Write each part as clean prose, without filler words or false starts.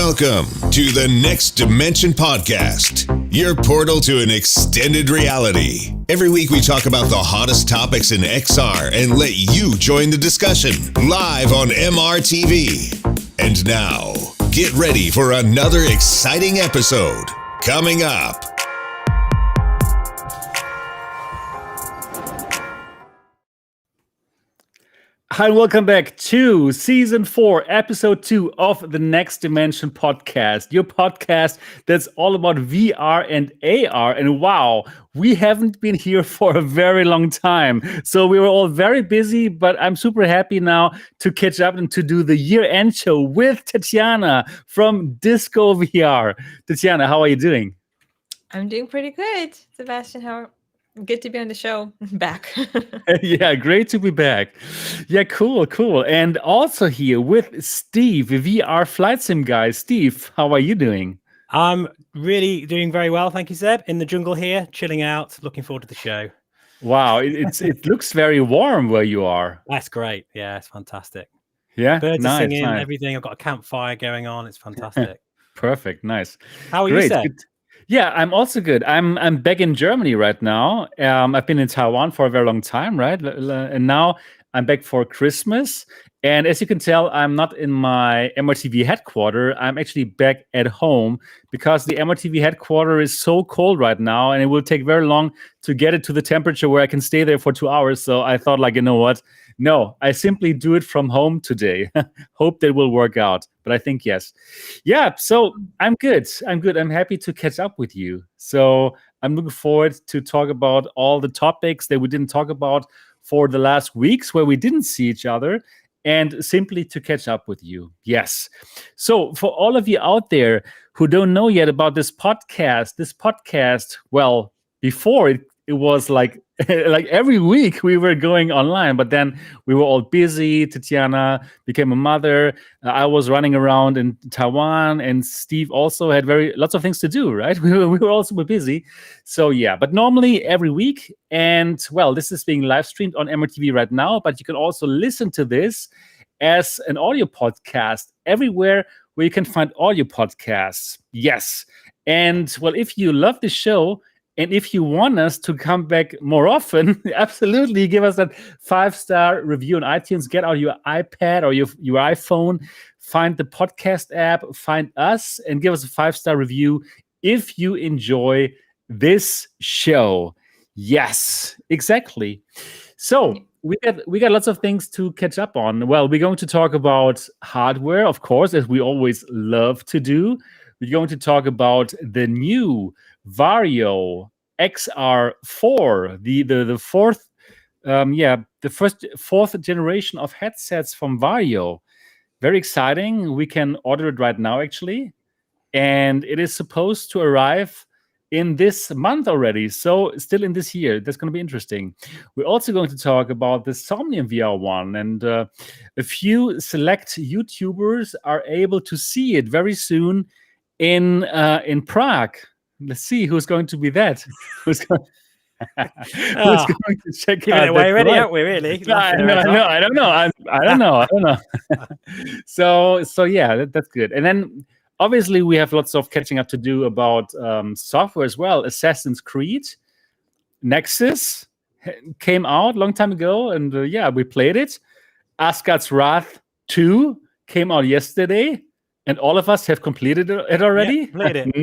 Welcome to the Next Dimension Podcast, your portal to an extended reality. Every week we talk about the hottest topics in XR and let you join the discussion live on MRTV. And now, get ready for another exciting episode coming up. Hi, and welcome back to Season 4, Episode 2 of the Next Dimension Podcast, your podcast that's all about VR and AR. And wow, we haven't been here for a very long time. So we were all very busy, but I'm super happy now to catch up and to do the year-end show with Tetiana from Disco VR. Tetiana, how are you doing? I'm doing pretty good, Sebastian. Good to be on the show. Back. Yeah, great to be back. Yeah, cool. And also here with Steve, VR flight sim guy. Steve, how are you doing? I'm really doing very well, thank you, Seb. In the jungle here, chilling out, looking forward to the show. Wow, it looks very warm where you are. That's great. Yeah, it's fantastic. Yeah, birds are singing, nice. everything. I've got a campfire going on. It's fantastic. Perfect, nice. How are you, Seb? Good. Yeah, I'm also good. I'm back in Germany right now. I've been in Taiwan for a very long time, right? And now I'm back for Christmas. And as you can tell, I'm not in my MRTV headquarters. I'm actually back at home because the MRTV headquarters is so cold right now, and it will take very long to get it to the temperature where I can stay there for 2 hours. So I thought, you know what? No, I simply do it from home today. Hope that will work out. But I think yes. Yeah, so I'm good. I'm happy to catch up with you. So I'm looking forward to talk about all the topics that we didn't talk about for the last weeks where we didn't see each other, and simply to catch up with you. Yes. So for all of you out there who don't know yet about this podcast, well, before it was like every week we were going online, but then we were all busy. Tetiana became a mother. I was running around in Taiwan, and Steve also had lots of things to do, right? We were all super busy. So yeah, but normally every week. And well, this is being live streamed on MRTV right now, but you can also listen to this as an audio podcast everywhere where you can find audio podcasts. Yes. And well, if you love the show, and if you want us to come back more often, absolutely give us that 5-star review on iTunes. Get out your iPad or your iPhone, find the podcast app, find us, and give us a 5-star review if you enjoy this show. Yes, exactly. So we got lots of things to catch up on. Well, we're going to talk about hardware, of course, as we always love to do. We're going to talk about the new Varjo XR4, the fourth generation of headsets from Varjo. Very exciting. We can order it right now, actually, and it is supposed to arrive in this month already. So still in this year. That's going to be interesting. We're also going to talk about the Somnium VR1, and a few select YouTubers are able to see it very soon in Prague. Let's see who's going to be that. Who's going to check Giving out it away already, live. aren't we? Really? I don't know. So yeah, that's good. And then obviously we have lots of catching up to do about software as well. Assassin's Creed Nexus came out a long time ago, and we played it. Asgard's Wrath 2 came out yesterday. And all of us have completed it already? Yeah, played it.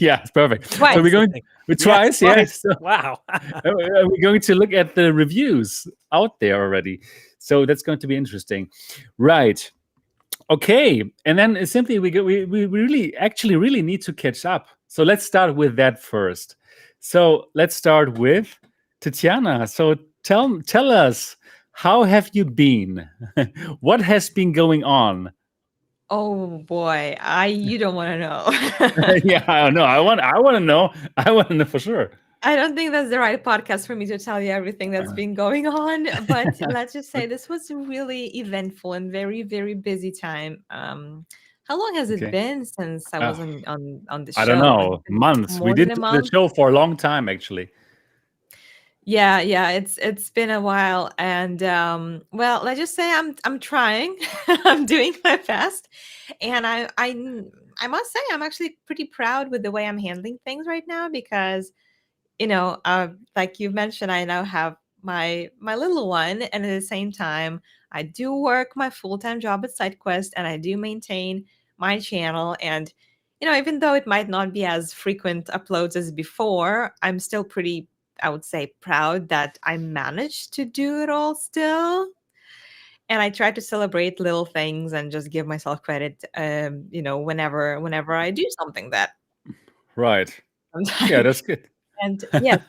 Yeah, it's perfect. Twice. So we're going twice. So, wow. we're going to look at the reviews out there already. So that's going to be interesting. Right. Okay. And then simply we really need to catch up. So let's start with that first. So let's start with Tetiana. So tell us, how have you been? What has been going on? Oh boy, you don't want to know. Yeah, I don't know. I want to know. I want to know for sure. I don't think that's the right podcast for me to tell you everything that's been going on. But let's just say this was a really eventful and very, very busy time. How long has it been since I was on the show? I don't know. Months. We did the show for a long time, actually. Yeah, it's been a while, and well, let's just say I'm trying. I'm doing my best, and I must say I'm actually pretty proud with the way I'm handling things right now because like you mentioned, I now have my little one, and at the same time, I do work my full-time job at SideQuest, and I do maintain my channel. And even though it might not be as frequent uploads as before, I'm still pretty, I would say, proud that I managed to do it all still. And I try to celebrate little things and just give myself credit, whenever I do something that Right. Yeah, sometimes. that's good. And yes,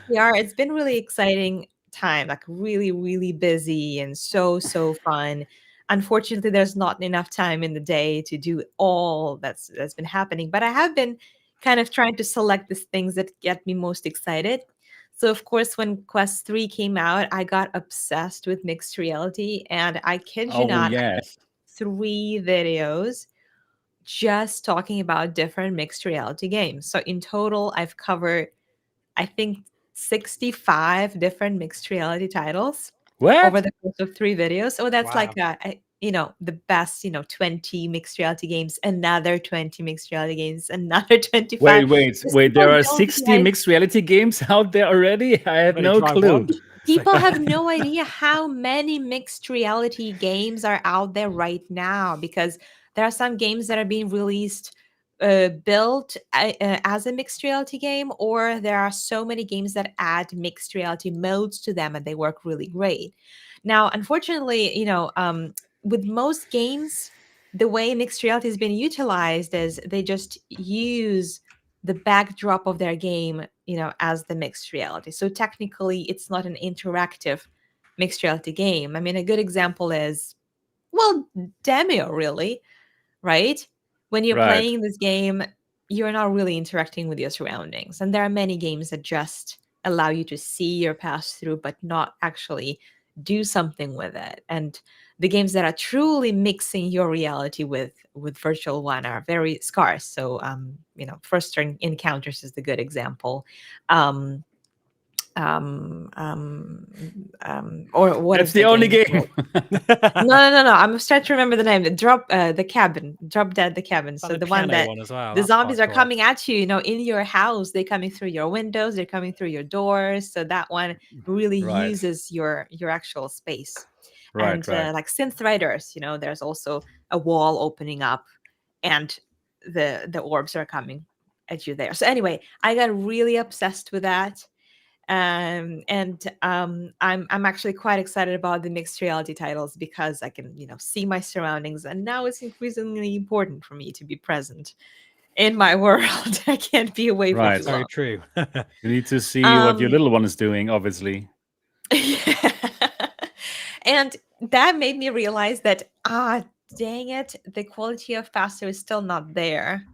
it's been really exciting time, like really, really busy and so fun. Unfortunately, there's not enough time in the day to do all that's been happening, but I have been kind of trying to select the things that get me most excited. So of course, when Quest 3 came out, I got obsessed with mixed reality, and I kid you Oh not, I did yes. 3 videos just talking about different mixed reality games. So in total, I've covered, I think, 65 different mixed reality titles over What? the course of 3 videos. So that's Wow. like the best, 20 mixed reality games, another 20 mixed reality games, another 25. Wait. There People are don't 60 realize mixed reality games out there already? I had Ready no try clue. one? people have no idea how many mixed reality games are out there right now, because there are some games that are being released built as a mixed reality game, or there are so many games that add mixed reality modes to them and they work really great. Now, unfortunately, with most games, the way mixed reality has been utilized is they just use the backdrop of their game, as the mixed reality. So technically, it's not an interactive mixed reality game. I mean, a good example is, well, Demio, really, right? When you're Right. playing this game, you're not really interacting with your surroundings. And there are many games that just allow you to see your pass through, but not actually do something with it. And the games that are truly mixing your reality with virtual one are very scarce. So First Encounters is the good example. um or what That's is the the only game game. called? No. I'm starting to remember the name. Drop Dead the Cabin. Like So the the one piano that one as well. the That's zombies quite are cool. coming at you, in your house. They're coming through your windows. They're coming through your doors. So that one really Right. uses your actual space. Right. And Right. like Synth Riders, there's also a wall opening up, and the orbs are coming at you there. So anyway, I got really obsessed with that. And I'm actually quite excited about the mixed reality titles because I can see my surroundings, and now it's increasingly important for me to be present in my world. I can't be away for Right. too Very long. true. You need to see what your Um, little one is doing, obviously. yeah. And that made me realize that, dang it, the quality of Pastor is still not there.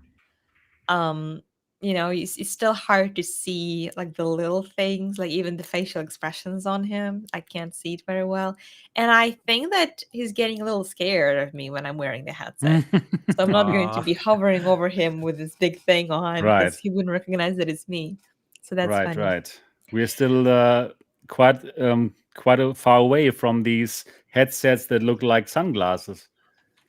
It's still hard to see like the little things, like even the facial expressions on him. I can't see it very well, and I think that he's getting a little scared of me when I'm wearing the headset. So I'm not going to Aw. be hovering over him with this big thing on, Right. because he wouldn't recognize that it's me. So that's Right. funny. Right. We're still quite far away from these headsets that look like sunglasses.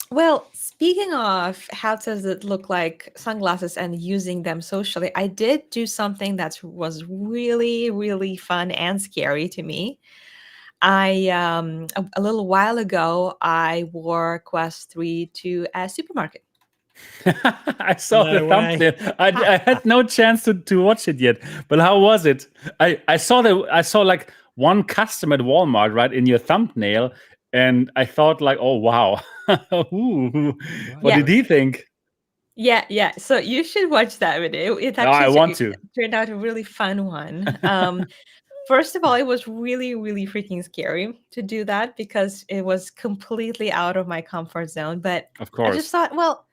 Well, speaking of headsets that look like sunglasses and using them socially, I did do something that was really, really fun and scary to me. A little while ago, I wore Quest 3 to a supermarket. I saw the No way. thumbnail. I had no chance to watch it yet. But how was it? I saw like one customer at Walmart right in your thumbnail, and I thought like, oh wow. Ooh, what Yeah. did he think? Yeah. So you should watch that video. It Oh, I actually want to. turned out a really fun one. First of all, it was really, really freaking scary to do that because it was completely out of my comfort zone. But Of I just course. thought, well,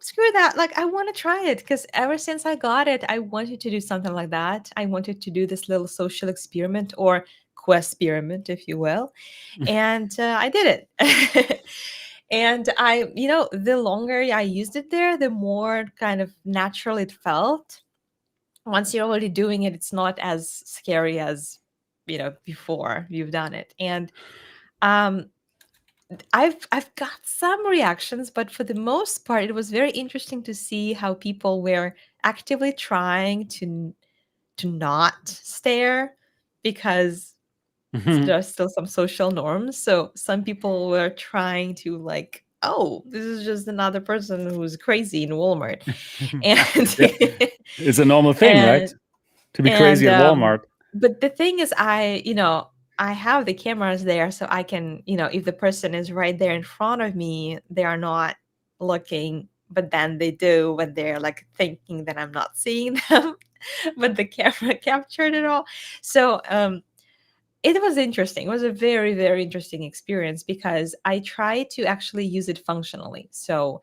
screw that. Like, I want to try it because ever since I got it, I wanted to do something like that. I wanted to do this little social experiment, or quest experiment, if you will. And I did it. And the longer I used it there, the more kind of natural it felt. Once you're already doing it, it's not as scary as before you've done it. And I've got some reactions, but for the most part, it was very interesting to see how people were actively trying to not stare, because there's still some social norms. So some people were trying to like, oh, this is just another person who's crazy in Walmart, and It's a normal thing, right? and To be crazy at Walmart. but the thing is, I have the cameras there, so I can, if the person is right there in front of me, they are not looking, but then they do when they're like thinking that I'm not seeing them, but the camera captured it all. So it was interesting. It was a very, very interesting experience, because I tried to actually use it functionally. So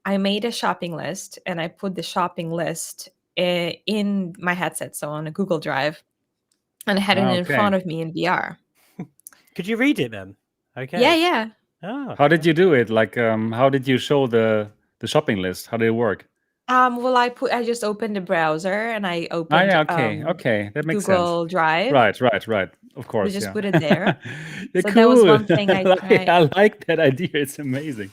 I made a shopping list, and I put the shopping list in my headset, so on a Google Drive, and I had it in front of me in VR. Could you read it then? Okay. Yeah. Oh, How did you do it? Like, how did you show the shopping list? How did it work? Well, I just opened the browser, and I opened Okay, that makes Google sense. Drive. Right. Of course, We just yeah. put it there. Yeah, So cool. that was one thing I tried. I like that idea. It's amazing.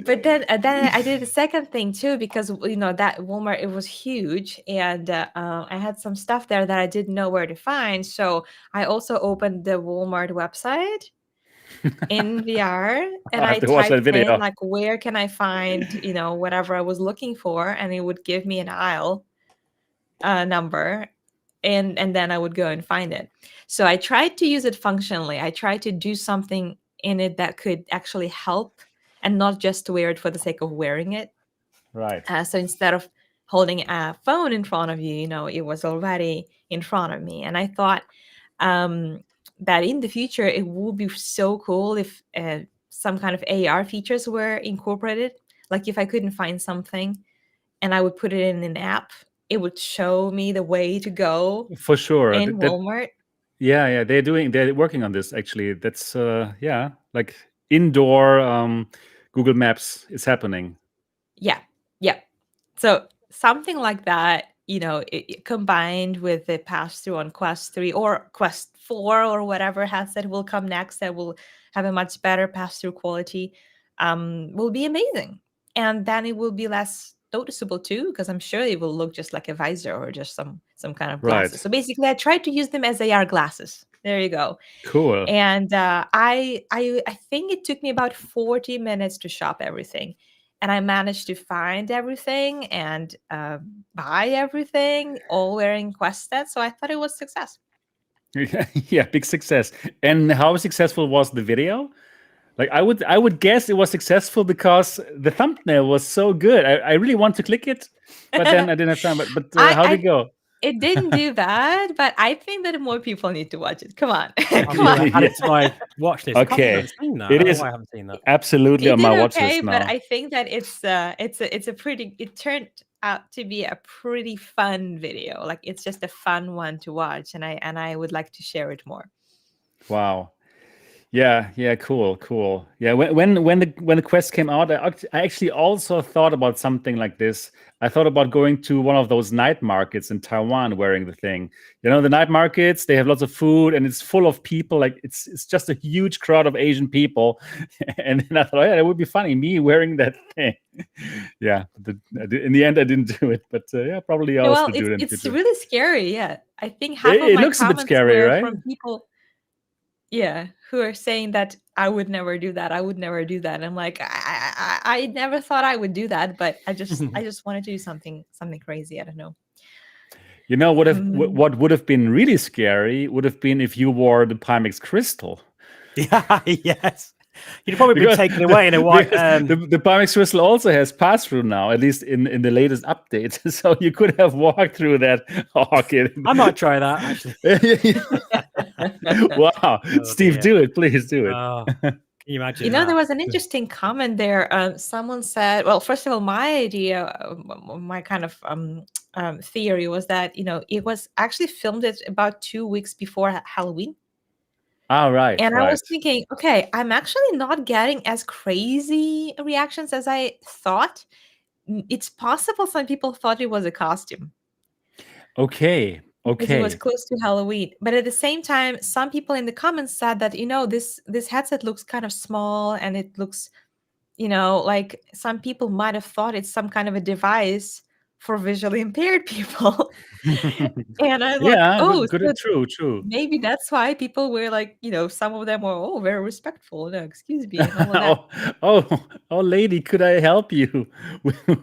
But then I did a second thing too, because that Walmart, it was huge, and I had some stuff there that I didn't know where to find. So I also opened the Walmart website in VR, and I I have to watch that typed video. in like, where can I find whatever I was looking for, and it would give me an aisle number, and then I would go and find it. So I tried to use it functionally. I tried to do something in it that could actually help, and not just wear it for the sake of wearing it. Right. So instead of holding a phone in front of you, it was already in front of me. And I thought that in the future, it would be so cool if some kind of AR features were incorporated. Like if I couldn't find something and I would put it in an app, it would show me the way to go For sure. in Walmart. Yeah, they're working on this actually. That's like indoor Google Maps is happening. Yeah. So something like that, it combined with the pass-through on Quest 3 or Quest 4 or whatever headset will come next that will have a much better pass-through quality, will be amazing. And then it will be less noticeable too, because I'm sure it will look just like a visor or just some kind of glasses. Right. So basically, I tried to use them as AR glasses. There you go. Cool. And I think it took me about 40 minutes to shop everything. And I managed to find everything and buy everything, all wearing Quest sets. So I thought it was a success. Yeah, big success. And how successful was the video? Like I would guess it was successful because the thumbnail was so good. I really want to click it, but then I didn't have time. But how did it go? It didn't do bad, but I think that more people need to watch it. Come on. Come on. Add it to my watch list. Okay. I haven't seen that. It is. I haven't seen that. Absolutely on my watch list now. But I think that it turned out to be a pretty fun video. Like it's just a fun one to watch, and I would like to share it more. Wow. Yeah, cool. Yeah, when the Quest came out, I actually also thought about something like this. I thought about going to one of those night markets in Taiwan wearing the thing. The night markets, they have lots of food and it's full of people. Like it's just a huge crowd of Asian people. And then I thought, oh, yeah, it would be funny, me wearing that thing. Yeah, in the end, I didn't do it, but yeah, probably I'll also do it. It's really scary. Yeah, I think half of my looks a bit comments scary, were right? from people. Yeah, who are saying that I would never do that. I would never do that. I'm like, I never thought I would do that, but I just wanted to do something crazy. I don't know. What would have been really scary would have been if you wore the Pimax crystal. Yeah, yes. You'd probably be taken away in a white. The Pimax crystal also has pass-through now, at least in the latest update. So you could have walked through that. I might try that actually. Wow, Steve, do it, please do it. Can you imagine? There was an interesting comment there. Someone said, well, first of all, my idea, my kind of theory was that it was actually filmed it about 2 weeks before Halloween. Right. And I was thinking, okay, I'm actually not getting as crazy reactions as I thought. It's possible some people thought it was a costume. Okay. because it was Okay. close to Halloween. But at the same time, some people in the comments said that, this headset looks kind of small, and it looks, like some people might have thought it's some kind of a device for visually impaired people. And I'm like, Yeah, oh, good. so True. maybe that's why people were like, some of them were, very respectful, excuse me, and all of that. Oh, lady, could I help you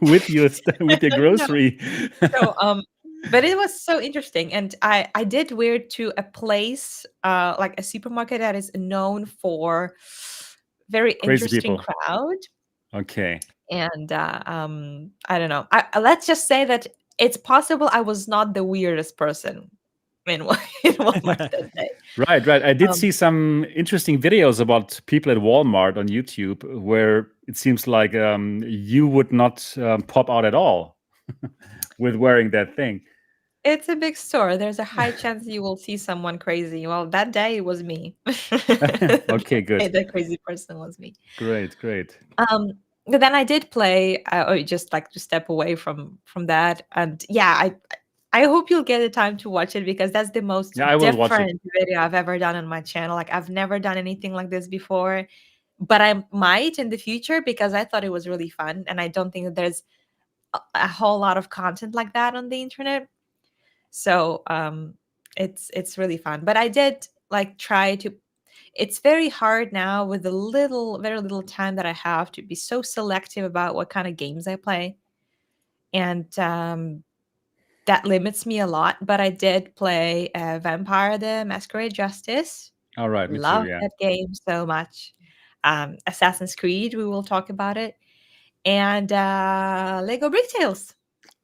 with your with your No. grocery? So, but it was so interesting, and I did wear it to a place, like a supermarket that is known for very Crazy interesting people. crowd. Okay. And I don't know. Let's just say that it's possible I was not the weirdest person in in Walmart that day. Right. I did Um, see some interesting videos about people at Walmart on YouTube where it seems like you would not pop out at all with wearing that thing. It's a big store. There's a high chance you will see someone crazy. Well, that day it was me. Okay, good. The crazy person was me. Great. But then I did play, just like to step away from that, and yeah, I hope you'll get the time to watch it, because that's the most Yeah, I will watch it. different video I've ever done on my channel. Like, I've never done anything like this before, but I might in the future, because I thought it was really fun, and I don't think that there's a whole lot of content like that on the internet. So it's really fun. But I did like try to. It's very hard now with the very little time that I have to be so selective about what kind of games I play, and that limits me a lot. But I did play Vampire: The Masquerade Justice. All right, me too. Love Yeah. that game so much. Assassin's Creed, we will talk about it, and Lego Brick Tales.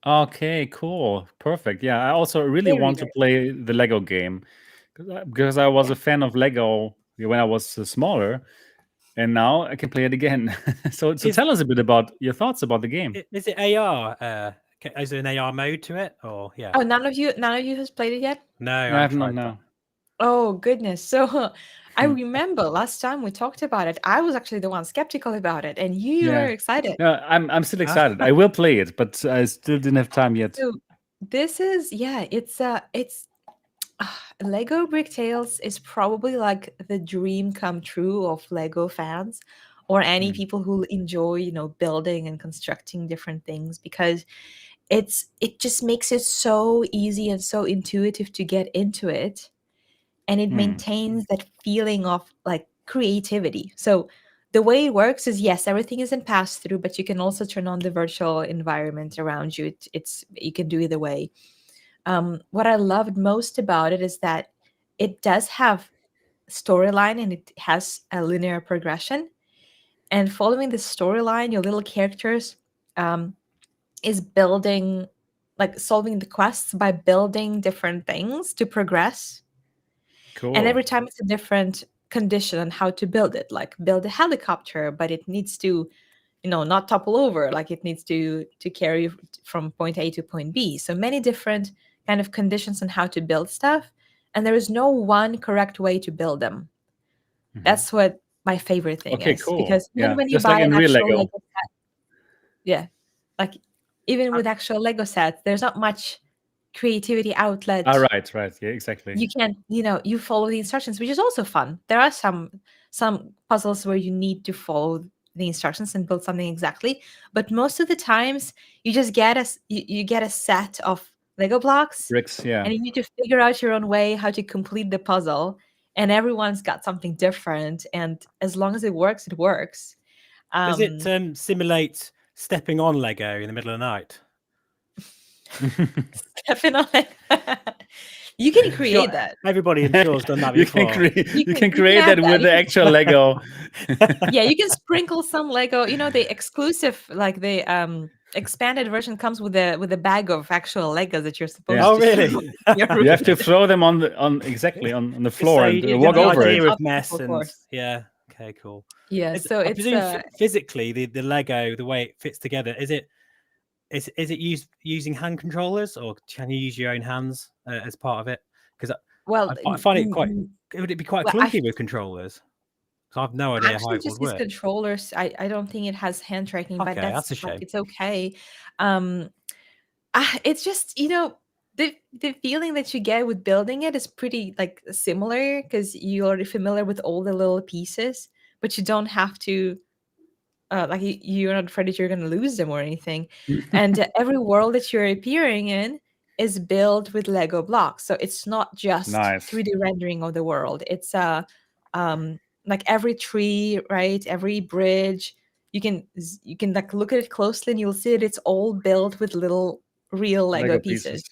Okay, cool. Perfect. Yeah, I also really Very, want to very play the Lego game because I was yeah. a fan of Lego when I was smaller, and now I can play it again. So tell us a bit about your thoughts about the game. Is it AR? Is there an AR mode to it, or yeah? Oh, none of you has played it yet? No, I I have haven't not tried that. now. Oh goodness. So I remember last time we talked about it, I was actually the one skeptical about it, and you were Yeah. excited. Yeah, I'm still excited. I will play it, but I still didn't have time yet. So this is, it's Lego Brick Tales is probably like the dream come true of Lego fans, or any Mm. people who enjoy, building and constructing different things, because it just makes it so easy and so intuitive to get into it, and it Mm. maintains that feeling of like creativity. So the way it works is, yes, everything is in pass through, but you can also turn on the virtual environment around you. You can do either way. What I loved most about it is that it does have storyline, and it has a linear progression. And following the storyline, your little characters is building, like solving the quests by building different things to progress. Cool. And every time it's a different condition on how to build it. Like build a helicopter, but it needs to, not topple over. Like it needs to carry you from point A to point B. So many different kind of conditions on how to build stuff, and there is no one correct way to build them. Mhm. That's what my favorite thing Okay, is, cool. because even Yeah, when you just buy like in an real actual Lego. Lego set, yeah, like even with actual Lego sets, there's not much creativity outlet. Right. Yeah, exactly. You can, you follow the instructions, which is also fun. There are some puzzles where you need to follow the instructions and build something exactly, but most of the times you just get you get a set of Lego blocks, Bricks, yeah. and you need to figure out your own way how to complete the puzzle, and everyone's got something different, and as long as it works, it works. Does it simulate stepping on Lego in the middle of the night? Definitely. You can create that. Everybody, I'm sure, has done that before. You can create that with the actual Lego. Yeah, you can sprinkle some Lego. The exclusive, like the expanded version, comes with a bag of actual Legos that you're supposed to. Oh, really? You have to throw them on the floor So and you walk get the over idea it. of mess and yeah. Okay, cool. Yeah, so I it's presume physically the Lego, the way it fits together, is it using hand controllers, or can you use your own hands as part of it? Because I find it quite. Would it be quite clunky with controllers? So I have no idea how it just would use work. controllers. I don't think it has hand tracking, but Okay, that's a shame. it's okay. It's just the feeling that you get with building it is pretty like similar because you're already familiar with all the little pieces, but you don't have to like you're not afraid that you're going to lose them or anything. And every world that you're appearing in is built with Lego blocks, so it's not just 3D rendering of the world. It's like every tree, right, every bridge, you can like look at it closely and you'll see that it's all built with little real Lego pieces.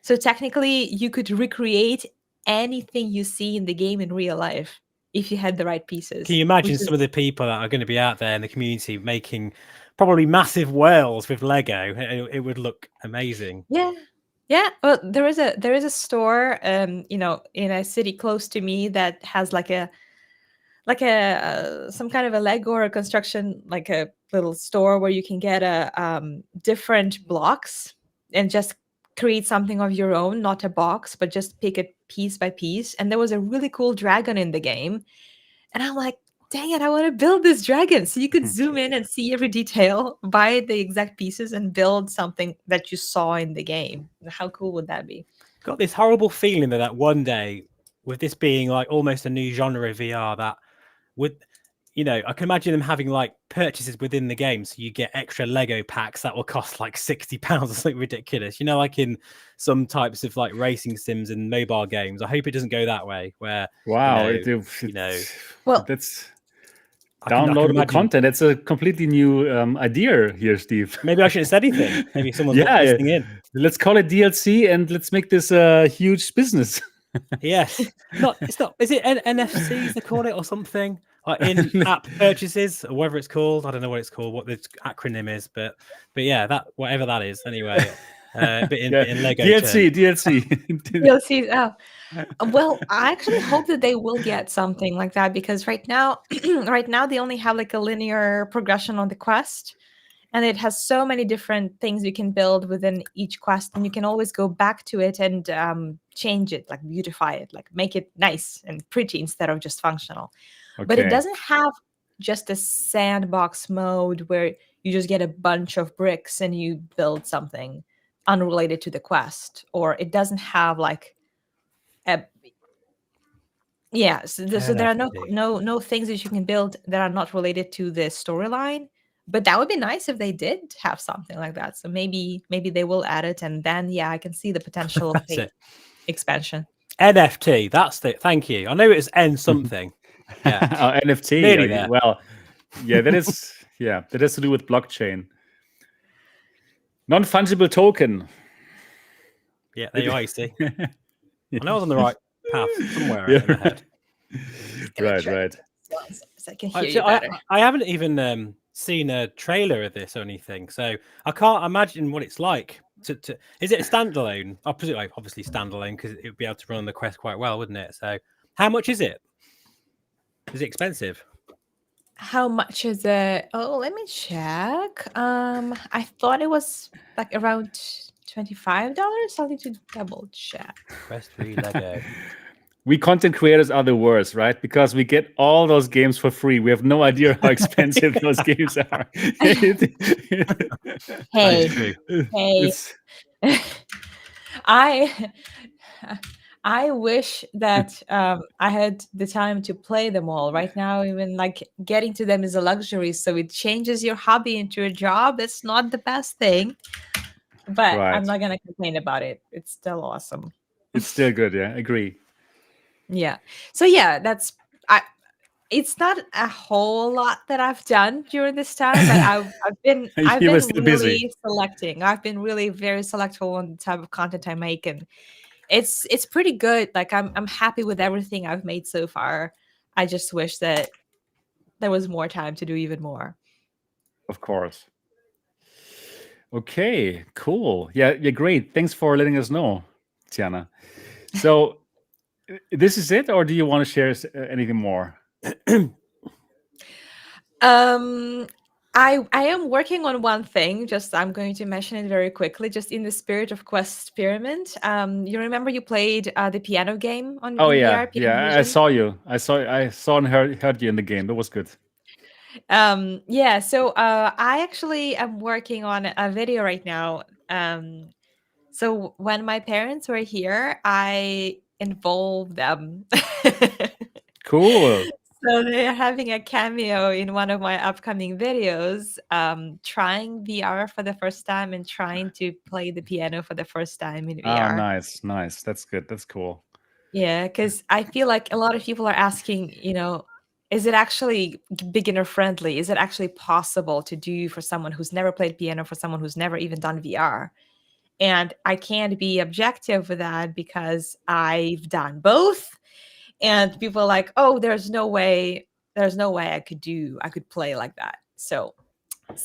So technically, you could recreate anything you see in the game in real life if you had the right pieces. Can you imagine some of the people that are going to be out there in the community making probably massive worlds with Lego? It would look amazing. Yeah. Well, there is a store, you know, in a city close to me that has like a some kind of a Lego or a construction, like a little store where you can get different blocks and just create something of your own, not a box, but just pick it piece by piece. And there was a really cool dragon in the game. And I'm like, dang it, I want to build this dragon. So you could zoom in and see every detail, buy the exact pieces, and build something that you saw in the game. How cool would that be? Got this horrible feeling that one day, with this being like almost a new genre of VR, that would, you know, I can imagine them having like purchases within the game, so you get extra Lego packs that will cost like £60 or something ridiculous. You know, like in some types of like racing sims and mobile games. I hope it doesn't go that way. Where you know, well, that's downloadable content. It's a completely new idea here, Steve. Maybe I shouldn't have said anything. Maybe someone's listening in. Let's call it DLC and let's make this a huge business. Yes. It's not. Is it NFCs they call it or something? Like in-app purchases or whatever it's called. I don't know what it's called, what the acronym is, but yeah, that whatever that is. Anyway, but in Lego DLC. Oh, well, I actually hope that they will get something like that, because right now they only have like a linear progression on the quest, and it has so many different things you can build within each quest, and you can always go back to it and change it, like beautify it, like make it nice and pretty instead of just functional. But it doesn't have just a sandbox mode where you just get a bunch of bricks and you build something unrelated to the quest, or it doesn't have like so there are no things that you can build that are not related to the storyline. But that would be nice if they did have something like that. So maybe they will add it, and then I can see the potential of the expansion. NFT, that's it. Thank you. I know it was N something. Yeah. NFT. Well, that is that has to do with blockchain. Non-fungible token. Yeah, there you are, you see. I know I was on the right path somewhere in the head. Right. I can hear you better. I haven't even seen a trailer of this or anything, so I can't imagine what it's like. Is it a standalone? I presume, obviously standalone, because it would be able to run on the Quest quite well, wouldn't it? So how much is it? Is it expensive? How much is it? Oh, let me check. I thought it was like around $25. I'll need to double check. Quest 3 Lego. We content creators are the worst, right? Because we get all those games for free. We have no idea how expensive those games are. Hey. I wish that I had the time to play them all. Right now, even like getting to them is a luxury. So it changes your hobby into a job. It's not the best thing, but I'm not going to complain about it. It's still awesome. It's still good. Yeah, agree. Yeah. So it's not a whole lot that I've done during this time, but I've been really busy selecting. I've been really very selective on the type of content I make, and it's pretty good. Like I'm happy with everything I've made so far. I just wish that there was more time to do even more. Of course. Okay, cool. Yeah, great. Thanks for letting us know, Tetiana. So this is it, or do you want to share anything more? I am working on one thing. Just I'm going to mention it very quickly, just in the spirit of Quest Experiment. You remember you played the piano game on VR? I saw you. I saw and heard you in the game. That was good. So I actually am working on a video right now. So when my parents were here, I involved them. Cool. So they're having a cameo in one of my upcoming videos, trying VR for the first time and trying to play the piano for the first time in VR. Nice. That's good. That's cool. Yeah, because I feel like a lot of people are asking, is it actually beginner friendly? Is it actually possible to do for someone who's never played piano, for someone who's never even done VR? And I can't be objective with that because I've done both. And people are like, oh, there's no way I could play like that. So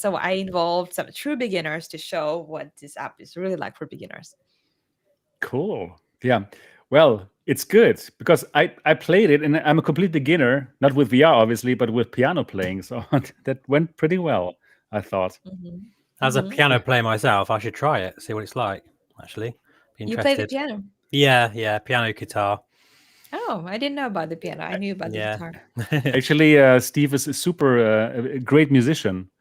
I involved some true beginners to show what this app is really like for beginners. Cool. Yeah. Well, it's good because I played it and I'm a complete beginner, not with VR obviously, but with piano playing. So that went pretty well, I thought. As a piano player myself, I should try it, see what it's like. Actually, be interested. You play the piano? Yeah, piano, guitar. Oh, I didn't know about the piano. I knew about the guitar. Actually, Steve is a super great musician.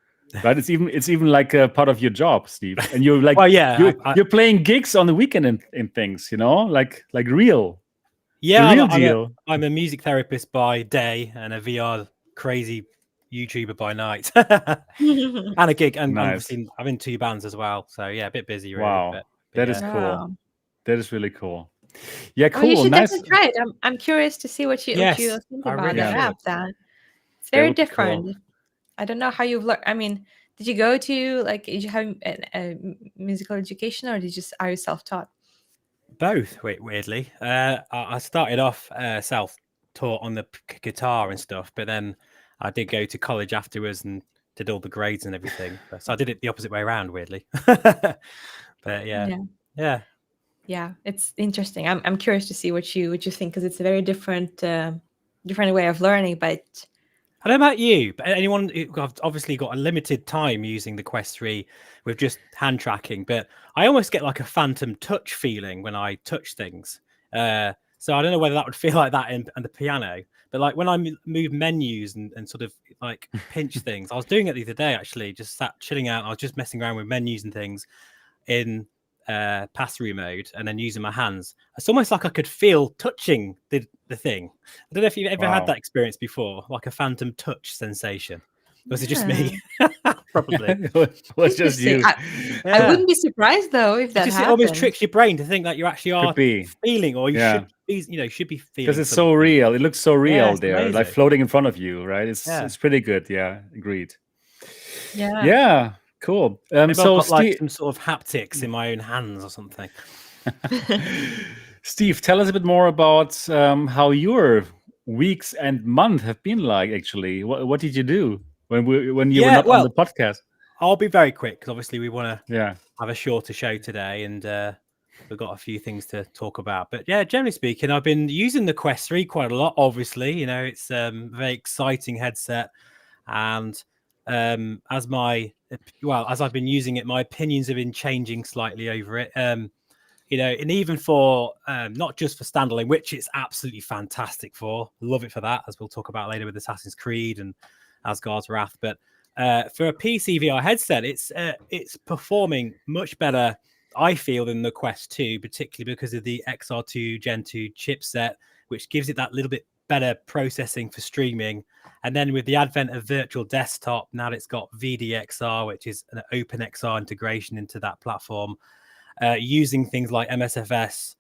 Right, it's even like a part of your job, Steve. And you're like, you're playing gigs on the weekend and things, like real. Yeah, real deal. I'm a music therapist by day and a VR crazy YouTuber by night, and a gig. And nice. I'm in 2 bands as well, so yeah, a bit busy. Really, wow, but that is cool. Wow. That is really cool. Yeah, cool. You should nice. definitely try it. I'm curious to see what you think about that app. It's very different. Cool. I don't know how you've learned. I mean, did you go to did you have a musical education or are you self-taught? Both, weirdly. I started off self-taught on the guitar and stuff, but then I did go to college afterwards and did all the grades and everything. So I did it the opposite way around, weirdly. But yeah, it's interesting. I'm curious to see what you think because it's a very different way of learning. But I don't know about you, but anyone who's obviously got a limited time using the Quest 3 with just hand tracking, but I almost get like a phantom touch feeling when I touch things. So I don't know whether that would feel like that in the piano, but like when I move menus and sort of like pinch things, I was doing it the other day, actually, just sat chilling out. I was just messing around with menus and things in pass-through mode and then using my hands. It's almost like I could feel touching the thing. I don't know if you've ever had that experience before, like a phantom touch sensation. Was it just me? Probably. It was just you. I wouldn't be surprised though if that happened. It almost tricks your brain to think that you actually are feeling, or you should be feeling. Because it's so real. It looks so real there, amazing. Like floating in front of you, right? It's pretty good. Yeah, agreed. Yeah. Cool. So I've got like some sort of haptics in my own hands or something. Steve, tell us a bit more about how your weeks and month have been like. Actually, what did you do when you were not on the podcast? I'll be very quick because obviously we want to have a shorter show today, and we've got a few things to talk about. But yeah, generally speaking, I've been using the Quest 3 quite a lot. Obviously, it's a very exciting headset, and as I've been using it, my opinions have been changing slightly over it. And even for not just for standalone, which it's absolutely fantastic for, love it for that, as we'll talk about later with Assassin's Creed and Asgard's Wrath. But for a PC VR headset, it's performing much better, I feel, than the Quest 2, particularly because of the XR2 Gen 2 chipset, which gives it that little bit better processing for streaming. And then with the advent of virtual desktop, now it's got VDXR, which is an open XR integration into that platform. Using things like MSFS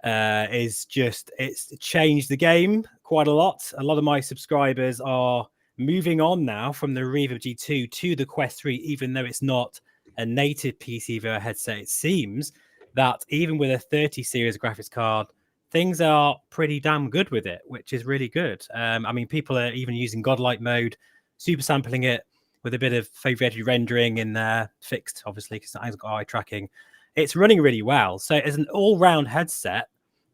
it's changed the game quite a lot. A lot of my subscribers are moving on now from the Reverb G2 to the Quest 3, even though it's not a native PC VR headset. It seems that even with a 30 series graphics card, things are pretty damn good with it, which is really good. I mean, people are even using godlike mode, super sampling it with a bit of favorited rendering in there, fixed, obviously, because it hasn't got eye tracking. It's running really well. So as an all-round headset,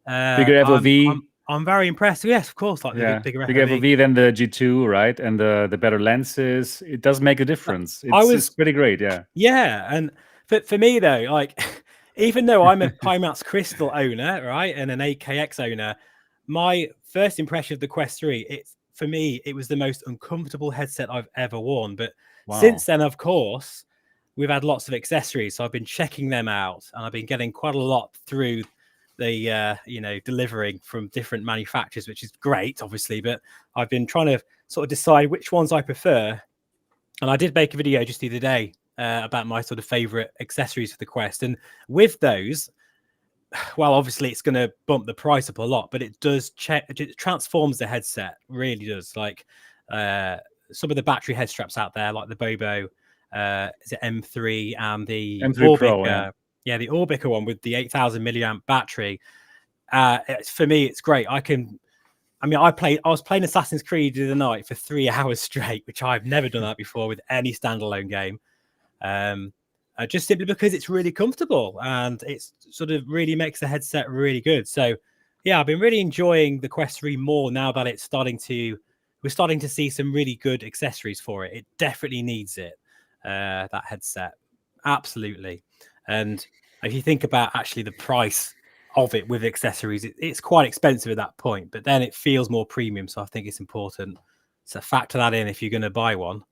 bigger FOV. I'm very impressed. Yes, of course, like the bigger FOV than the G2, right? And the better lenses. It does make a difference. It's pretty great, yeah. Yeah, and for me though, like even though I'm a Pimax Crystal owner, right, and an 8KX owner, my first impression of the Quest 3, for me, it was the most uncomfortable headset I've ever worn. But since then, of course, we've had lots of accessories, so I've been checking them out, and I've been getting quite a lot through the delivering from different manufacturers, which is great, obviously. But I've been trying to sort of decide which ones I prefer, and I did make a video just the other day about my sort of favorite accessories for the Quest, and with those, well, obviously it's going to bump the price up a lot, but it transforms the headset, really does. Like some of the battery head straps out there, like the Bobo, is it M3 and the M3 Pro, the Orbica one with the 8,000 milliamp battery. For me, it's great. I was playing Assassin's Creed the other night for 3 hours straight, which I've never done that before with any standalone game. Just simply because it's really comfortable and it's sort of really makes the headset really good. So yeah, I've been really enjoying the Quest 3 more now that we're starting to see some really good accessories for it. It definitely needs it, that headset. Absolutely. And if you think about actually the price of it with accessories, it's quite expensive at that point, but then it feels more premium. So I think it's important to factor that in if you're going to buy one.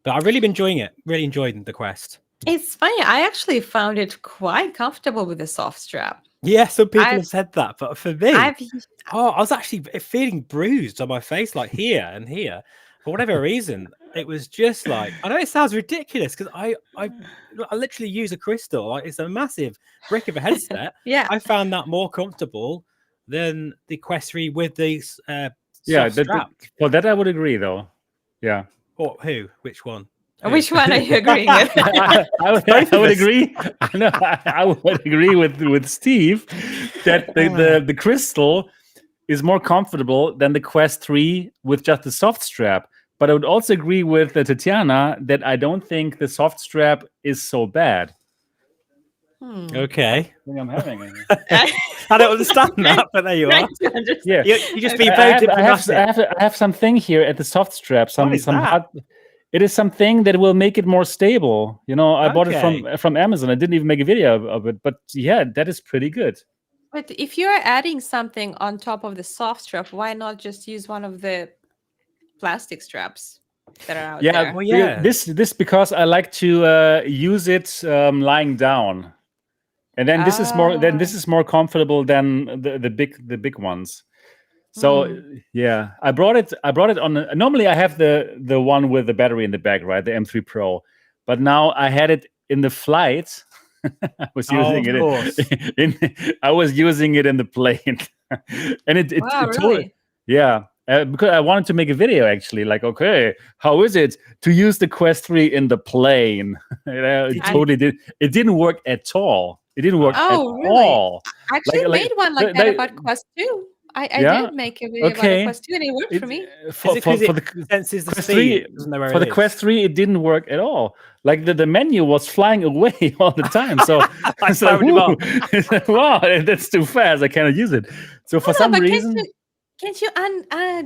But I've really been enjoying it. Really enjoyed the Quest. It's funny. I actually found it quite comfortable with the soft strap. Yeah, some people have said that, but for me, I was actually feeling bruised on my face, like here and here, for whatever reason. It was just like, I know it sounds ridiculous because I literally use a crystal, like it's a massive brick of a headset. Yeah, I found that more comfortable than the Quest 3 with these strap. For that I would agree, though. Yeah. Or who? Which one? Which one are you agreeing with? I would agree. I would agree with Steve that the crystal is more comfortable than the Quest 3 with just the soft strap. But I would also agree with Tetiana that I don't think the soft strap is so bad. Okay. I think I'm having it. I don't understand that, but there you are. Yeah, you just be very diplomatic. I have something here at the soft strap. It is something that will make it more stable. You know, I bought it from Amazon. I didn't even make a video of it, but yeah, that is pretty good. But if you're adding something on top of the soft strap, why not just use one of the plastic straps that are out there? Well, yeah. This because I like to use it lying down, and then this is more comfortable than the big ones. So yeah, I brought it on. Normally I have the one with the battery in the back, right? The M3 Pro, but now I had it in the flight. I was using I was using it in the plane, and it really? Yeah. Because I wanted to make a video actually, like, okay, how is it to use the Quest 3 in the plane? It didn't work at all. It didn't work at all. I actually made one like that about Quest 2. I did make a video about the Quest 2 and it worked for me. For the Quest 3, it didn't work at all. Like the menu was flying away all the time. So it's like, wow, that's too fast. I cannot use it. So for some reason... Can't you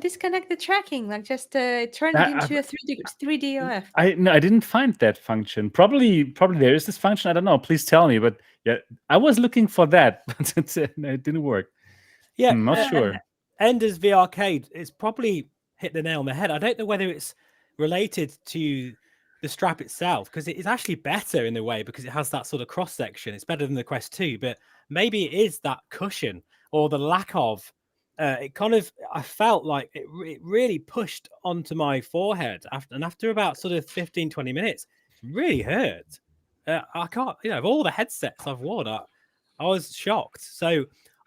disconnect the tracking? Like just turn it into a 3D OF? I didn't find that function. Probably there is this function. I don't know. Please tell me. But yeah, I was looking for that, but it didn't work. Yeah, I'm not sure. Ender's VR Arcade, it's probably hit the nail on the head. I don't know whether it's related to the strap itself, because it is actually better in a way because it has that sort of cross section. It's better than the Quest 2, but maybe it is that cushion or the lack of. I felt like it really pushed onto my forehead after about sort of 15-20 minutes, it really hurt. I can't, of all the headsets I've worn, I was shocked. So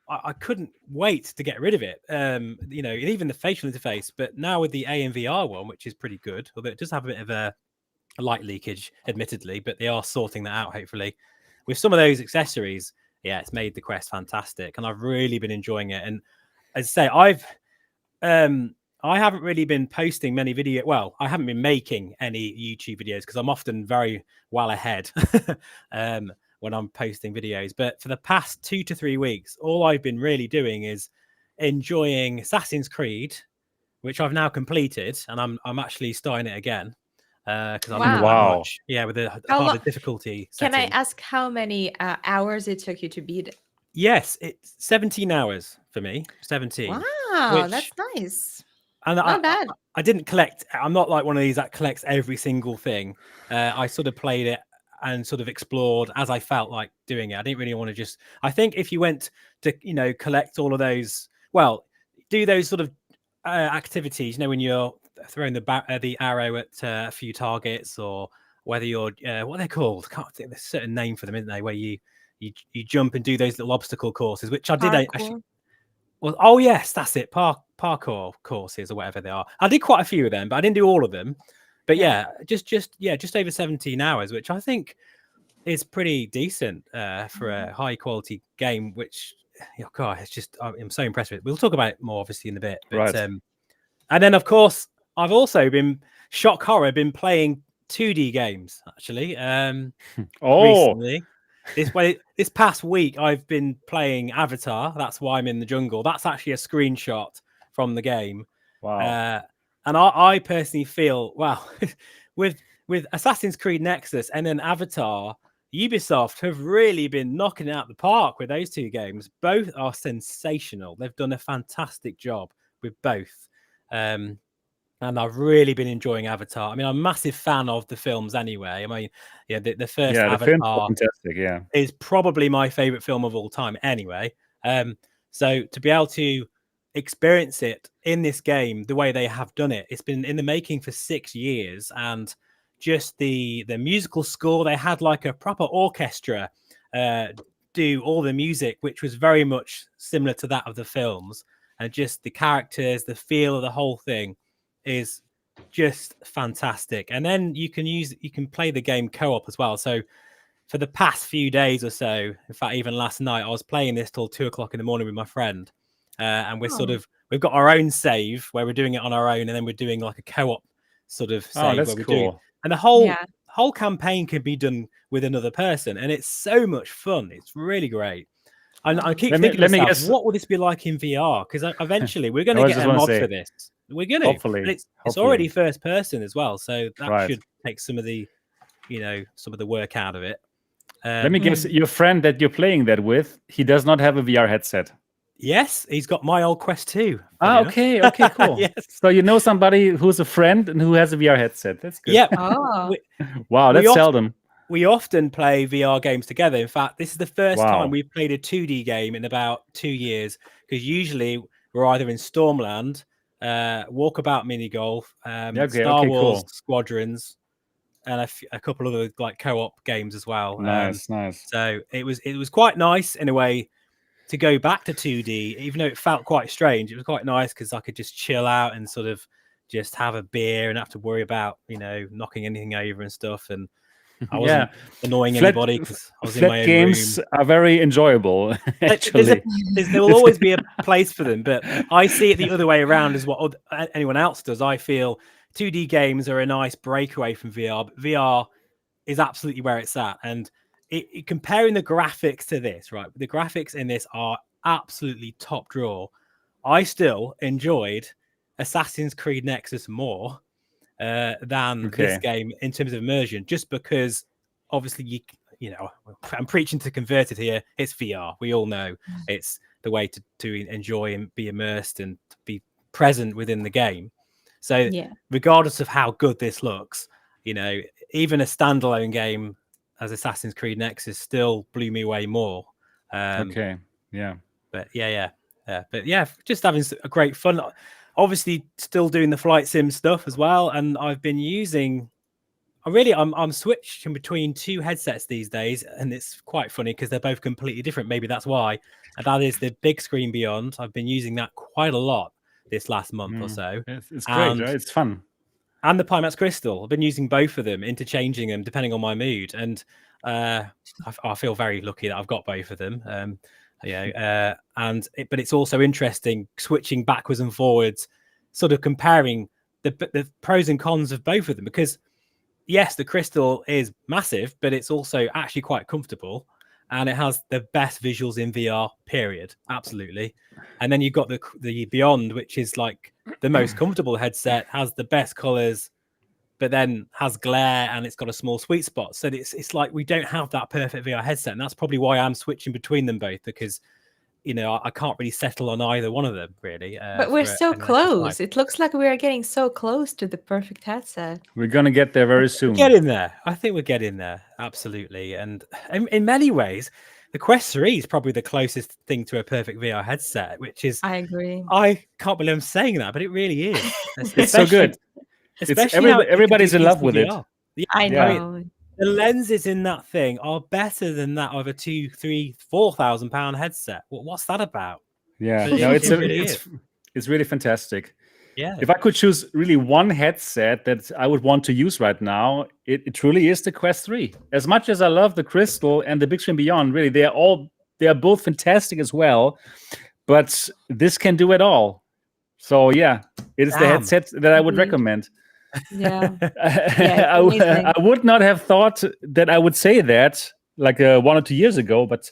I couldn't wait to get rid of it. Even the facial interface, but now with the AMVR one, which is pretty good, although it does have a bit of a light leakage, admittedly, but they are sorting that out, hopefully. With some of those accessories, yeah, it's made the Quest fantastic, and I've really been enjoying it. And as I say, I haven't really been posting many videos. Well, I haven't been making any YouTube videos because I'm often very well ahead when I'm posting videos. But for the past 2 to 3 weeks, all I've been really doing is enjoying Assassin's Creed, which I've now completed, and I'm actually starting it again because I'm much, with a harder difficulty setting. Can I ask how many hours it took you to beat it? Yes, it's 17 hours for me. 17. Wow, that's nice. And not bad. I didn't collect. I'm not like one of these that collects every single thing. I sort of played it and sort of explored as I felt like doing it. I didn't really want to just. I think if you went to collect all of those, well, do those sort of activities, when you're throwing the arrow at a few targets, or whether you're what they're called. I can't think. There's a certain name for them, isn't they? Where you jump and do those little obstacle courses, which I did actually. Well, oh yes, that's it. Parkour courses or whatever they are. I did quite a few of them, but I didn't do all of them. But just over 17 hours, which I think is pretty decent for a high quality game. Which, God, it's just I'm so impressed with it. We'll talk about it more obviously in a bit. But, right. And then of course I've also been been playing 2D games actually. Recently. This past week, I've been playing Avatar. That's why I'm in the jungle. That's actually a screenshot from the game. Wow. And I personally feel, well, with Assassin's Creed Nexus and then Avatar, Ubisoft have really been knocking it out the park with those two games. Both are sensational. They've done a fantastic job with both. And I've really been enjoying Avatar. I mean, I'm a massive fan of the films anyway. I mean, the first Avatar fantastic, is probably my favorite film of all time anyway. So to be able to experience it in this game the way they have done it, it's been in the making for 6 years, and just the musical score, they had like a proper orchestra do all the music, which was very much similar to that of the films, and just the characters, the feel of the whole thing is just fantastic. And then you can play the game co-op as well. So for the past few days or so, in fact, even last night, I was playing this till 2:00 in the morning with my friend. And we've got our own save where we're doing it on our own, and then we're doing like a co-op sort of save that's where we're cool. doing, and the whole campaign can be done with another person, and it's so much fun. It's really great. And I keep thinking to myself, what would this be like in VR? Because eventually we're going to get a mod for this. We're going to. Hopefully. And it's already first person as well, so that should take some of the, some of the work out of it. Let me guess, your friend that you're playing that with, he does not have a VR headset. Yes, he's got my old Quest 2. Okay, cool. Yes. So you know somebody who's a friend and who has a VR headset. That's good. Yeah. Wow, that's seldom. We often play VR games together. In fact, this is the first time we've played a 2D game in about 2 years, because usually we're either in Stormland, Walkabout Mini Golf, Star Wars Squadrons, and a couple other like co-op games as well. Nice. So it was quite nice in a way to go back to 2D, even though it felt quite strange. It was quite nice because I could just chill out and sort of just have a beer and have to worry about knocking anything over and stuff. And I wasn't annoying anybody because I was in my own games room. Are very enjoyable, actually. There will always be a place for them, but I see it the other way around as what anyone else does. I feel 2D games are a nice breakaway from VR, but VR is absolutely where it's at. And comparing the graphics to this, right? The graphics in this are absolutely top drawer. I still enjoyed Assassin's Creed Nexus more than this game in terms of immersion, just because obviously I'm preaching to converted here. It's VR. We all know it's the way to enjoy and be immersed and be present within the game. So regardless of how good this looks, even a standalone game as Assassin's Creed Nexus still blew me away more. But just having a great fun. Obviously still doing the flight sim stuff as well, and I've been using I'm switching between 2 headsets these days, and it's quite funny because they're both completely different. Maybe that's why. And that is the Big Screen Beyond. I've been using that quite a lot this last month or so. It's great, right? It's fun. And the Pimax Crystal. I've been using both of them, interchanging them depending on my mood, and I feel very lucky that I've got both of them. But it's also interesting switching backwards and forwards, sort of comparing the pros and cons of both of them, because yes, the Crystal is massive, but it's also actually quite comfortable, and it has the best visuals in VR, period. Absolutely. And then you've got the Beyond, which is like the most comfortable headset, has the best colors, but then has glare, and it's got a small sweet spot. So it's like we don't have that perfect VR headset, and that's probably why I'm switching between them both, because I can't really settle on either one of them really. But we're so close. It looks like we are getting so close to the perfect headset. We're gonna get there very soon. Get in there. I think we're getting there. Absolutely. And in many ways, the Quest 3 is probably the closest thing to a perfect VR headset, which is. I agree. I can't believe I'm saying that, but it really is. It's so good. Everybody's in love with it. Yeah, I know. The lenses in that thing are better than that of a £2,000, £3,000, £4,000 headset. What's that about? Yeah, no, it's really fantastic. Yeah. If I could choose really one headset that I would want to use right now, it truly is the Quest 3. As much as I love the Crystal and the Big Screen Beyond, really, they are both fantastic as well. But this can do it all. So yeah, it is the headset that I would recommend. Yeah. I would not have thought that I would say that like 1 or 2 years ago, but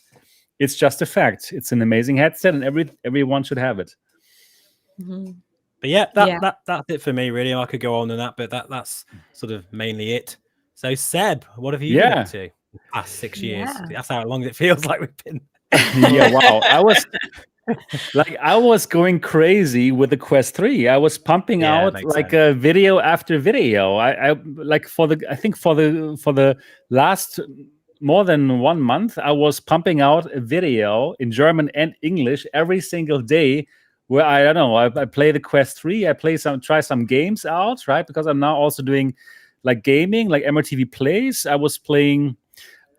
it's just a fact. It's an amazing headset, and everyone should have it. Mm-hmm. But yeah, that's it for me, really. I could go on and that, but that's sort of mainly it. So Seb, what have you been up to the past 6 years? That's how long it feels like we've been. Yeah, wow. I was going crazy with the Quest 3. I was pumping out like a video after video. I think for the last more than 1 month, I was pumping out a video in German and English every single day. Where I play the Quest 3. I try some games out, right? Because I'm now also doing like gaming, like MRTV plays. I was playing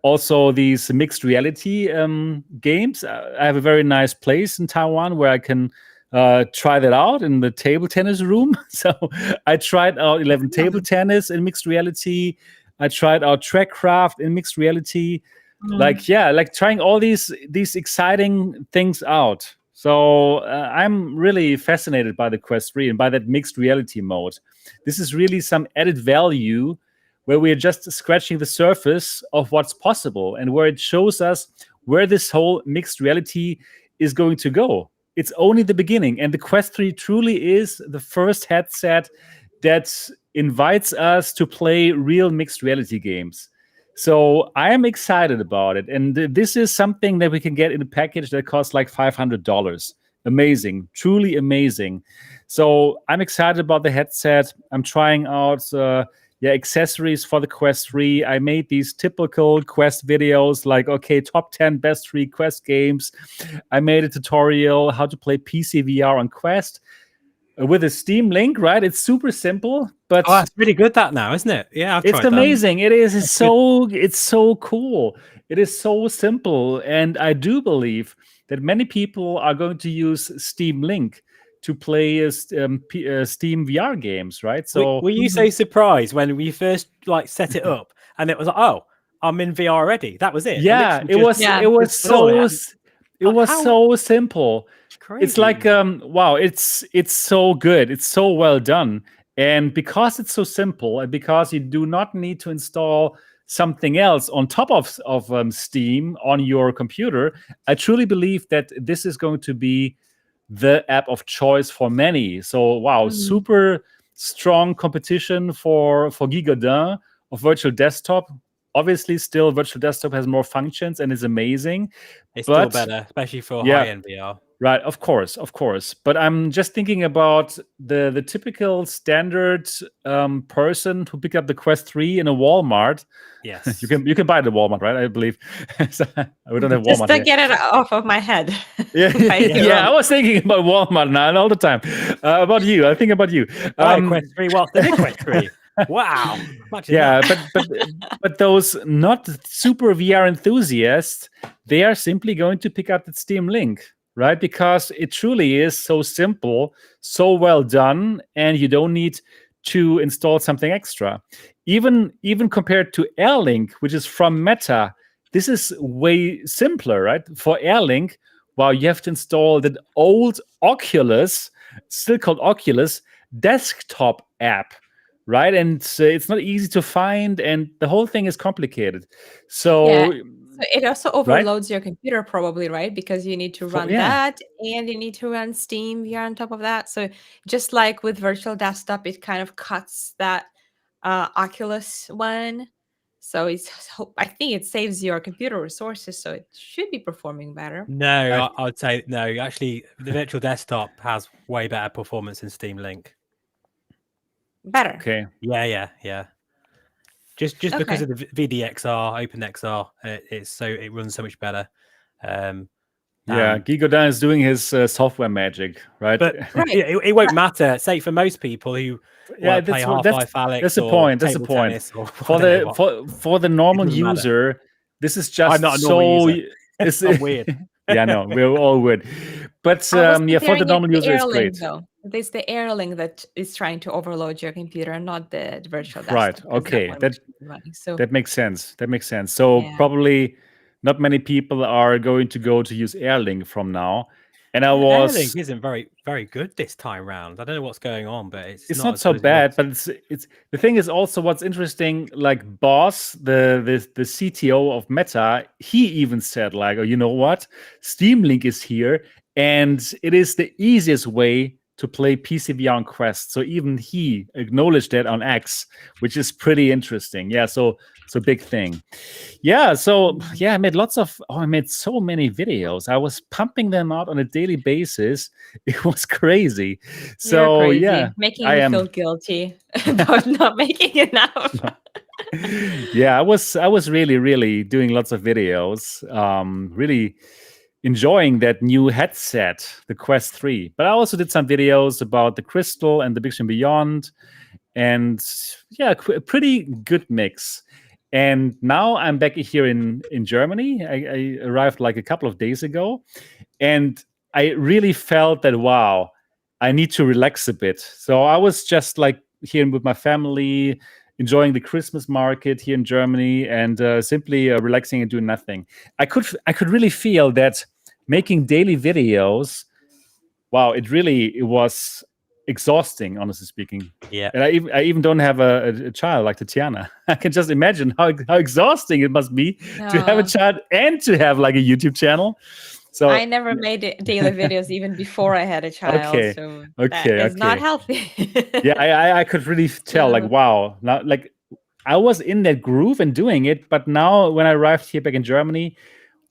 also these mixed reality games. I have a very nice place in Taiwan where I can try that out in the table tennis room. So I tried out 11 table tennis in mixed reality. I tried out Trackcraft in mixed reality. Like trying all these exciting things out. So I'm really fascinated by the Quest 3 and by that mixed reality mode. This is really some added value where we are just scratching the surface of what's possible and where it shows us where this whole mixed reality is going to go. It's only the beginning. And the Quest 3 truly is the first headset that invites us to play real mixed reality games. So I am excited about it. And this is something that we can get in a package that costs like $500. Amazing, truly amazing. So I'm excited about the headset. I'm trying out accessories for the Quest 3. I made these typical Quest videos like, top 10 best 3 Quest games. I made a tutorial how to play PC VR on Quest. With a Steam Link, right? It's super simple, but it's really good that now, isn't it? Yeah, I've tried it's amazing. That. It's so cool. It is so simple, and I do believe that many people are going to use Steam Link to play Steam VR games, right? So were you so surprised when we first set it up and it was like, oh, I'm in VR already? That was it. Yeah, it was so simple. Crazy. It's like wow, it's so good. It's so well done. And because it's so simple and because you do not need to install something else on top of Steam on your computer, I truly believe that this is going to be the app of choice for many. So wow, super strong competition for Guy Godin of Virtual Desktop. Obviously, still Virtual Desktop has more functions and is amazing. It's still better, especially for high-end VR. Right, of course. But I'm just thinking about the typical standard person who picked up the Quest 3 in a Walmart. Yes, you can buy it at Walmart, right? I believe. We don't have Walmart. Just to get it off of my head. Yeah. I was thinking about Walmart now all the time. About you, I think about you. Quest 3. What's the Quest 3? Wow. But those not super VR enthusiasts, they are simply going to pick up the Steam Link. Right, because it truly is so simple, so well done, and you don't need to install something extra. Even compared to AirLink, which is from Meta, this is way simpler, right? For AirLink, wow, you have to install the old Oculus, still called Oculus, desktop app, right? And it's not easy to find, and the whole thing is complicated. So it also overloads your computer probably, right? Because you need to run that and you need to run Steam VR on top of that. So just like with Virtual Desktop, it kind of cuts that Oculus one So I think it saves your computer resources, so it should be performing better. No, I would say no. Actually, the virtual desktop has way better performance than Steam Link. Better. Okay. Yeah. Just because of the VDXR, OpenXR, it runs so much better. Gigodin is doing his software magic, right? But it won't matter. Say for most people who play Half-Life Alyx, that's the point. That's the point. For the normal user, this is just I'm not a normal user. It's I'm weird. Yeah, no, we're all weird. But for the normal user, it's great. Though. It's the Airlink that is trying to overload your computer, not the virtual desktop. Right. Okay. That makes sense. So probably not many people are going to use Airlink from now. And Airlink isn't very, very good this time round. I don't know what's going on, but it's not so bad. But it's the thing is also what's interesting. Like Boss, the CTO of Meta, he even said like, oh, you know what, Steam Link is here, and it is the easiest way to play PCVR on Quest. So even he acknowledged that on X, which is pretty interesting. Yeah. So big thing. Yeah. So I made I made so many videos. I was pumping them out on a daily basis. It was crazy. So you're crazy. Making me feel guilty about not making enough. Yeah, I was really, really doing lots of videos. Really enjoying that new headset, the Quest 3. But I also did some videos about the Crystal and the Big Swim Beyond. And a pretty good mix. And now I'm back here in Germany. I arrived like a couple of days ago. And I really felt that, wow, I need to relax a bit. So I was just like here with my family, enjoying the Christmas market here in Germany, and simply relaxing and doing nothing. I could really feel that making daily videos, wow, it was exhausting, honestly speaking. Yeah. And I even don't have a child like Tetiana. I can just imagine how exhausting it must be to have a child and to have like a YouTube channel. So I never made daily videos even before I had a child. Okay. So that is not healthy. I could really tell, like, wow, now, like I was in that groove and doing it, but now when I arrived here back in Germany,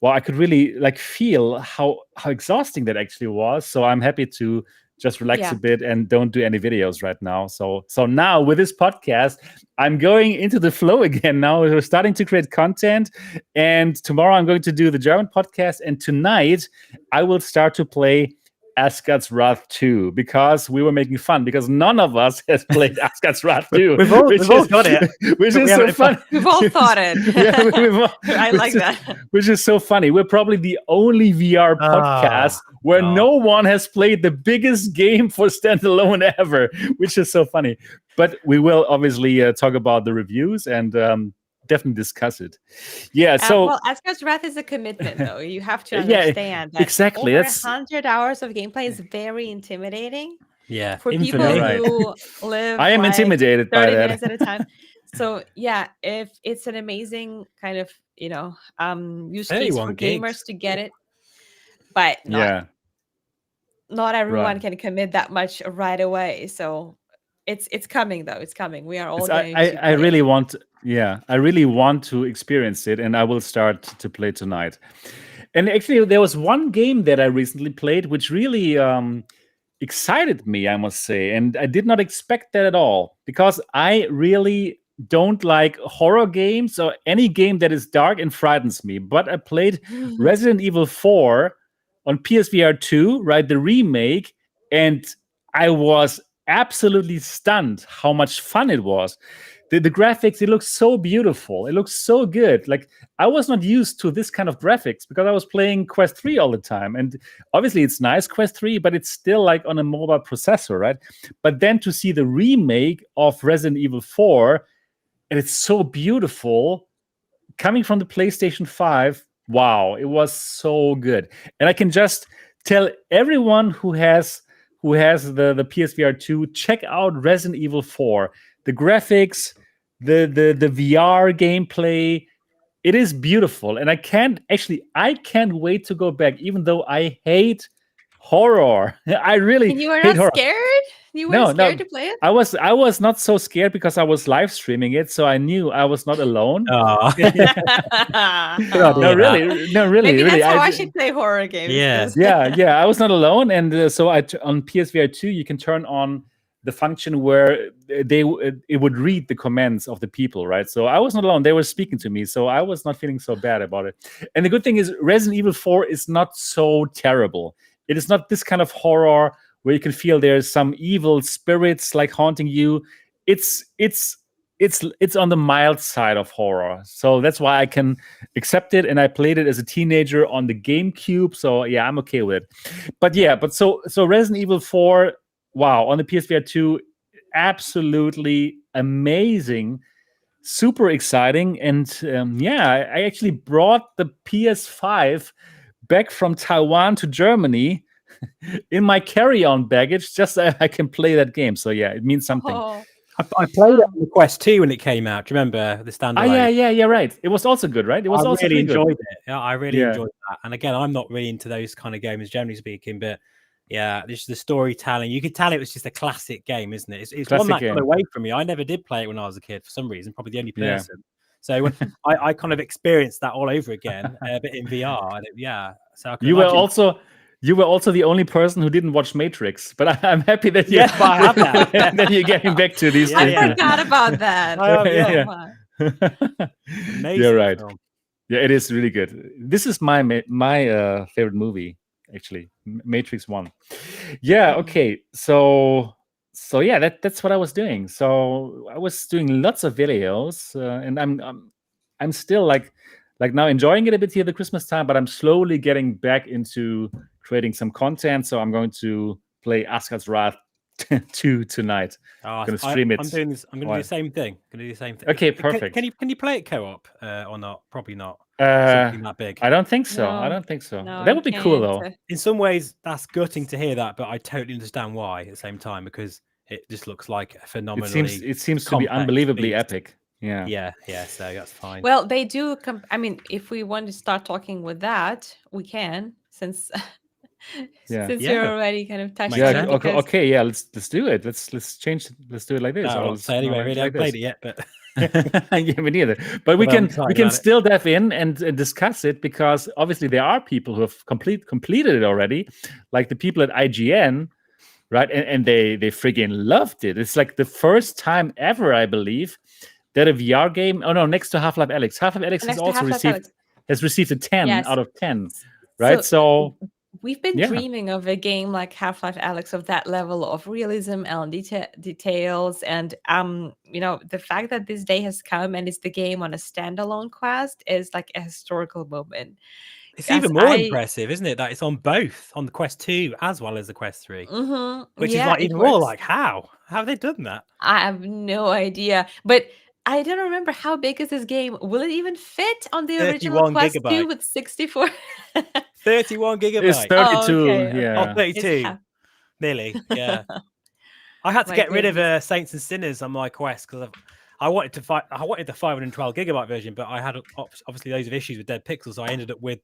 well, I could really like feel how exhausting that actually was. So I'm happy to just relax a bit and don't do any videos right now. So now with this podcast, I'm going into the flow again. Now we're starting to create content, and tomorrow I'm going to do the German podcast, and tonight I will start to play Asgard's Wrath 2, because we were making fun, because none of us has played Asgard's Wrath 2. We've all got it. Which is so funny. We've all thought it. I like that. Which is so funny. We're probably the only VR podcast where no one has played the biggest game for standalone ever, which is so funny. But we will obviously talk about the reviews and definitely discuss it. Yeah. So well, Asgard's Wrath is a commitment, though. You have to understand that exactly. Over 100 hours of gameplay is very intimidating. Yeah. For people who live, I am intimidated by 30 that. minutes at a time. So if it's an amazing kind of use case for gamers to get it, but not everyone can commit that much right away. So it's coming, though. It's coming. We are all going to I really want. I really want to experience it, and I will start to play tonight. And actually, there was one game that I recently played which really excited me, I must say, and I did not expect that at all, because I really don't like horror games or any game that is dark and frightens me. But I played Resident Evil 4 on PSVR 2, right, the remake, and I was absolutely stunned how much fun it was. The graphics, it looks so beautiful. It looks so good. Like, I was not used to this kind of graphics because I was playing Quest 3 all the time. And obviously it's nice, Quest 3, but it's still like on a mobile processor, right? But then to see the remake of Resident Evil 4, and it's so beautiful, coming from the PlayStation 5, wow, it was so good. And I can just tell everyone who has the PSVR 2, check out Resident Evil 4. The graphics, the VR gameplay, it is beautiful. And I can't wait to go back, even though I hate horror. I really And you are hate not horror. scared? You weren't scared to play it? I was not so scared because I was live streaming it, so I knew I was not alone. Oh. No, really. Maybe really. that's how I should play horror games. Yeah. I was not alone, and so on PSVR 2 you can turn on the function where it would read the comments of the people, right? So I was not alone; they were speaking to me, so I was not feeling so bad about it. And the good thing is, Resident Evil 4 is not so terrible. It is not this kind of horror where you can feel there's some evil spirits like haunting you. It's on the mild side of horror, so that's why I can accept it. And I played it as a teenager on the GameCube, so yeah, I'm okay with it. But so Resident Evil 4, wow, on the PSVR 2, absolutely amazing, super exciting, and I actually brought the PS5 back from Taiwan to Germany in my carry-on baggage, just so I can play that game. So yeah, it means something. I played it on the Quest 2 when it came out. Do you remember the standalone? Yeah, right. It was also good, right? It was also really enjoyed good. it. Yeah, I really enjoyed that. And again, I'm not really into those kind of games, generally speaking, but yeah, this is the storytelling. You could tell it was just a classic game, isn't it? It's one that got away from me. I never did play it when I was a kid for some reason, probably the only person. Yeah. So when I kind of experienced that all over again, but in VR. And so I could imagine... You were also the only person who didn't watch Matrix, but I'm happy that you I have that. that you're getting back to these things. I forgot about that. Amazing. You're right. Film. Yeah, it is really good. This is my favorite movie, actually, Matrix 1. Yeah. Okay. So yeah, that's what I was doing. So I was doing lots of videos, and I'm still like now enjoying it a bit here the Christmas time, but I'm slowly getting back into creating some content. So I'm going to play Asgard's Wrath 2 tonight. I'm going to stream it. I'm going to do the same thing. Okay, perfect. Can you play it co-op or not? Probably not. Something that big. I don't think so. No, that would be cool though. In some ways, that's gutting to hear that, but I totally understand why at the same time, because it just looks like a phenomenally. It seems to be unbelievably epic. Yeah. So that's fine. Well, they do. I mean, if we want to start talking with that, we can, since you're already kind of touched. Yeah. Okay. Yeah. Let's do it. Let's change. Let's do it like this. No, so anyway, really, I haven't played it yet, but yeah, me neither. But we can still dive in and discuss it, because obviously there are people who have completed it already, like the people at IGN. Right. And they friggin' loved it. It's like the first time ever, I believe, that a VR game. Oh no, next to Half-Life Alyx. Half-Life Alyx has also received a 10 out of 10. Right. So we've been dreaming of a game like Half-Life Alyx, of that level of realism and details. And the fact that this day has come and it's the game on a standalone Quest is like a historical moment. It's even more impressive, isn't it, that it's on both, on the Quest 2 as well as the Quest 3, which is like even more like, how have they done that? I have no idea, but I don't remember how big is this game. Will it even fit on the original Quest 2 with 64? 31 gigabytes. It's 32. Okay. Yeah. 32. Nearly. Yeah. I had to get rid of Saints and Sinners on my Quest because I wanted the 512 gigabyte version, but I had obviously loads of issues with dead pixels, so I ended up with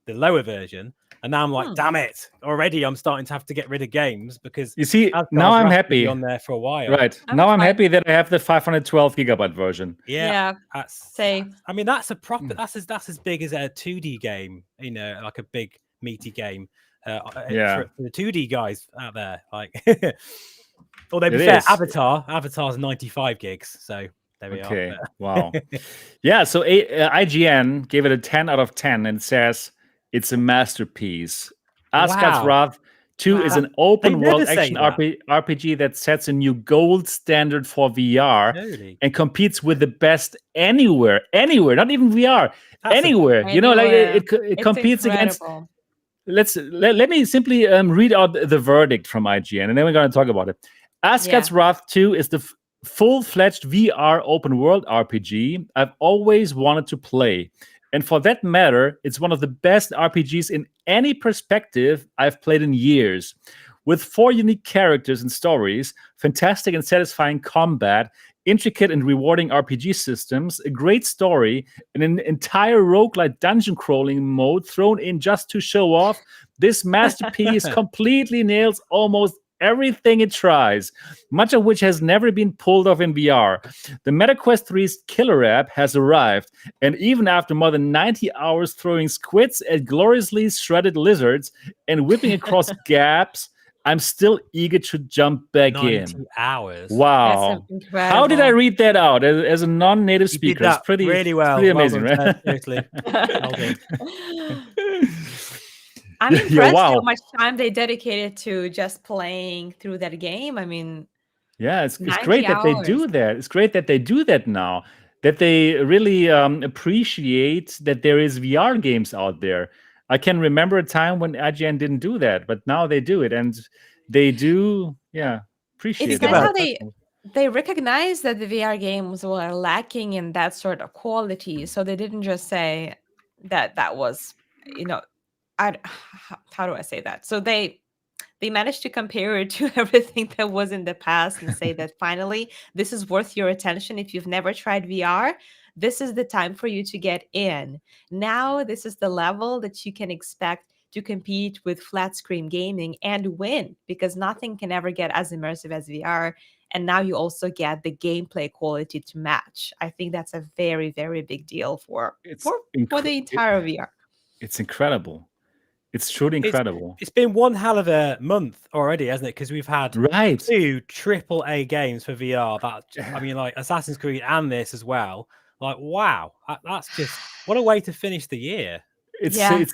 the lower version. And now I'm like, damn it! Already, I'm starting to have to get rid of games because you see, now I'm happy on there for a while. Right now, I'm happy that I have the 512 gigabyte version. Yeah. I mean, that's a proper. That's as big as a 2D game. Like a big meaty game. For the 2D guys out there, like. Although, to be fair, Avatar's 95 gigs. So there we are. Okay. Wow. Yeah. So IGN gave it a 10 out of 10 and says it's a masterpiece. Asgard's Wrath 2 is an open world action RPG that sets a new gold standard for VR and competes with the best anywhere, not even VR, anywhere. It competes against. Let me simply read out the verdict from IGN, and then we're going to talk about it. Asgard's Wrath 2 is the full-fledged VR open world RPG I've always wanted to play. And for that matter, it's one of the best RPGs in any perspective I've played in years. With 4 unique characters and stories, fantastic and satisfying combat, intricate and rewarding RPG systems, a great story, and an entire roguelike dungeon crawling mode thrown in just to show off, this masterpiece completely nails almost everything it tries, much of which has never been pulled off in VR. The MetaQuest 3's killer app has arrived, and even after more than 90 hours throwing squids at gloriously shredded lizards and whipping across gaps, I'm still eager to jump back 90 in. hours. Wow. How did I read that out as a non-native speaker? Did that it's pretty really well. It's pretty amazing, well done, right? Seriously. Well done. I'm impressed how much time they dedicated to just playing through that game. I mean, yeah, it's great that they do that. It's great that they do that now. That they really appreciate that there is VR games out there. I can remember a time when IGN didn't do that, but now they do it, and they do, appreciate it. It's nice how they recognize that the VR games were lacking in that sort of quality, so they didn't just say that was, how do I say that? So they managed to compare it to everything that was in the past and say that finally this is worth your attention. If you've never tried VR, this is the time for you to get in. Now this is the level that you can expect to compete with flat screen gaming and win, because nothing can ever get as immersive as VR. And now you also get the gameplay quality to match. I think that's a very, very big deal for the entire VR. It's incredible. It's truly incredible. It's been one hell of a month already, hasn't it? Because we've had 2 AAA games for VR. I mean, like Assassin's Creed and this as well. Like, wow, that's just what a way to finish the year.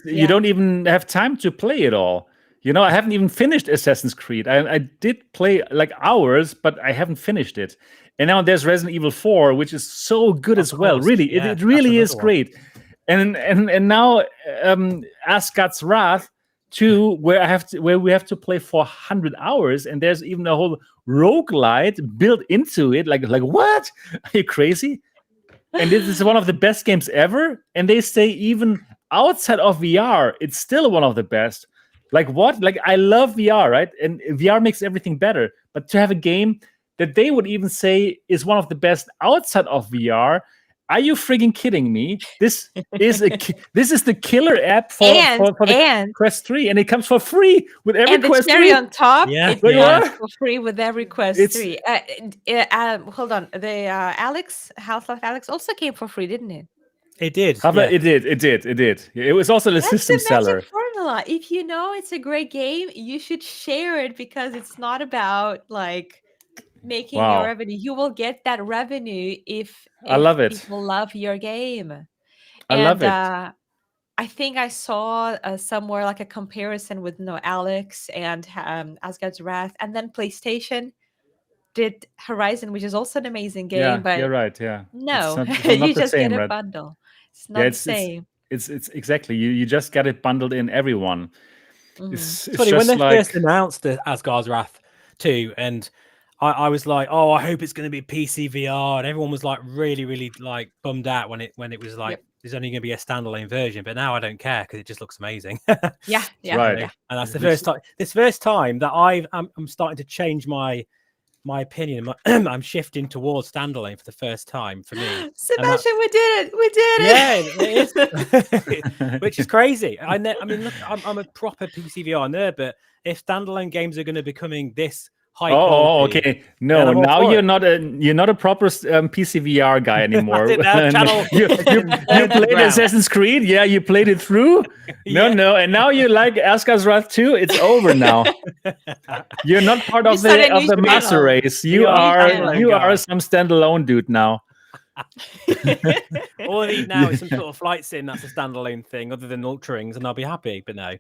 You don't even have time to play it all. I haven't even finished Assassin's Creed. I did play like hours, but I haven't finished it. And now there's Resident Evil 4, which is so good as well. Really, it really is great. And now Asgard's Wrath 2, where we have to play for 100 hours, and there's even a whole roguelite built into it. Like what? Are you crazy? And this is one of the best games ever. And they say even outside of VR, it's still one of the best. Like what? Like I love VR, right? And VR makes everything better. But to have a game that they would even say is one of the best outside of VR. Are you frigging kidding me? This is the killer app for the Quest 3, and it comes for free with every Quest 3. And the cherry on top, it comes for free with every Quest 3. Hold on, the Half-Life Alex also came for free, didn't it? It did. It did. It was also the system seller. That's the magic formula. If you know it's a great game, you should share it, because it's not about like making your revenue. You will get that revenue if I love it. People love your game. I love it. I think I saw somewhere like a comparison with Alex and Asgard's Wrath, and then PlayStation did Horizon, which is also an amazing game. Yeah, but you're right. Yeah, no, it's not you just same, get a right? bundle. It's not the same. It's exactly you just get it bundled in everyone. Mm-hmm. It's funny when they first announced the Asgard's Wrath 2, and I was like, oh, I hope it's going to be PC VR, and everyone was like really, really like bummed out when it was like there's only going to be a standalone version. But now I don't care because it just looks amazing. Right. Yeah. And that's the first time. This first time that I'm starting to change my opinion. I'm shifting towards standalone for the first time for me. Sebastian, we did it. Yeah, it is. Which is crazy. I mean, look, I'm a proper PC VR nerd, but if standalone games are going to be becoming this high quality, okay. No, now you're not a proper PC VR guy anymore. You played Assassin's Creed, you played it through. No, and now you like Asgard's Wrath 2. It's over now. You're not part of the master race. You are some standalone dude now. All I need now is some sort of flight sim that's a standalone thing, other than Ultra Rings, and I'll be happy. But no,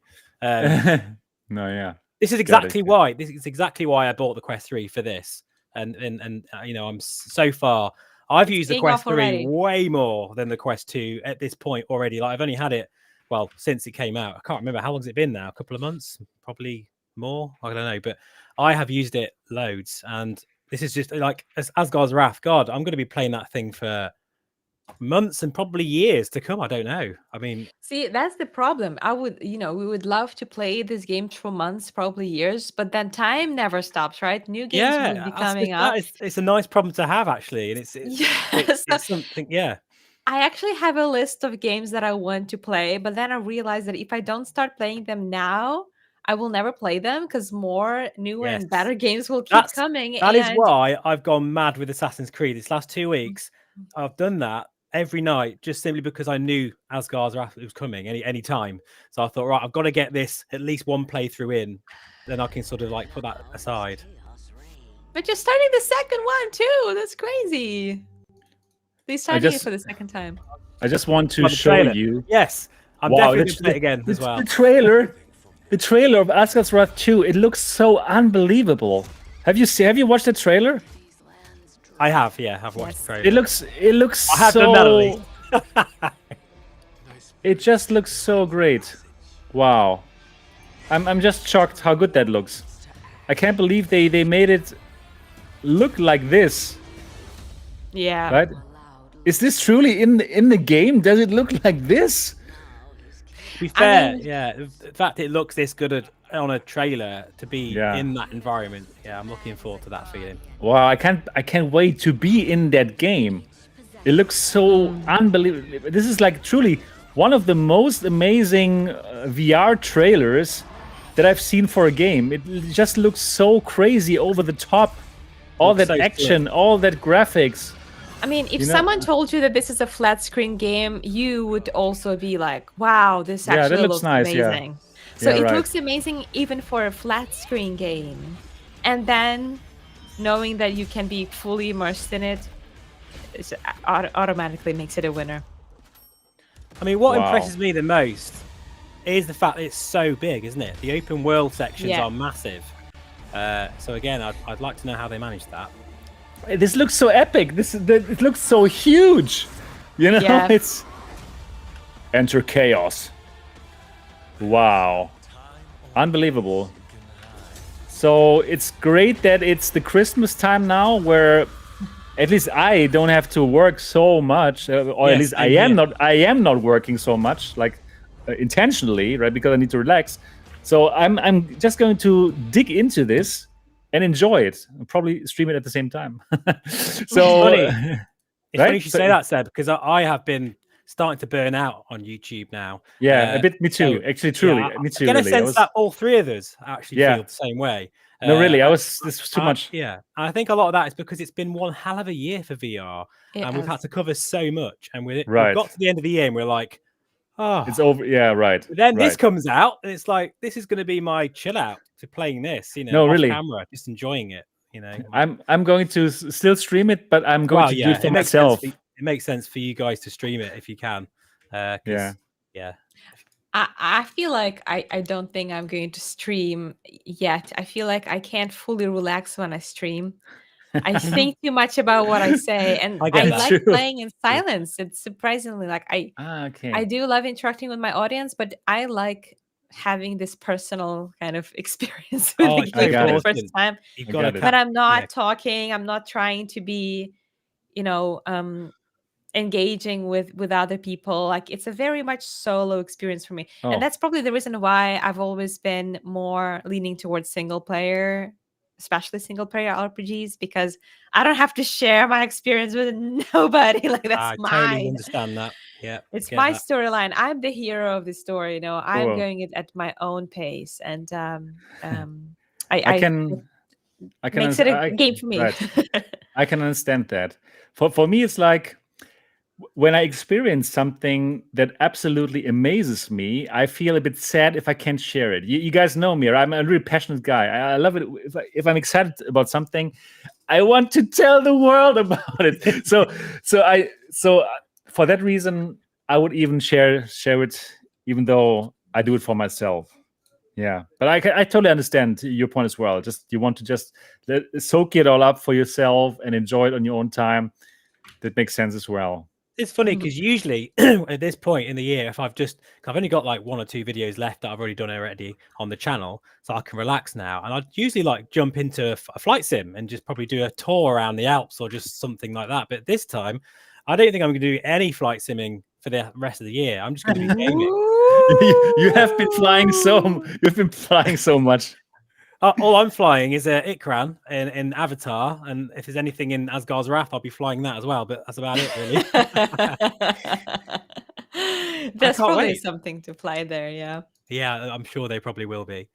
This is exactly why. This is exactly why I bought the Quest 3 for this, and I'm so far. I've used the Quest 3 way more than the Quest 2 at this point already. Like I've only had it since it came out. I can't remember how long has it been now. A couple of months, probably more. I don't know, but I have used it loads, and this is just like Asgard's Wrath. God, I'm going to be playing that thing for months and probably years to come. I don't know. I mean, see, that's the problem. We would love to play this game for months, probably years, but then time never stops, right? New games will be coming up. It's a nice problem to have, actually, and it's something. Yeah, I actually have a list of games that I want to play, but then I realized that if I don't start playing them now, I will never play them because more newer and better games will keep coming. That is why I've gone mad with Assassin's Creed. This last 2 weeks, I've done that every night just simply because I knew Asgard was coming any time. So I thought, right, I've got to get this at least one playthrough in. Then I can sort of like put that aside. But you're starting the second one too. That's crazy. They started it for the second time. I just want to show you. Yes, I'm definitely going to play it again as well. The trailer of Asgard's Wrath 2. It looks so unbelievable. Have you watched the trailer? I have, yeah. I've watched the trailer. It looks I have so... It just looks so great. Wow. I'm just shocked how good that looks. I can't believe they made it look like this. Yeah. Right? Is this truly in the game? Does it look like this? To be fair, yeah. The fact it looks this good on a trailer to be in that environment, yeah, I'm looking forward to that feeling. Wow, I can't wait to be in that game. It looks so unbelievable. This is like truly one of the most amazing VR trailers that I've seen for a game. It just looks so crazy, over the top. All that action, all that graphics. I mean, if someone told you that this is a flat screen game, you would also be like, wow, this actually looks nice, amazing. Yeah. So it looks amazing even for a flat screen game. And then knowing that you can be fully immersed in it automatically makes it a winner. I mean, what impresses me the most is the fact that it's so big, isn't it? The open world sections are massive. So again, I'd like to know how they managed that. This looks so epic. It looks so huge. You know, it's enter chaos. Wow, unbelievable. So it's great that it's the Christmas time now, where at least I don't have to work so much, or at least I am not working so much, like intentionally, right? Because I need to relax. So I'm just going to dig into this and enjoy it. I'll probably stream it at the same time. So it's funny you should say that, Seb, because I have been starting to burn out on YouTube now. Yeah, a bit. Me too. Actually, truly, me too. I get a sense that all three of us actually feel the same way. No, really, this was too much. Yeah, I think a lot of that is because it's been one hell of a year for VR, and we've had to cover so much. And we've got to the end of the year, and we're like, oh, it's over. Yeah, right. But then this comes out, and it's like, this is going to be my chill out to playing this. You know, no, off really, camera, just enjoying it. You know, I'm going to still stream it, but I'm going to do it for myself. It makes sense for you guys to stream it if you can. Yeah. I feel like I don't think I'm going to stream yet. I feel like I can't fully relax when I stream. I think too much about what I say, and I like playing in silence. It's surprisingly like I do love interacting with my audience, but I like having this personal kind of experience with the game for the first time. But I'm not talking. I'm not trying to be, engaging with other people. Like, it's a very much solo experience for me, and that's probably the reason why I've always been more leaning towards single player, especially single player RPGs, because I don't have to share my experience with nobody. Like, that's mine. I totally understand that. Yeah, it's my storyline. I'm the hero of the story. I'm going it at my own pace, and I can makes it a game for me. Right. I can understand that. For me, it's like, when I experience something that absolutely amazes me, I feel a bit sad if I can't share it. You guys know me. I'm a really passionate guy. I love it. If I'm excited about something, I want to tell the world about it. So for that reason, I would even share it, even though I do it for myself. Yeah, but I totally understand your point as well. You want to soak it all up for yourself and enjoy it on your own time. That makes sense as well. It's funny because usually at this point in the year, if I've only got like 1 or 2 videos left that I've already done already on the channel, so I can relax now. And I'd usually like jump into a flight sim and just probably do a tour around the Alps or just something like that. But this time, I don't think I'm going to do any flight simming for the rest of the year. I'm just going to be gaming. You've been flying so much. All I'm flying is Ikran in Avatar, and if there's anything in Asgard's Wrath, I'll be flying that as well. But that's about it, really. There's probably something to fly there, yeah. Yeah, I'm sure they probably will be.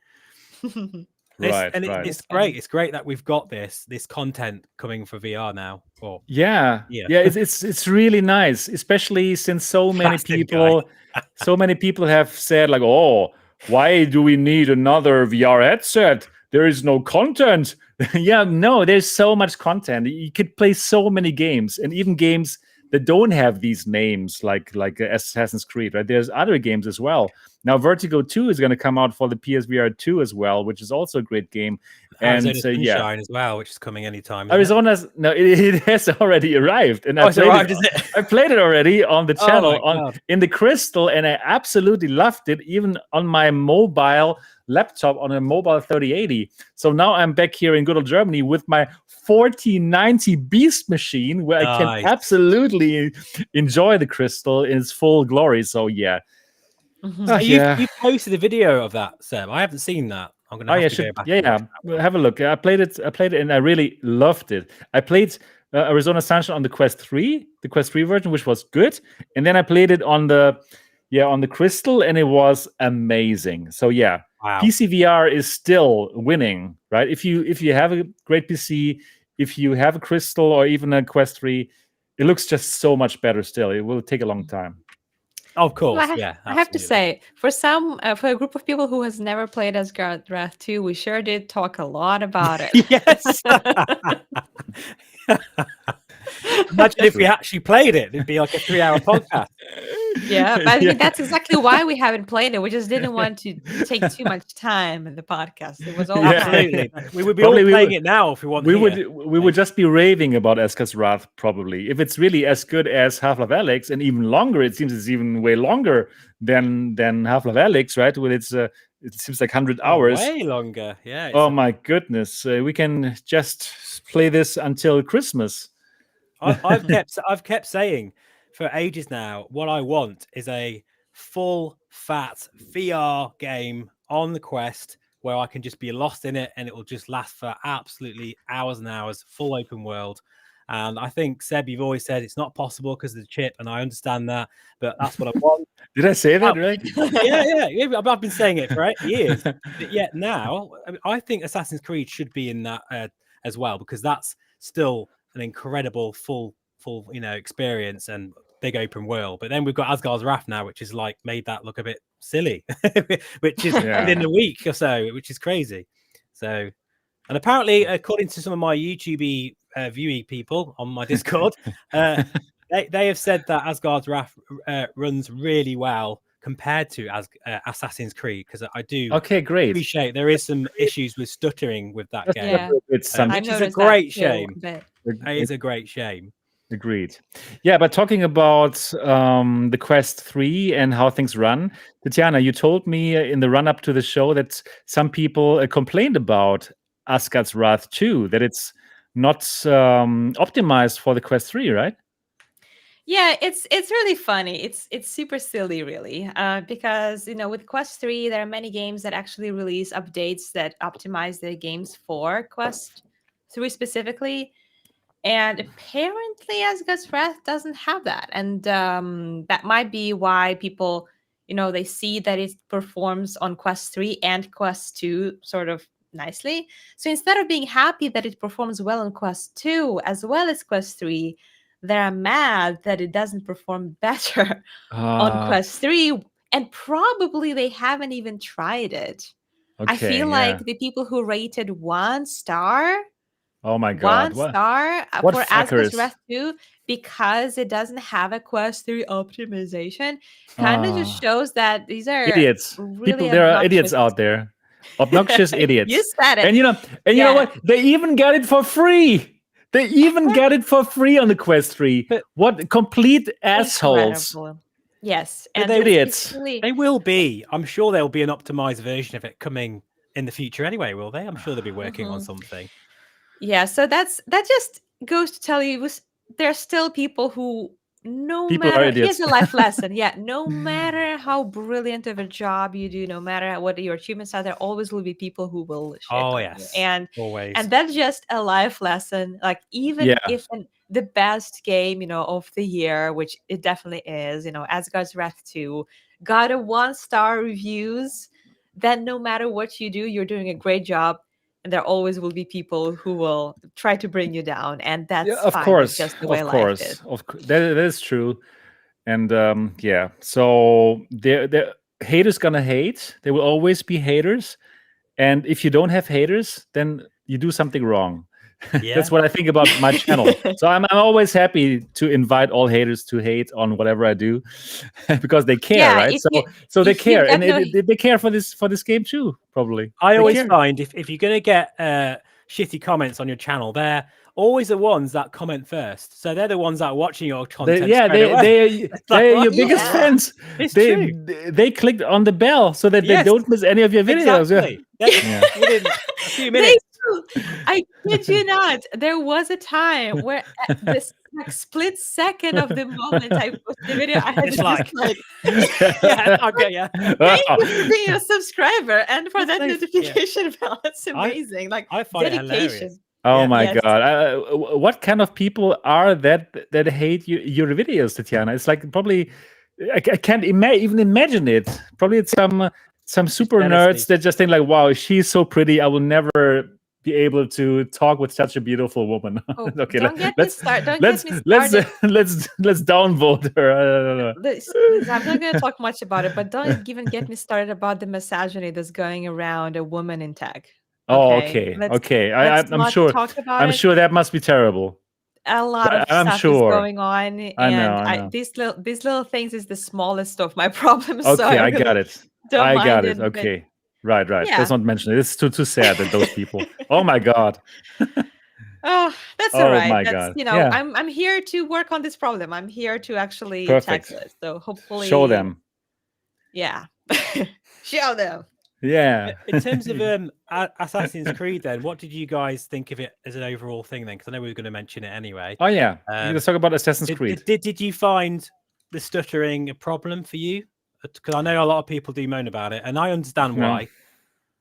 It's great. It's great that we've got this content coming for VR now. It's really nice, especially since so many people have said like, oh, why do we need another VR headset? There is no content. No, there's so much content. You could play so many games, and even games that don't have these names, like Assassin's Creed, right? There's other games as well. Now, Vertigo 2 is going to come out for the PSVR 2 as well, which is also a great game. Arizona Sunshine as well, which is coming anytime. It has already arrived, and it's arrived, is it? I played it already on the channel in the Crystal, and I absolutely loved it, even on my mobile laptop on a mobile 3080. So now I'm back here in good old Germany with my 4090 Beast machine, where I can absolutely enjoy the Crystal in its full glory. So yeah. You posted a video of that, Seb. I haven't seen that. I'm gonna have to go back. Have a look. I played it, and I really loved it. I played Arizona Sunshine on the Quest 3, the Quest 3 version, which was good, and then I played it on the Crystal, and it was amazing. So yeah, wow. PC VR is still winning, right? If you have a great PC, if you have a Crystal or even a Quest 3, it looks just so much better still. It will take a long time. Of course, I have to say, for a group of people who has never played Asgard Wrath 2, we sure did talk a lot about it. Yes. Imagine if we actually played it; it'd be like a 3-hour podcast. Yeah, but I mean, that's exactly why we haven't played it. We just didn't want to take too much time in the podcast. It was all absolutely. We would be playing it now if we wanted. We would just be raving about Asgard's Wrath probably. If it's really as good as Half-Life Alyx and even longer, it seems it's even way longer than Half-Life Alyx, right? With its it seems like 100 hours. Way longer, yeah. Oh my goodness, we can just play this until Christmas. I've kept saying for ages now, what I want is a full fat VR game on the Quest where I can just be lost in it and it will just last for absolutely hours and hours, full open world. And I think, Seb, you've always said it's not possible because of the chip, and I understand that, but that's what I want. Did I say that right? Yeah. I've been saying it for years. But yet now, I think Assassin's Creed should be in that as well, because that's still an incredible full experience and big open world. But then we've got Asgard's Wrath now, which is like made that look a bit silly, which is within a week or so, which is crazy. So, and apparently, according to some of my YouTube viewing people on my Discord, they have said that Asgard's Wrath runs really well compared to Assassin's Creed, because I do appreciate there is some issues with stuttering with that game, which is a great shame. It is a great shame. Agreed. Yeah, but talking about the Quest 3 and how things run, Tetiana, you told me in the run-up to the show that some people complained about Asgard's Wrath 2, that it's not optimized for the Quest 3, right? Yeah, it's really funny. It's super silly, really, because with Quest 3, there are many games that actually release updates that optimize their games for Quest 3 specifically. And apparently Asgard's Wrath doesn't have that. And that might be why people, they see that it performs on Quest 3 and Quest 2 sort of nicely. So instead of being happy that it performs well on Quest 2 as well as Quest 3, they're mad that it doesn't perform better on Quest 3. And probably they haven't even tried it. I feel like the people who rated 1 star... Oh my God! 1 star for Asgard's Wrath 2 because it doesn't have a Quest 3 optimization. Kind of just shows that these are idiots. Really there are idiots out there, obnoxious idiots. You said it. And you know what? They even got it for free. They even got it for free on the Quest 3. But what complete assholes! Incredible. Yes, and idiots. They will be. I'm sure there will be an optimized version of it coming in the future. Anyway, will they? I'm sure they'll be working on something. Yeah, so that just goes to tell you there are still people who here's a life lesson. Yeah, no matter how brilliant of a job you do, no matter what your achievements are, there always will be people who will shit on you. And always. And that's just a life lesson. Like even if the best game, of the year, which it definitely is, Asgard's Wrath 2, got a 1-star reviews. then no matter what you do, you're doing a great job. And there always will be people who will try to bring you down. And that's of fine. course, it's just the way life is. that is true. And yeah, so the haters gonna hate. There will always be haters. And if you don't have haters, then you do something wrong. Yeah. That's what I think about my channel. So I'm always happy to invite all haters to hate on whatever I do because they care, right? So they care, and they care for this game too. Probably. I always find if you're gonna get shitty comments on your channel, they're always the ones that comment first. So they're the ones that are watching your content. They're your biggest fans. It's true. They clicked on the bell so that they don't miss any of your videos. Exactly. Within a few minutes. I kid you not. There was a time where at this split second of the moment I posted the video, I had thank you for being a subscriber and for that notification bell. That's amazing. I find dedication. It hilarious. Oh my God! What kind of people are that hate your videos, Tetiana? It's like probably I can't even imagine it. Probably it's some super nerds that just think like, "Wow, she's so pretty. I will never be able to talk with such a beautiful woman." Okay, let's downvote her. I don't know. I'm not going to talk much about it, but don't even get me started about the misogyny that's going around a woman in tech. Okay. I'm sure that must be terrible. A lot of stuff is going on, and I know. These little things is the smallest of my problems. Okay, so I got it. I got it. Okay, right. Yeah. Let's not mention it. It's too sad that those people. Oh my God. Oh, that's all right. My God. I'm here to work on this problem. I'm here to actually tackle it. So hopefully, show them. Yeah, show them. Yeah. In terms of Assassin's Creed, then, what did you guys think of it as an overall thing? Then, because I know we were going to mention it anyway. Oh yeah, let's talk about Assassin's Creed. Did you find the stuttering a problem for you? Because I know a lot of people do moan about it, and I understand why.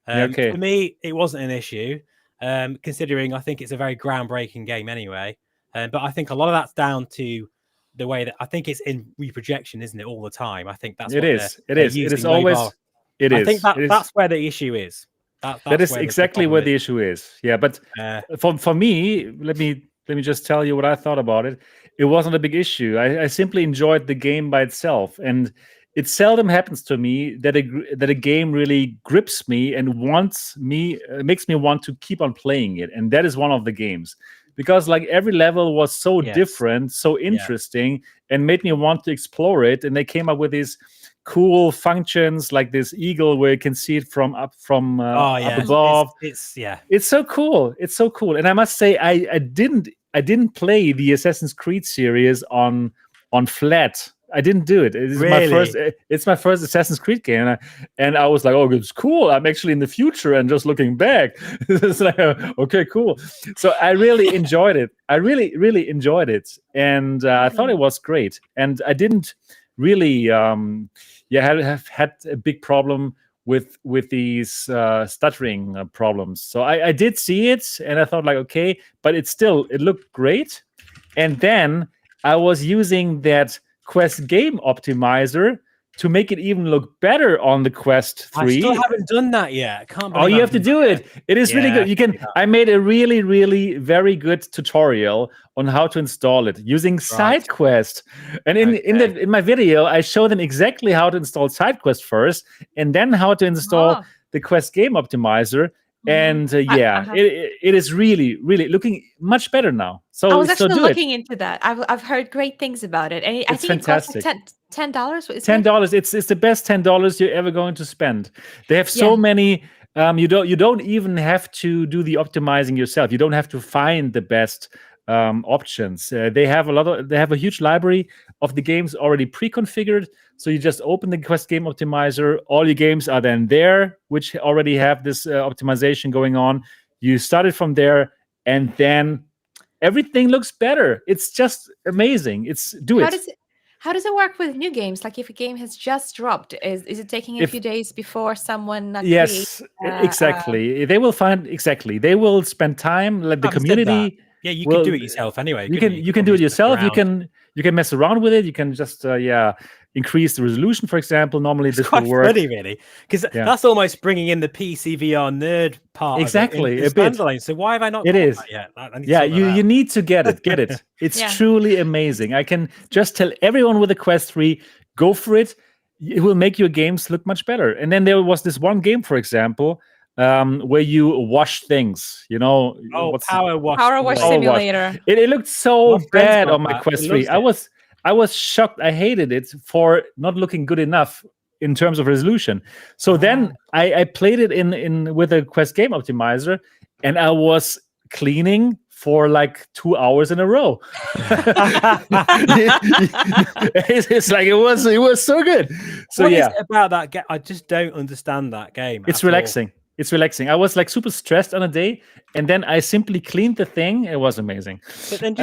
For me, it wasn't an issue, considering I think it's a very groundbreaking game anyway. But I think a lot of that's down to the way that I think it's in reprojection, isn't it, all the time? I think that's it is. It is always. It is. I think that's where the issue is. That is exactly where the issue is. Yeah, but for me, let me just tell you what I thought about it. It wasn't a big issue. I simply enjoyed the game by itself, and it seldom happens to me that a game really grips me and makes me want to keep on playing it. And that is one of the games, because like every level was so different, so interesting, and made me want to explore it. And they came up with these cool functions like this eagle where you can see it from up above. It's so cool. And I must say, I didn't play the Assassin's Creed series on flat. I didn't do it. It's my first Assassin's Creed game, and I was like, oh, it's cool. I'm actually in the future and just looking back. It's like, okay, cool. So I really enjoyed it. I really enjoyed it, and I thought it was great. And I didn't really have had a big problem with these stuttering problems. So I did see it, and I thought like, okay, but it looked great. And then I was using that Quest game optimizer to make it even look better on the Quest 3. I still haven't done that yet. You have to do it. It is really good. You can. I made a really, really very good tutorial on how to install it using SideQuest. And in my video, I show them exactly how to install SideQuest first, and then how to install the Quest game optimizer. And it is really, really looking much better now. So I was actually looking into that. I've heard great things about it, and I think fantastic. It costs like $10. $10. It's the best $10 you're ever going to spend. They have so many. You don't even have to do the optimizing yourself. You don't have to find the best options. They have a huge library of the games already pre-configured. So you just open the Quest game optimizer. All your games are then there, which already have this optimization going on. You start it from there, and then everything looks better. It's just amazing. How does it work with new games? Like if a game has just dropped, is it taking a few days before someone creates? Exactly. They will They will spend time. Like the community. Yeah, you can do it yourself anyway. You can do it yourself. You can mess around with it. You can just increase the resolution, for example. Normally it's this quite will work. funny, really, because that's almost bringing in the PC VR nerd part exactly of it in standalone. So why have I not got that yet? You need to get it. It's truly amazing. I can just tell everyone with a Quest 3, go for it. It will make your games look much better. And then there was this one game, for example, where you wash things, Power wash simulator. It looked so bad on my Quest 3. I was shocked. I hated it for not looking good enough in terms of resolution. So then I played it in with a Quest Game Optimizer, and I was cleaning for like 2 hours in a row. It's like it was so good. So what is it about that game? I just don't understand that game. It's relaxing. It's relaxing. I was like super stressed on a day, and then I simply cleaned the thing. It was amazing. But then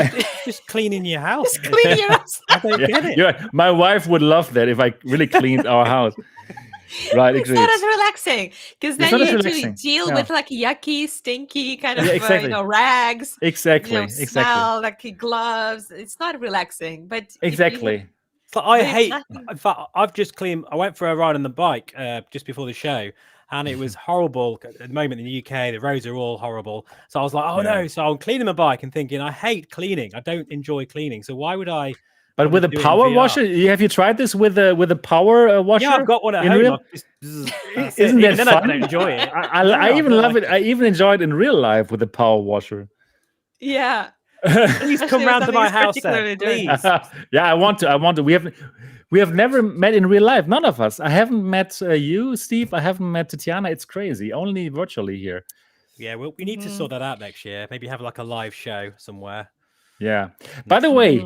just cleaning your house. Just clean your house. I don't get it. Yeah, my wife would love that if I really cleaned our house. Right, it's not as relaxing because then you have to deal with like yucky, stinky kind of rags. Exactly. Smell like gloves. It's not relaxing, but exactly. I hate. In fact, I've just cleaned. I went for a ride on the bike just before the show, and it was horrible. At the moment in the UK, the roads are all horrible. So I was like, no. So I'm cleaning my bike and thinking, I hate cleaning. I don't enjoy clealing. So why would I? But with a power washer, have you tried this with a power washer? Yeah, I've got one at home. Isn't that fun? I don't enjoy it. I even love it. I even enjoy it in real life with a power washer. Yeah. Please come round to my house, please. Yeah, I want to. We have never met in real life. None of us. I haven't met you, Steve. I haven't met Tetiana. It's crazy. Only virtually here. Yeah, well, we need to sort that out next year. Maybe have like a live show somewhere. Yeah. By the way,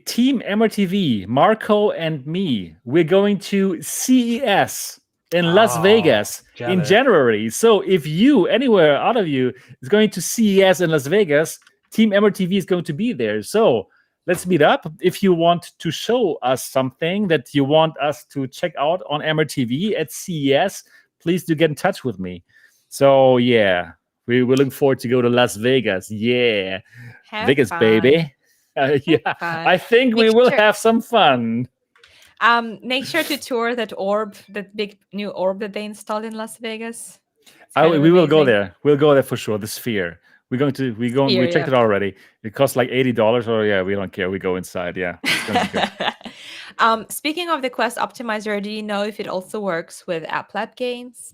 Team MRTV, Marco and me, we're going to CES in Las Vegas in January. So if anywhere out of you is going to CES in Las Vegas, Team MRTV is going to be there. So let's meet up. If you want to show us something that you want us to check out on MRTV at CES, please do get in touch with me. So yeah, we're looking forward to go to Las Vegas. Yeah, Vegas, baby. I think we will have some fun. Make sure to tour that big new orb that they installed in Las Vegas. We will go there. We'll go there for sure. The Sphere. We checked it already. It costs like $80. Or we don't care. We go inside. Yeah. Speaking of the Quest Optimizer, do you know if it also works with App Lab games?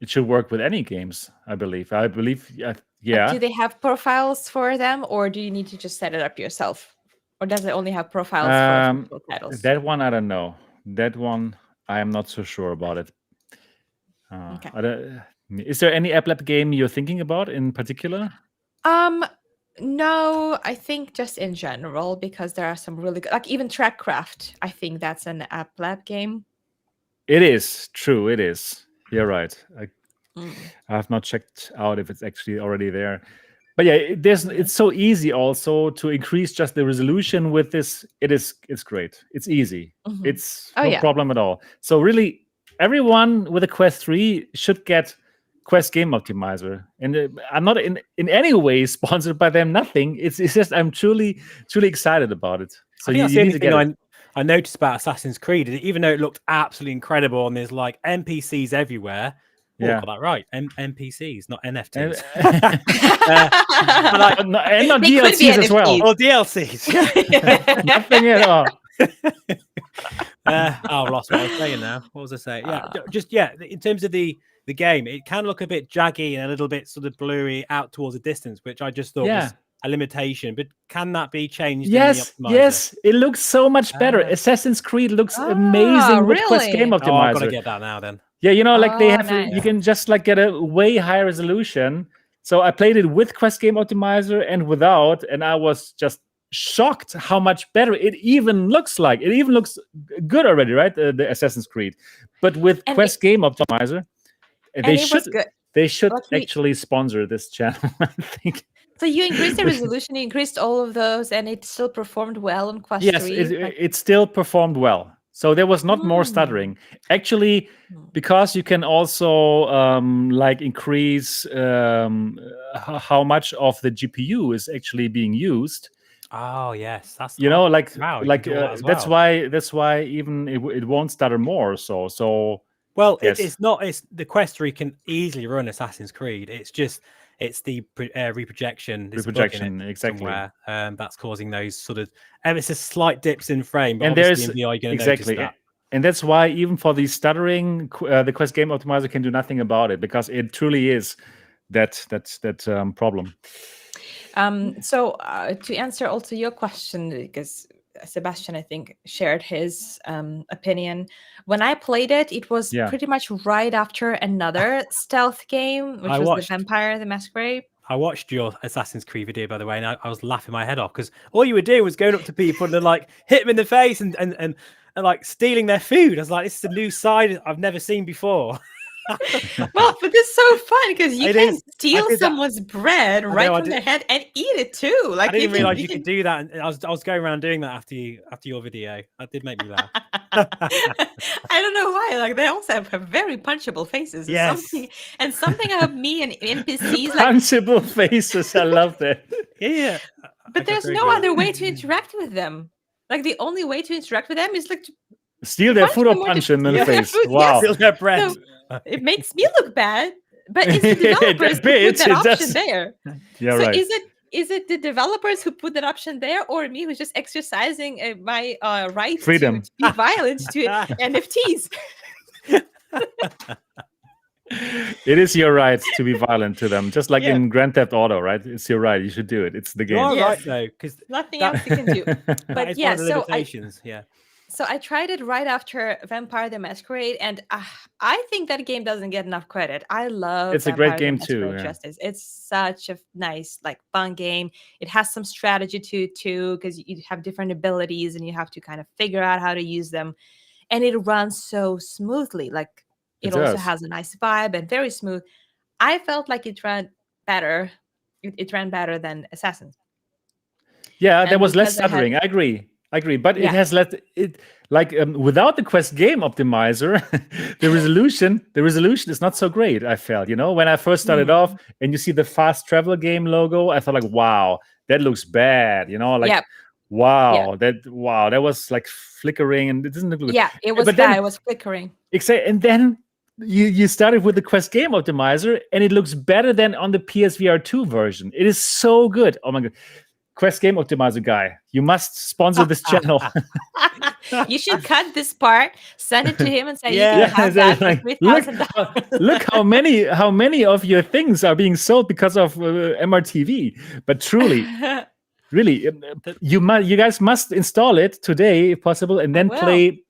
It should work with any games, I believe. Yeah. Do they have profiles for them, or do you need to just set it up yourself? Or does it only have profiles for titles? That one, I don't know. That one, I am not so sure about it. Is there any App Lab game you're thinking about in particular? No, I think just in general, because there are some really good, like even TrackCraft. I think that's an App Lab game. It is true. It is. You're right. I have not checked out if it's actually already there. But yeah, it's so easy also to increase just the resolution with this. It's great. It's easy. It's no problem at all. So really, everyone with a Quest 3 should get Quest Game Optimizer. And I'm not in any way sponsored by them, nothing. It's just I'm truly excited about it. So I think that's the only thing I noticed about Assassin's Creed, even though it looked absolutely incredible and there's like NPCs everywhere. Yeah, got that right. NPCs, not NFTs. and not DLCs as well. Or DLCs. Nothing at all. I lost what I was saying now. What was I saying? In terms of the game, it can look a bit jaggy and a little bit sort of blurry out towards a distance, which I just thought was a limitation. But can that be changed? Yes, it looks so much better. Assassin's Creed looks amazing with Quest Game Optimizer. I've got to get that now then. Yeah, they have you can just like get a way higher resolution. So I played it with Quest Game Optimizer and without, and I was just shocked how much better it even looks like. It even looks good already, right? The Assassin's Creed. But with Quest Game Optimizer, they should actually sponsor this channel, I think. So you increased the resolution, you increased all of those, and it still performed well on Quest 3? Yes, it still performed well. So there was not more stuttering. Actually, because you can also increase how much of the GPU is actually being used. Oh yes, that's wow. That's why even it won't stutter more. So well, yes. it's not. It's the Quest 3 can easily run Assassin's Creed. It's the reprojection. There's a bug in it somewhere that's causing those sort of it's a slight dips in frame. But and obviously in VR you're going to notice that. And that's why even for the stuttering, the Quest Game Optimizer can do nothing about it, because it truly is that problem. So to answer also your question, because Sebastian, I think, shared his opinion. When I played it, it was pretty much right after another stealth game, which was the Vampire the Masquerade. I watched your Assassin's Creed video, by the way, and I was laughing my head off because all you were doing was going up to people and like hit them in the face and like stealing their food. I was like, this is a new side I've never seen before. Well, but it's so fun because you can steal someone's bread right from their head and eat it too. Like, I didn't realize you could do that, and I was going around doing that after your video. That did make me laugh. I don't know why. Like, they also have very punchable faces. Yes. Something about me and NPCs. Punchable faces. I love that. Yeah. But there's no other way to interact with them. Like, the only way to interact with them is like to steal their food or punch them in the face. Wow. Steal their bread. So, it makes me look bad, but it's the developers who put that option there. Yeah, so right. Is it the developers who put that option there, or me who's just exercising my right freedom to be violent to NFTs? It is your right to be violent to them, just like in Grand Theft Auto, right? It's your right. You should do it. It's the game. You're right, though, because nothing else you can do. But yeah, limitations. So I tried it right after Vampire the Masquerade, and I think that game doesn't get enough credit. I love it's Vampire a great game too. Justice. It's such a nice, like, fun game. It has some strategy to it too, because you have different abilities and you have to kind of figure out how to use them. And it runs so smoothly. Like, it also has a nice vibe and very smooth. I felt like it ran better. It ran better than Assassin's. Yeah, there was less stuttering. I agree. But it has without the Quest Game Optimizer, the resolution is not so great. I felt, when I first started off and you see the fast travel game logo, I thought like, wow, that looks bad. Wow, that was like flickering and it doesn't look good. Yeah, it was bad. It was flickering. And then you started with the Quest Game Optimizer and it looks better than on the PSVR2 version. It is so good. Oh my God. Quest Game Optimizer guy, you must sponsor this channel. You should cut this part, send it to him, and say, "You can have that for $3,000." Look how many of your things are being sold because of MRTV. But truly, really, you guys must install it today, if possible, and then play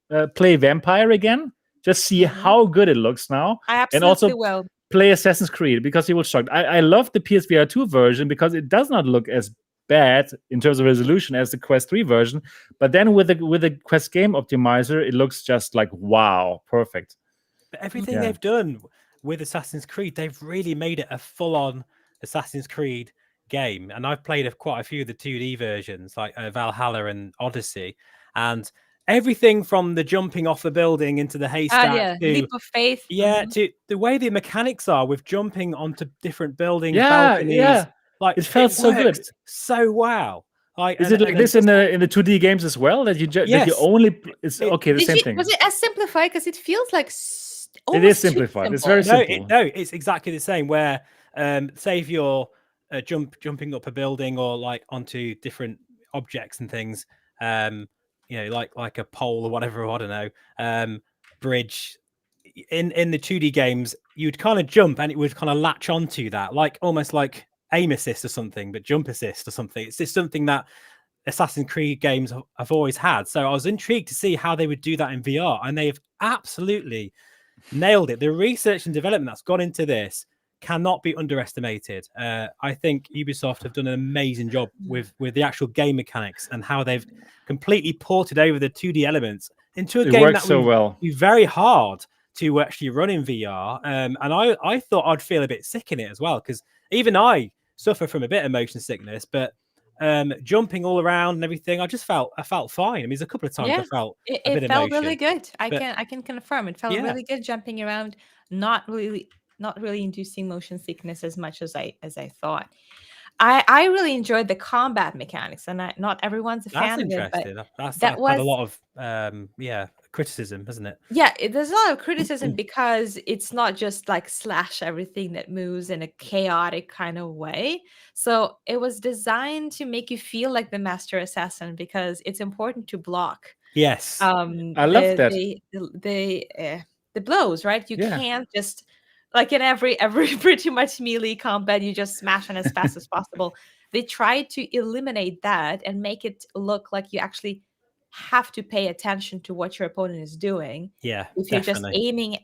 Vampire again. Just see how good it looks now. I absolutely will. Play Assassin's Creed because you will shock. I love the PSVR2 version because it does not look as bad in terms of resolution as the Quest 3 version, but then with the Quest Game Optimizer, it looks just like wow, perfect. But everything they've done with Assassin's Creed, they've really made it a full-on Assassin's Creed game. And I've played quite a few of the 2D versions, like Valhalla and Odyssey, and everything from the jumping off the building into the haystack to leap of faith, to the way the mechanics are with jumping onto different buildings, balconies. Like, it felt so good. So wow. Is it like this in the 2D games as well? That you only the same thing. Was it as simplified? Because it feels like it is simplified. It's very simple. No, it's exactly the same. Where say if you're jumping up a building or like onto different objects and things, like a pole or whatever, I don't know, bridge. In the 2D games, you'd kind of jump and it would kind of latch onto that, like almost like aim assist or something, but jump assist or something. It's just something that Assassin's Creed games have always had. So I was intrigued to see how they would do that in VR, and they've absolutely nailed it. The research and development that's gone into this cannot be underestimated. I think Ubisoft have done an amazing job with the actual game mechanics and how they've completely ported over the 2D elements into a game that would be very hard to actually run in VR. And I thought I'd feel a bit sick in it as well, because even I suffer from a bit of motion sickness, but jumping all around and everything, I felt fine. I mean, there's a couple of times I felt it felt really good. I can confirm it felt really good jumping around, not really inducing motion sickness as much as I thought. I really enjoyed the combat mechanics, and not everyone's a fan of it. That's interesting. But That was had a lot of criticism, hasn't it? Yeah, there's a lot of criticism because it's not just like slash everything that moves in a chaotic kind of way. So it was designed to make you feel like the master assassin because it's important to block. Yes, I love that. The blows, right? You can't just like in every pretty much melee combat, you just smash on as fast as possible. They tried to eliminate that and make it look like you actually have to pay attention to what your opponent is doing. Yeah, if you're just aiming,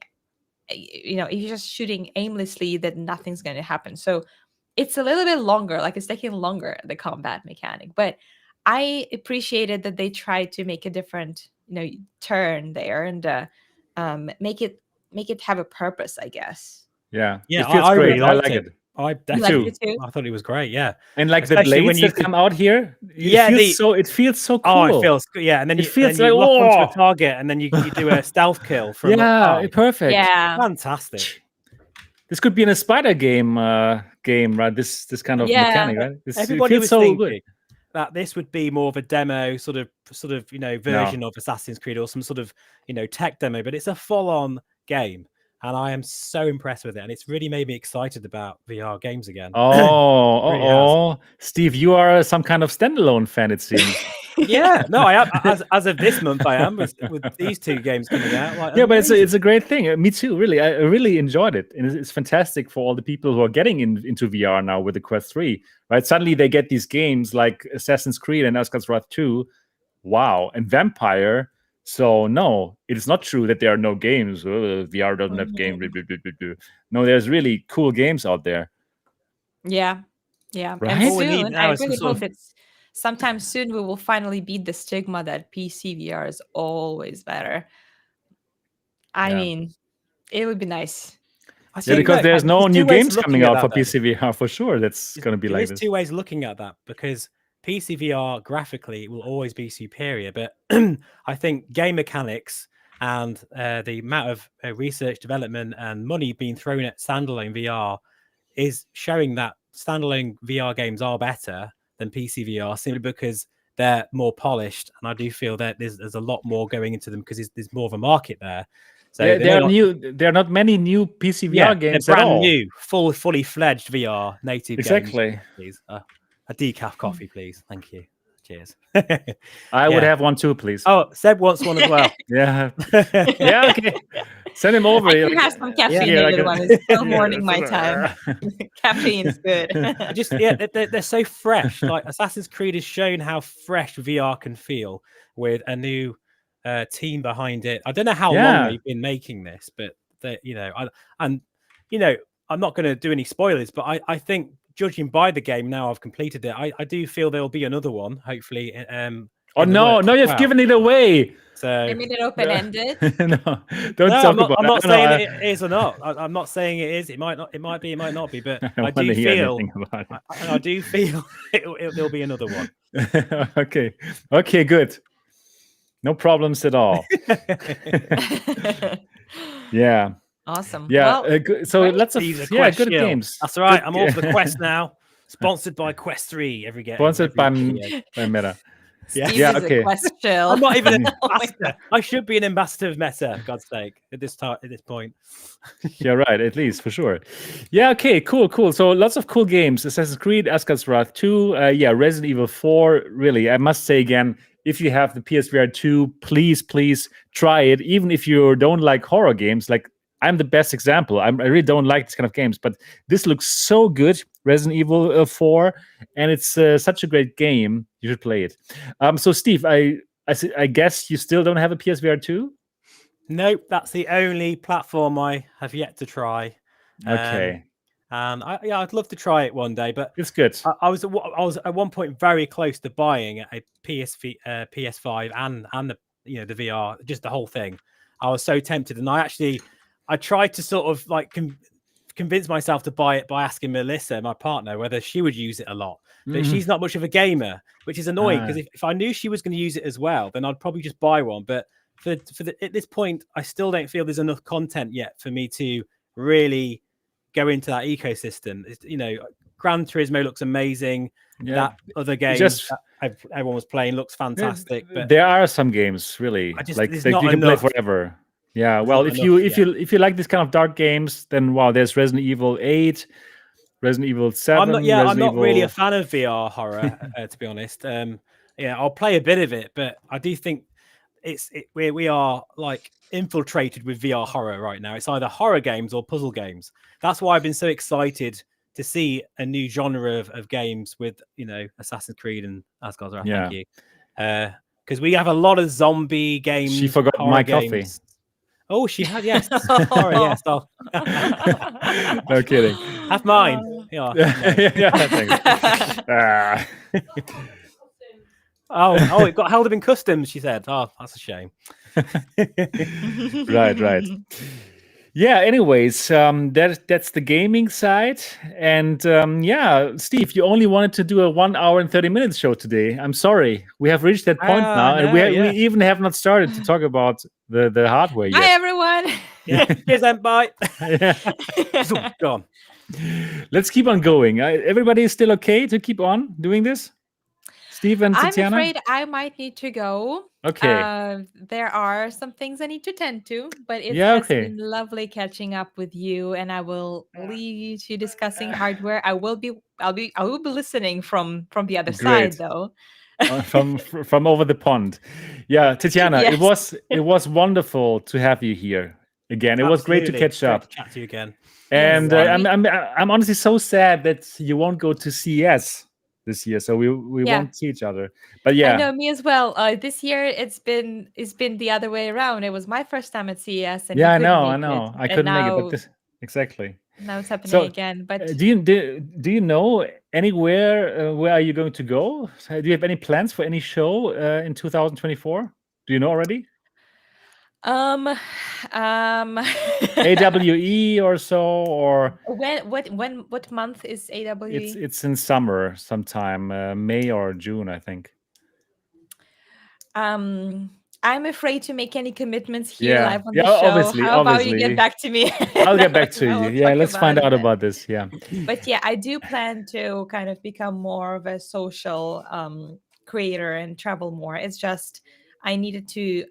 if you're just shooting aimlessly, then nothing's going to happen. So it's a little bit longer, like it's taking longer, the combat mechanic. But I appreciated that they tried to make a different turn there and make it have a purpose, I guess. Yeah, yeah, it feels I great. really I liked like it. it. I definitely too. I thought it was great. Yeah, and like especially the blades that come out here. It feels so cool. Oh, it feels good. Yeah, and then it feels like lock onto a target, and then you do a stealth kill from. Perfect. Yeah, fantastic. This could be in a spider game, right? This kind of mechanic, right? Everybody was thinking that this would be more of a demo, sort of version of Assassin's Creed or some sort of tech demo, but it's a full-on game. And I am so impressed with it, and it's really made me excited about VR games again. Oh, Steve, you are some kind of standalone fan, it seems. Yeah, no, I am. As of this month, I am with these two games coming out. But it's a great thing. Me too, really. I really enjoyed it, and it's fantastic for all the people who are getting into VR now with the Quest 3. Right? Suddenly they get these games like Assassin's Creed and Asgard's Wrath 2. Wow, and Vampire. So no, it is not true that there are no games. VR doesn't have games. No, there's really cool games out there. Yeah. Right? And soon, I really hope it's sometime soon we will finally beat the stigma that PC VR is always better. I mean, it would be nice. Because there's no new games coming out for PC VR for sure. That's going to be like this. There's two ways of looking at that, because PC VR graphically will always be superior, but I think game mechanics and the amount of research, development, and money being thrown at standalone VR is showing that standalone VR games are better than PC VR, simply because they're more polished, and I do feel that there's a lot more going into them because there's more of a market there. So there are not many new PC VR games they're brand at all. new, fully fledged VR native exactly. games. Please, a decaf coffee, please. Thank you. Cheers. I would have one too, please. Oh, Seb wants one as well. Yeah. Okay. Send him over. I can have some caffeinated one. It's still morning my time. Caffeine is good. They're so fresh. Like Assassin's Creed has shown how fresh VR can feel with a new team behind it. I don't know how long they've been making this, but I'm not going to do any spoilers, but I think, judging by the game now I've completed it, I do feel there'll be another one, hopefully. You've given it away. So they made it open-ended. I'm not saying it is or not. I'm not saying it is. It might not. It might be. It might not be. But I do feel there'll be another one. Okay, good. No problems at all. Yeah. Awesome. Yeah. So lots of good games. That's all right. I'm all for the Quest now. Sponsored by Quest 3. Sponsored by Meta. Steve is a Quest chill. I'm not even an ambassador. I should be an ambassador of Meta, God's sake, at this point. Yeah, right. At least, for sure. Yeah, okay, cool. So lots of cool games. Assassin's Creed, Asgard's Wrath 2, Resident Evil 4. Really, I must say again, if you have the PSVR 2, please try it. Even if you don't like horror games, like I'm the best example. I really don't like this kind of games, but this looks so good, Resident Evil 4, and it's such a great game. You should play it. So, Steve, I guess you still don't have a PSVR 2? Nope, that's the only platform I have yet to try. Okay. And I'd love to try it one day, but it's good. I was at one point very close to buying a PS5 and the the VR, just the whole thing. I was so tempted, and I tried to sort of like convince myself to buy it by asking Melissa, my partner, whether she would use it a lot. But she's not much of a gamer, which is annoying, because if I knew she was going to use it as well, then I'd probably just buy one. But at this point, I still don't feel there's enough content yet for me to really go into that ecosystem. Gran Turismo looks amazing. Yeah. That other game that everyone was playing looks fantastic. But there are some games really like you can play forever. Yeah. Well, if you like this kind of dark games, then wow, there's Resident Evil 8, Resident Evil 7. I'm not really a fan of VR horror, to be honest. I'll play a bit of it, but I do think we are like infiltrated with VR horror right now. It's either horror games or puzzle games. That's why I've been so excited to see a new genre of games with, Assassin's Creed and Asgard. Thank you. Because we have a lot of zombie games. She forgot my coffee. Oh, she had, yes. Sorry, yes. No kidding. Have mine. Thanks. Oh, it got held up in customs, she said. Oh, that's a shame. Right. Yeah, anyways, that's the gaming side. And Steve, you only wanted to do a 1 hour and 30 minutes show today. I'm sorry. We have reached that point now. And we even have not started to talk about the hardware yet. Hi, everyone. Cheers and bye. Go on. Let's keep on going. Everybody is still okay to keep on doing this? Steve and Tetiana? I'm afraid I might need to go. Okay. There are some things I need to tend to, but it has been lovely catching up with you, and I will leave you to discussing hardware. I will be listening from the other side though. from over the pond. Yeah, Tetiana, yes. It was wonderful to have you here again. It was great to catch up. Great to chat to you again. And I'm honestly so sad that you won't go to CES this year, so we won't see each other. But I know, me as well. This year it's been the other way around. It was my first time at CES, and I know. I couldn't make it, but exactly. Now it's happening again. But do you know anywhere where are you going to go? Do you have any plans for any show in 2024? Do you know already? AWE or so, or what month is AWE? It's in summer sometime, May or June, I think. I'm afraid to make any commitments here live on the show. Obviously, How about you get back to me? I'll get back to you. Yeah, let's find out about this. Yeah. But I do plan to kind of become more of a social creator and travel more. It's just I needed to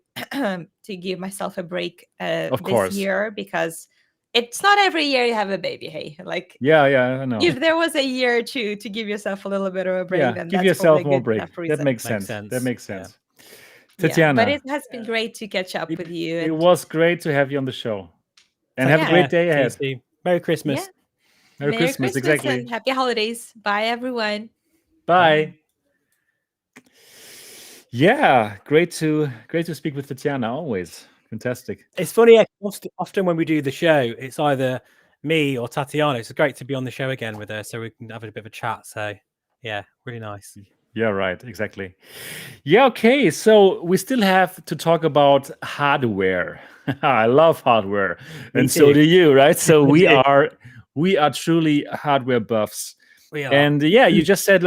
give myself a break this year, because it's not every year you have a baby. Hey, like I know. If there was a year to give yourself a little bit of a break, then give yourself more break. That makes sense. That makes sense. Tetiana, but it has been great to catch up with you. It was great to have you on the show, and have a great day ahead. Merry Christmas. Merry Christmas, exactly. And happy holidays. Bye, everyone. Bye. Yeah, great to speak with Tetiana. Always fantastic. It's funny. Often when we do the show, it's either me or Tetiana. It's great to be on the show again with her, so we can have a bit of a chat. So yeah, really nice. Yeah, right. Exactly. Yeah. Okay. So we still have to talk about hardware. I love hardware, and so do you, right? So we are truly hardware buffs. We are. And you just said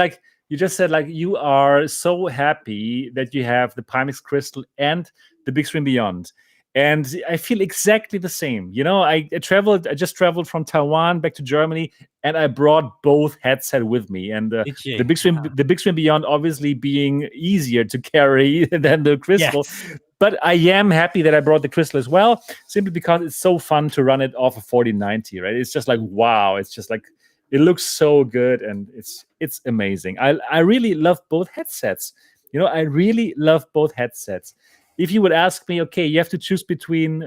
you are so happy that you have the Pimax Crystal and the Big Screen Beyond. And I feel exactly the same. I just traveled from Taiwan back to Germany, and I brought both headsets with me. And the Big Screen Beyond obviously being easier to carry than the Crystal. Yes. But I am happy that I brought the Crystal as well, simply because it's so fun to run it off a 4090, right? It's just like, wow. It's just like, it looks so good, and it's amazing. I really love both headsets. I really love both headsets. If you would ask me, okay, you have to choose between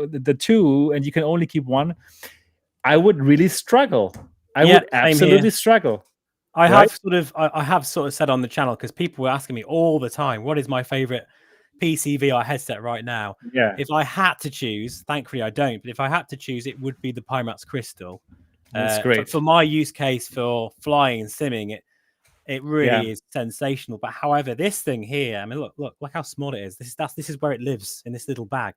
the two and you can only keep one, I would really struggle. I would absolutely struggle. I have sort of said on the channel, because people were asking me all the time, what is my favorite PC VR headset right now? Yeah. If I had to choose, thankfully I don't, but if I had to choose, it would be the Pimax Crystal. That's great. For my use case for flying and simming, it really is sensational. But however, this thing here, I mean, look how small it is. This is where it lives, in this little bag.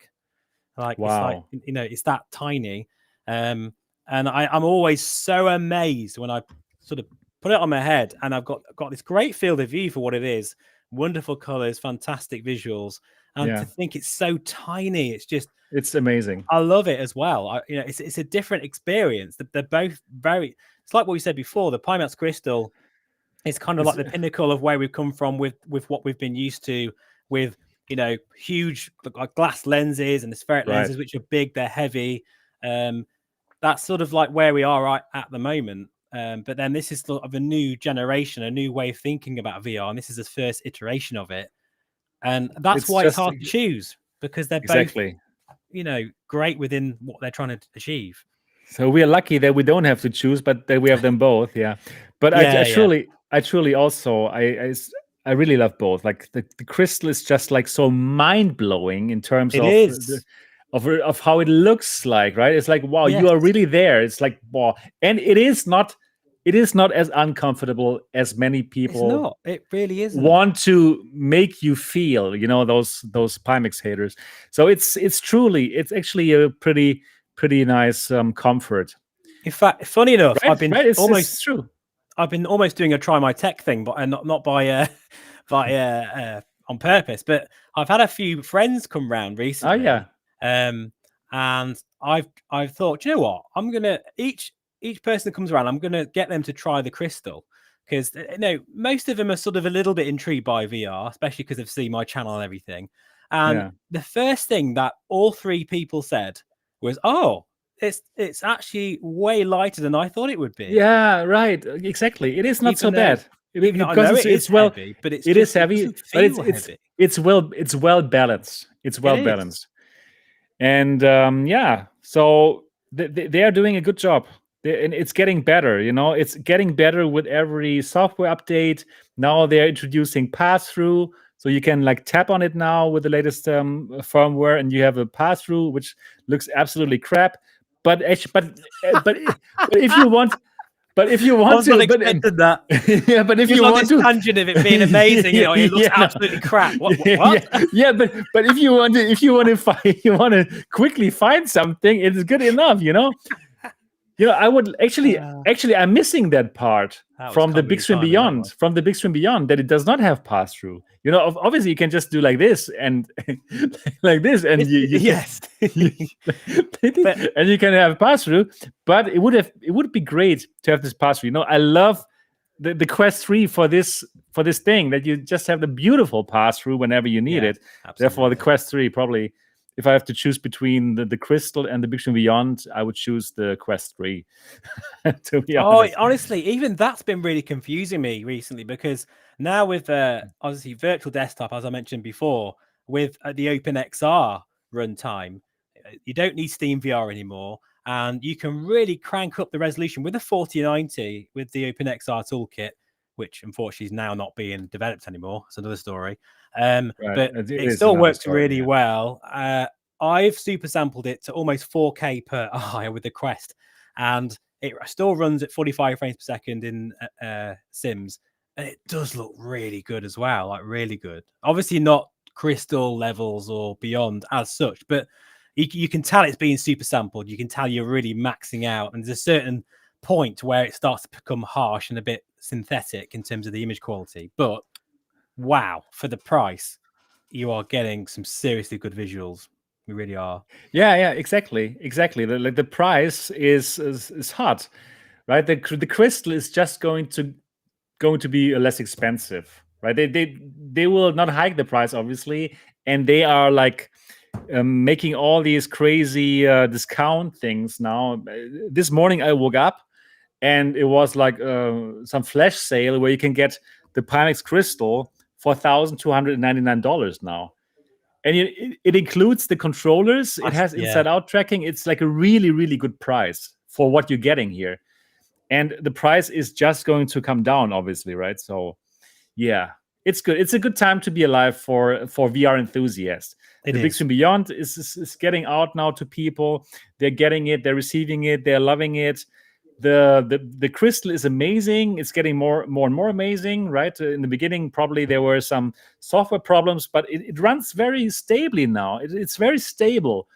Like, wow. It's like, it's that tiny. And I'm always so amazed when I sort of put it on my head, and I've got this great field of view for what it is. Wonderful colors, fantastic visuals. And to think it's so tiny, it's amazing. I love it as well. It's a different experience. They're both very. It's like what we said before. The Pimax Crystal is kind of like the pinnacle of where we've come from with what we've been used to with huge like glass lenses and the spheric lenses, which are big, they're heavy. That's sort of like where we are right at the moment. But then this is sort of a new generation, a new way of thinking about VR, and this is the first iteration of it. And that's why it's hard to choose, because they're both, great within what they're trying to achieve. So we are lucky that we don't have to choose, but that we have them both. Yeah. But I truly also, I really love both. Like the crystal is just like so mind blowing in terms of how it looks like, right? It's like, wow, you are really there. It's like, wow. And it is not as uncomfortable as many people it really isn't want to make you feel, those Pimax haters. So it's actually a pretty nice comfort. In fact, funny enough, right? I've been it's true. I've been almost doing a try my tech thing, but not by on purpose. But I've had a few friends come round recently. Oh yeah. And I've thought, you know what? I'm gonna each person that comes around, I'm gonna get them to try the crystal, because most of them are sort of a little bit intrigued by VR, especially because they've seen my channel and everything. And the first thing that all three people said was, "Oh, it's actually way lighter than I thought it would be." Yeah, right. Exactly. It is not so bad. Because it's heavy, but it is heavy, but it's well balanced. It's well balanced. And so they are doing a good job. And it's getting better, it's getting better with every software update. Now they're introducing pass-through, so you can like tap on it now with the latest firmware, and you have a pass-through which looks absolutely crap. But if you want, but if you want to, but if you want to, tangent of it being amazing, it looks absolutely crap. What? Yeah, but if you want to quickly find something, it's good enough, I would actually, I'm missing that part from the Big Swim Beyond. From the Big Swim Beyond, that it does not have pass through. Obviously you can just do like this and like this, and and you can have pass through. But it would be great to have this pass through. I love the Quest 3 for this thing, that you just have the beautiful pass through whenever you need it. Absolutely. Therefore, the Quest 3 probably. If I have to choose between the Crystal and the Big Swim Beyond, I would choose the Quest 3. To be honest. Honestly, even that's been really confusing me recently, because now with obviously virtual desktop, as I mentioned before, with the OpenXR runtime, you don't need Steam VR anymore, and you can really crank up the resolution with the 4090 with the OpenXR toolkit, which unfortunately is now not being developed anymore. It's another story. But it still works really well. I've super sampled it to almost 4K per eye with the Quest, and it still runs at 45 frames per second in Sims, and it does look really good as well, like really good. Obviously not crystal levels or beyond as such, but you can tell it's being super sampled. You can tell you're really maxing out, and there's a certain point where it starts to become harsh and a bit synthetic in terms of the image quality. But wow, for the price, you are getting some seriously good visuals. We really are. Yeah, exactly. The price is hot, right? The crystal is just going to be less expensive, right? They will not hike the price, obviously, and they are like making all these crazy discount things now. This morning I woke up and it was like some flash sale where you can get the Pimax Crystal for $1,299 now. And it includes the controllers. It has inside-out tracking. It's like a really, really good price for what you're getting here. And the price is just going to come down, obviously, right? So, yeah, it's good. It's a good time to be alive for VR enthusiasts. The Big Swim Beyond is getting out now to people. They're getting it. They're receiving it. They're loving it. The crystal is amazing. It's getting more and more amazing, right? In the beginning, probably there were some software problems, but it runs very stably now. It's very stable.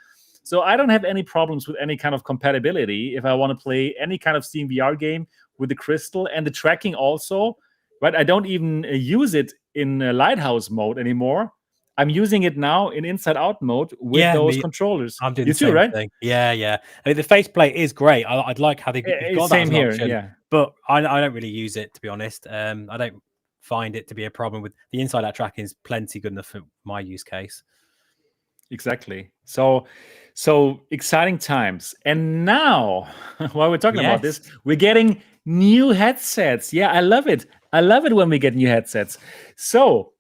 So I don't have any problems with any kind of compatibility if I want to play any kind of Steam VR game with the crystal, and the tracking also, right? I don't even use it in Lighthouse mode anymore. I'm using it now in inside out mode with those controllers. I'm doing you the same right? thing. Yeah. I mean, the faceplate is great. I'd like how they've got that as an option. Yeah. But I don't really use it, to be honest. I don't find it to be a problem with the inside out tracking. Is plenty good enough for my use case. Exactly. So exciting times. And now, while we're talking about this, we're getting new headsets. Yeah, I love it. I love it when we get new headsets. So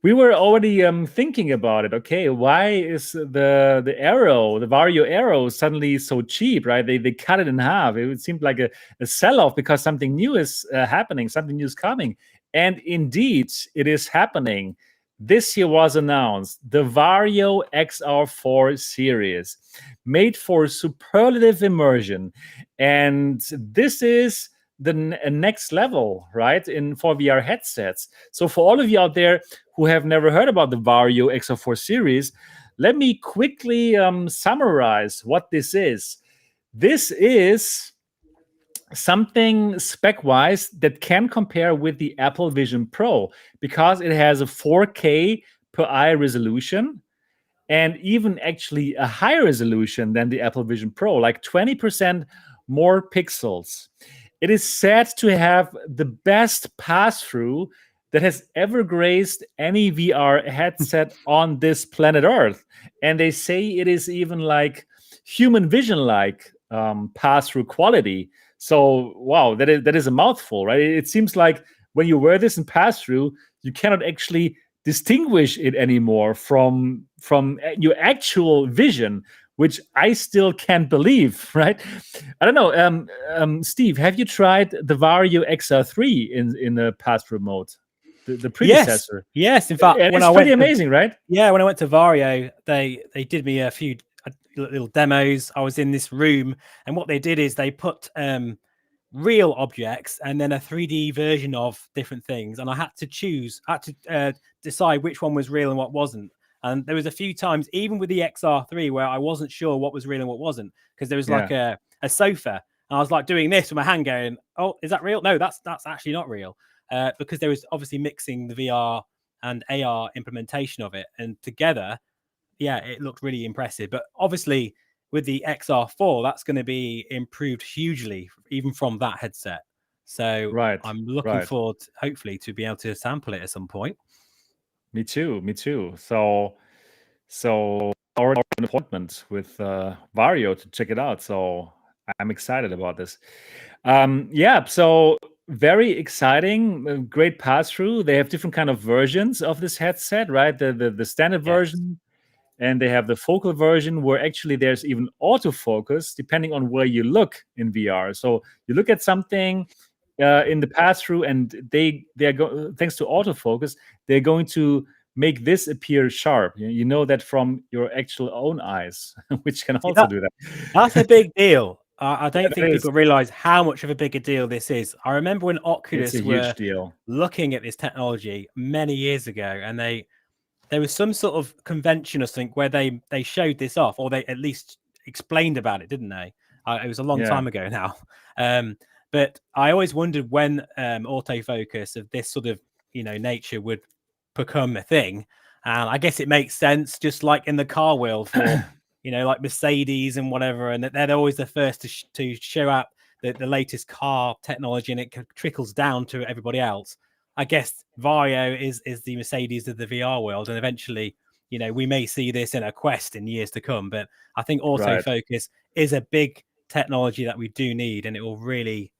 we were already thinking about it. Okay, why is the Varjo Arrow suddenly so cheap, right? They cut it in half. It seemed like a sell-off because something new is happening, something new is coming. And indeed, it is happening. This year was announced the Varjo XR4 series, made for superlative immersion. And this is the next level, right, for VR headsets. So for all of you out there who have never heard about the Varjo XR4 series, let me quickly summarize what this is. This is something spec-wise that can compare with the Apple Vision Pro because it has a 4K per eye resolution and even actually a higher resolution than the Apple Vision Pro, like 20% more pixels. It is said to have the best pass-through that has ever graced any VR headset on this planet Earth. And they say it is even like human vision-like pass-through quality. So, wow, that is a mouthful, right? It seems like when you wear this in pass-through, you cannot actually distinguish it anymore from your actual vision, which I still can't believe, right? I don't know. Steve, have you tried the Varjo XR3 in the pass-through mode? The predecessor. Yes. In fact, when it's pretty amazing, right? Yeah, when I went to Varjo, they did me a few little demos. I was in this room, and what they did is they put real objects and then a 3D version of different things, and I had to decide which one was real and what wasn't. And there was a few times, even with the XR3, where I wasn't sure what was real and what wasn't, because there was like a sofa, and I was like doing this with my hand, going, "Oh, is that real? No, that's actually not real," because there was obviously mixing the VR and AR implementation of it, and together, it looked really impressive. But obviously, with the XR4, that's going to be improved hugely, even from that headset. So I'm looking forward, hopefully, to be able to sample it at some point. Me too. So our appointment with Varjo to check it out. So I'm excited about this. So very exciting, great pass through. They have different kind of versions of this headset, right? The standard version, and they have the focal version where actually there's even autofocus depending on where you look in VR. So you look at something in the pass through, and they're thanks to autofocus, they're going to make this appear sharp. You know that from your actual own eyes, which can also do that. That's a big deal. I don't think people realize how much of a bigger deal this is. I remember when Oculus were looking at this technology many years ago, and there was some sort of convention or something where they showed this off, or they at least explained about it, didn't they? It was a long time ago now. But I always wondered when autofocus of this sort of nature would become a thing. And I guess it makes sense, just like in the car world for like Mercedes and whatever, and they're always the first to show out the latest car technology, and it trickles down to everybody else. I guess Varjo is the Mercedes of the VR world, and eventually, we may see this in a Quest in years to come. But I think autofocus is a big technology that we do need, and it will really.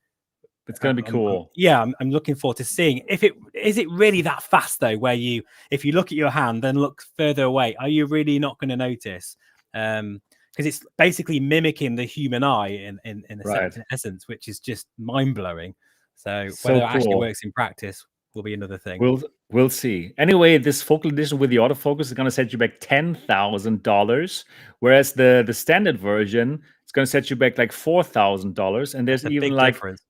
It's going to be cool. I'm looking forward to seeing if it is it really that fast though. Where if you look at your hand, then look further away, are you really not going to notice? Because it's basically mimicking the human eye in essence, which is just mind blowing. So whether it actually works in practice will be another thing. We'll see. Anyway, this focal edition with the autofocus is going to set you back $10,000, whereas the standard version is going to set you back like $4,000. And there's even like difference.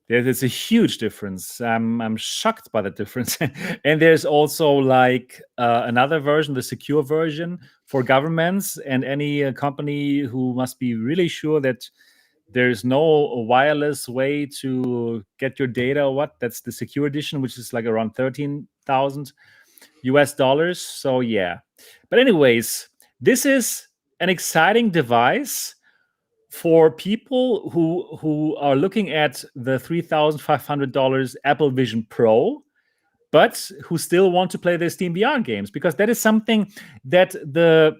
There's a huge difference. I'm shocked by the difference. And there's also like another version, the secure version for governments and any company who must be really sure that there's no wireless way to get your data. That's the secure edition, which is like around 13,000. US dollars. So yeah. But anyways, this is an exciting device for people who are looking at the $3,500 Apple Vision Pro, but who still want to play their Steam VR games, because that is something that the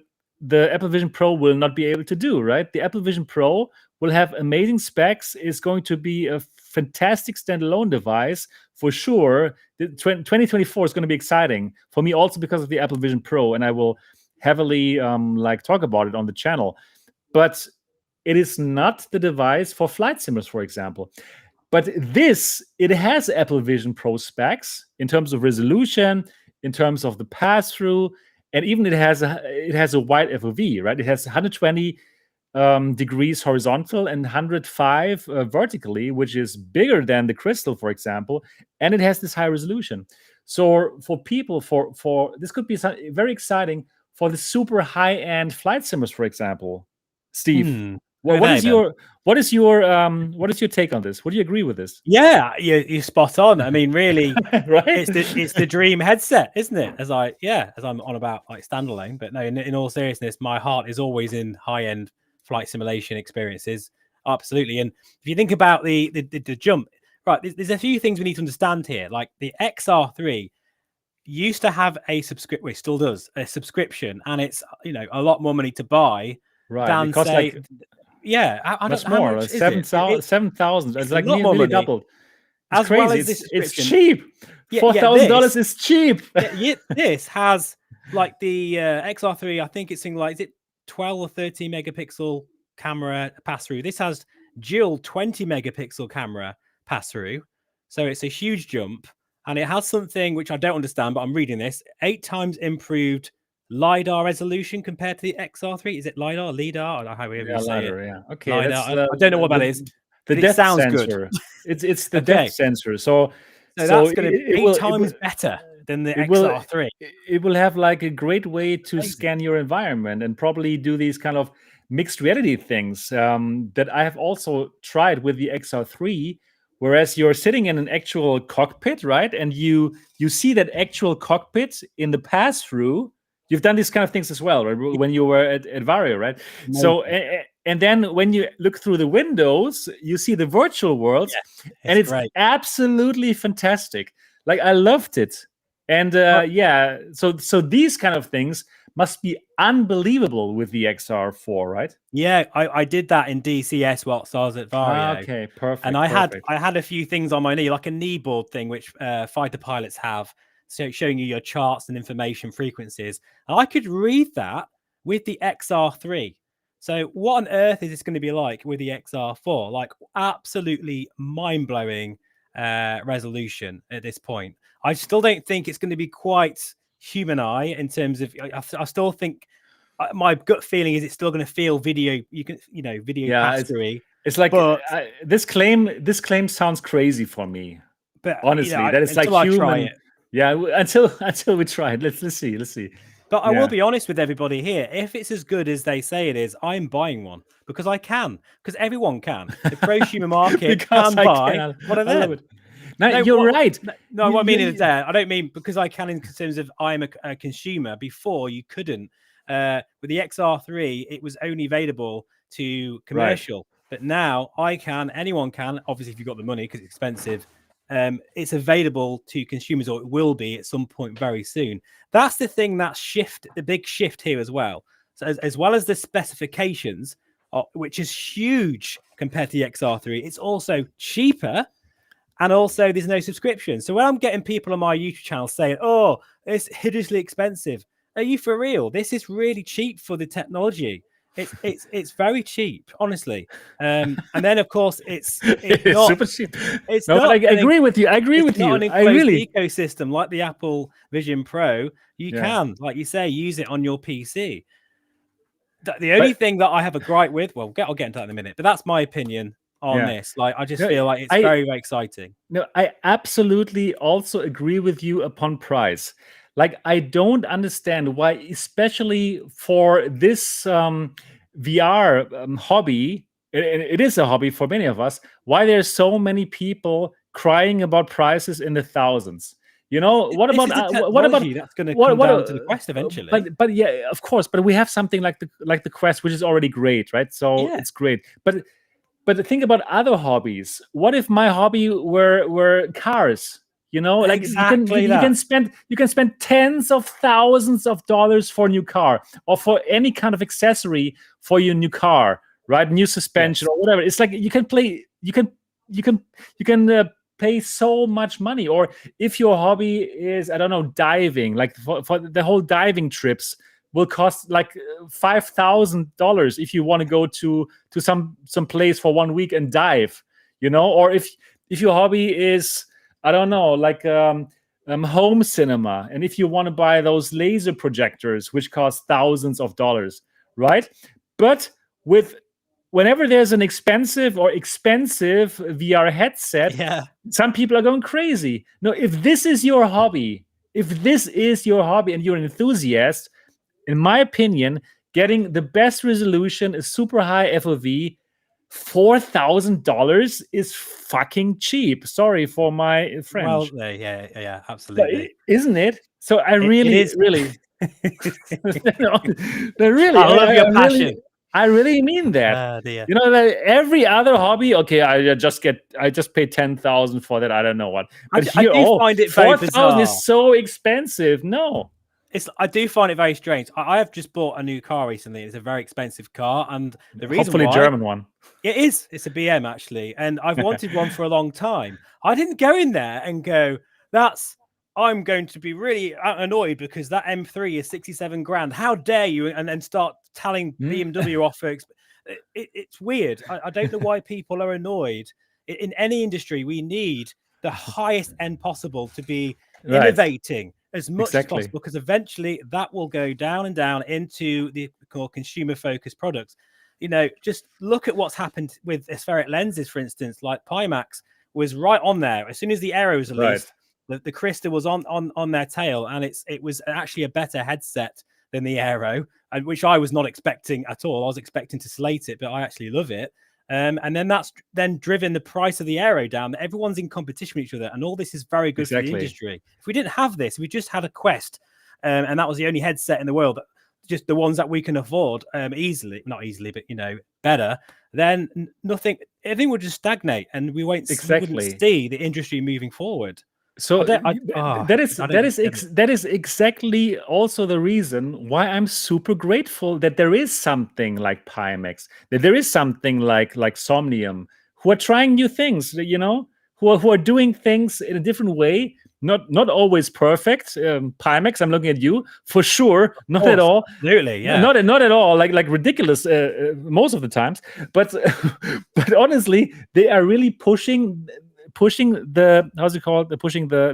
Apple Vision Pro will not be able to do, right? The Apple Vision Pro will have amazing specs, is going to be a fantastic standalone device for sure. 2024 is going to be exciting for me also because of the Apple Vision Pro, and I will heavily talk about it on the channel. But it is not the device for flight simulators, for example. But it has Apple Vision Pro specs in terms of resolution, in terms of the pass-through, and even it has a wide FOV, right? It has 120 degrees horizontal and 105 vertically, which is bigger than the Crystal, for example, and it has this high resolution. So for people, for this could be very exciting for the super high-end flight simulators, for example. Steve, what is your take on this? Would you agree with this? Yeah, you're spot on. I mean, really, right? It's the dream headset, isn't it? As I'm on about like standalone, but no, in all seriousness, my heart is always in high-end flight simulation experiences. Absolutely. And if you think about the jump, right, there's a few things we need to understand here. Like the XR3 used to have a subscription, well, it still does, a subscription, and it's a lot more money to buy than say. Yeah, I much more. 7,000. It's like nearly doubled. It's as crazy. Well as this it's cheap. $4,000 is cheap. This has like the XR3. I think it's is it 12 or 13 megapixel camera pass through. This has dual 20 megapixel camera pass through. So it's a huge jump, and it has something which I don't understand, but I'm reading this 8 times improved LiDAR resolution compared to the XR3. Is it LiDAR? Or however you say LiDAR, it. Yeah. Okay. LiDAR. I don't know what that is. The depth sensor. It's the depth sensor. So that's going to be 8 times better than the XR3. It will have like a great way to scan your environment and probably do these kind of mixed reality things that I have also tried with the XR3. Whereas you're sitting in an actual cockpit, right? And you see that actual cockpit in the pass-through. You've done these kind of things as well, right? When you were at Varjo, right? No. So, and then when you look through the windows, you see the virtual worlds, and it's absolutely fantastic. Like, I loved it. And so these kind of things must be unbelievable with the XR4, right? Yeah, I did that in DCS whilst I was at Varjo. Okay, perfect. And I had a few things on my knee, like a knee board thing, which fighter pilots have. So showing you your charts and information frequencies. And I could read that with the XR3. So what on earth is this going to be like with the XR4? Like absolutely mind-blowing resolution at this point. I still don't think it's going to be quite human eye in terms of, I still think my gut feeling is it's still going to feel video, pass-through. It's like, this claim sounds crazy for me. But honestly, that is like human. Yeah, until we try it. Let's see. But I will be honest with everybody here. If it's as good as they say it is, I'm buying one because I can. Because everyone can. The prosumer market can buy one of them. No, you're right. No, what I mean is that I don't mean because I can in terms of I'm a consumer. Before you couldn't. With the XR3, it was only available to commercial. Right. But now I can. Anyone can. Obviously, if you've got the money because it's expensive. It's available to consumers, or it will be at some point very soon. That's the thing, the big shift here as well. So as well as the specifications, which is huge compared to the XR3, it's also cheaper, and also there's no subscription. So when I'm getting people on my YouTube channel saying, "Oh, it's hideously expensive," are you for real? This is really cheap for the technology. It's very cheap, honestly. And then of course it's not super cheap. It's not. I agree with you. I agree with you. I really ecosystem like the Apple Vision Pro. You can, like you say, use it on your PC. The only thing that I have a gripe with, I'll get into that in a minute, but that's my opinion on this. Like I just feel like it's very, very exciting. No, I absolutely also agree with you upon price. Like, I don't understand why, especially for this VR hobby, it is a hobby for many of us, why there's so many people crying about prices in the thousands. You know, what about that's going to come down to the Quest eventually? But yeah, of course. But we have something like the Quest, which is already great, right? So it's great. But think about other hobbies. What if my hobby were cars? You know, like exactly you can spend tens of thousands of dollars for a new car, or for any kind of accessory for your new car, right? New suspension or whatever. It's like you can pay so much money. Or if your hobby is, I don't know, diving, like for the whole diving trips will cost like $5,000 if you want to go to some place for 1 week and dive, you know. Or if your hobby is, I don't know, like home cinema, and if you want to buy those laser projectors, which cost thousands of dollars, right? But whenever there's an expensive VR headset, some people are going crazy. No, if this is your hobby, and you're an enthusiast, in my opinion, getting the best resolution, a super high FOV, $4,000 is fucking cheap. Sorry for my French. Well, yeah, absolutely. But isn't it? So I really, I love your passion. I really mean that. Dear. You know, that every other hobby, okay, I just pay 10,000 for that. I don't know what. But I do find it very bizarre. 4,000 is so expensive. No. I do find it very strange. I have just bought a new car recently. It's a very expensive car, and the reason hopefully why, German one. It is. It's a BM actually, and I've wanted one for a long time. I didn't go in there and go, I'm going to be really annoyed because that M3 is 67 grand. How dare you? And then start telling BMW off for it's weird. I don't know why people are annoyed. In any industry, we need the highest end possible to be innovating as much as possible, because eventually that will go down and down into the more consumer-focused products. You know, just look at what's happened with aspheric lenses, for instance. Like Pimax was right on there as soon as the Aero was released. The Crystal was on their tail, and it was actually a better headset than the Aero, and which I was not expecting at all. I was expecting to slate it, but I actually love it. And then that's driven the price of the Aero down. Everyone's in competition with each other, and all this is very good for the industry. If we didn't have this, we just had a Quest, and that was the only headset in the world, just the ones that we can afford not easily, but better. Then everything would just stagnate, and we wouldn't see the industry moving forward. So that is exactly also the reason why I'm super grateful that there is something like Pimax, that there is something like Somnium, who are trying new things, you know, who are doing things in a different way, not always perfect. Pimax, I'm looking at you for sure, not at all, absolutely, yeah, not at all, like ridiculous most of the times, but honestly, they are really pushing the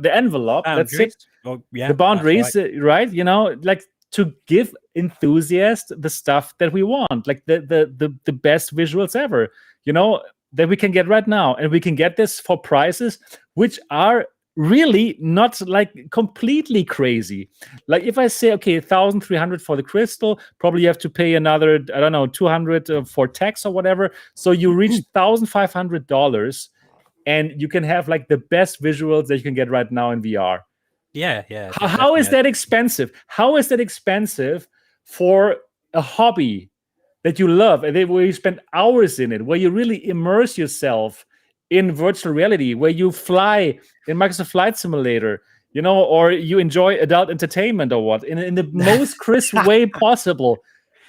the envelope, boundaries. that's it. The boundaries, right? You know, like to give enthusiasts the stuff that we want, like the best visuals ever, you know, that we can get right now, and we can get this for prices which are really not like completely crazy. Like if I say, okay, 1,300 for the Crystal, probably you have to pay another, I don't know, 200 for tax or whatever, so you reach $1,500. And you can have like the best visuals that you can get right now in VR. Yeah. How is that expensive? How is that expensive for a hobby that you love, and where you spend hours in it, where you really immerse yourself in virtual reality, where you fly in Microsoft Flight Simulator, you know, or you enjoy adult entertainment or what, in the most crisp way possible?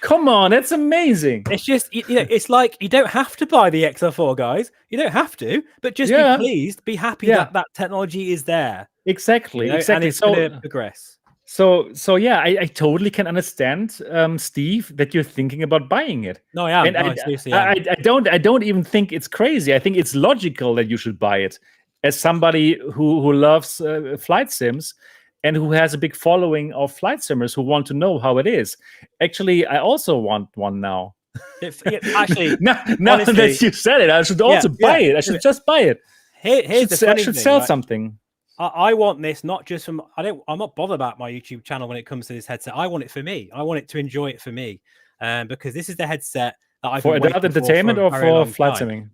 Come on, that's amazing. It's just, it's like you don't have to buy the XR4, guys. You don't have to, but just be pleased, be happy that technology is there. Exactly. And it's going to progress. So yeah, I totally can understand, Steve, that you're thinking about buying it. No, I am. And I don't even think it's crazy. I think it's logical that you should buy it, as somebody who loves flight sims, and who has a big following of flight simmers who want to know how it is. Actually, I also want one now. Actually, now that you said it, I should also buy it. I should just buy it. I should sell something. I want this not just from. I'm not bothered about my YouTube channel when it comes to this headset. I want it for me. I want it to enjoy it for me, because this is the headset that I've for adult entertainment or for flight simming.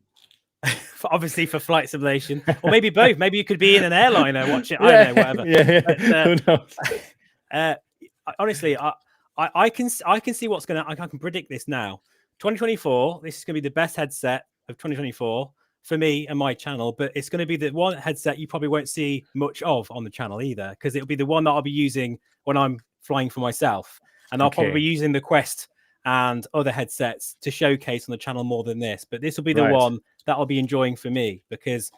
Obviously for flight simulation, or maybe both. Maybe you could be in an airliner watching. I don't know, whatever. Yeah. Who knows? Honestly, I can see what's going to. I can predict this now. 2024. This is going to be the best headset of 2024 for me and my channel. But it's going to be the one headset you probably won't see much of on the channel either, because it'll be the one that I'll be using when I'm flying for myself, and I'll probably be using the Quest and other headsets to showcase on the channel more than this. But this will be the one that I'll be enjoying for me, because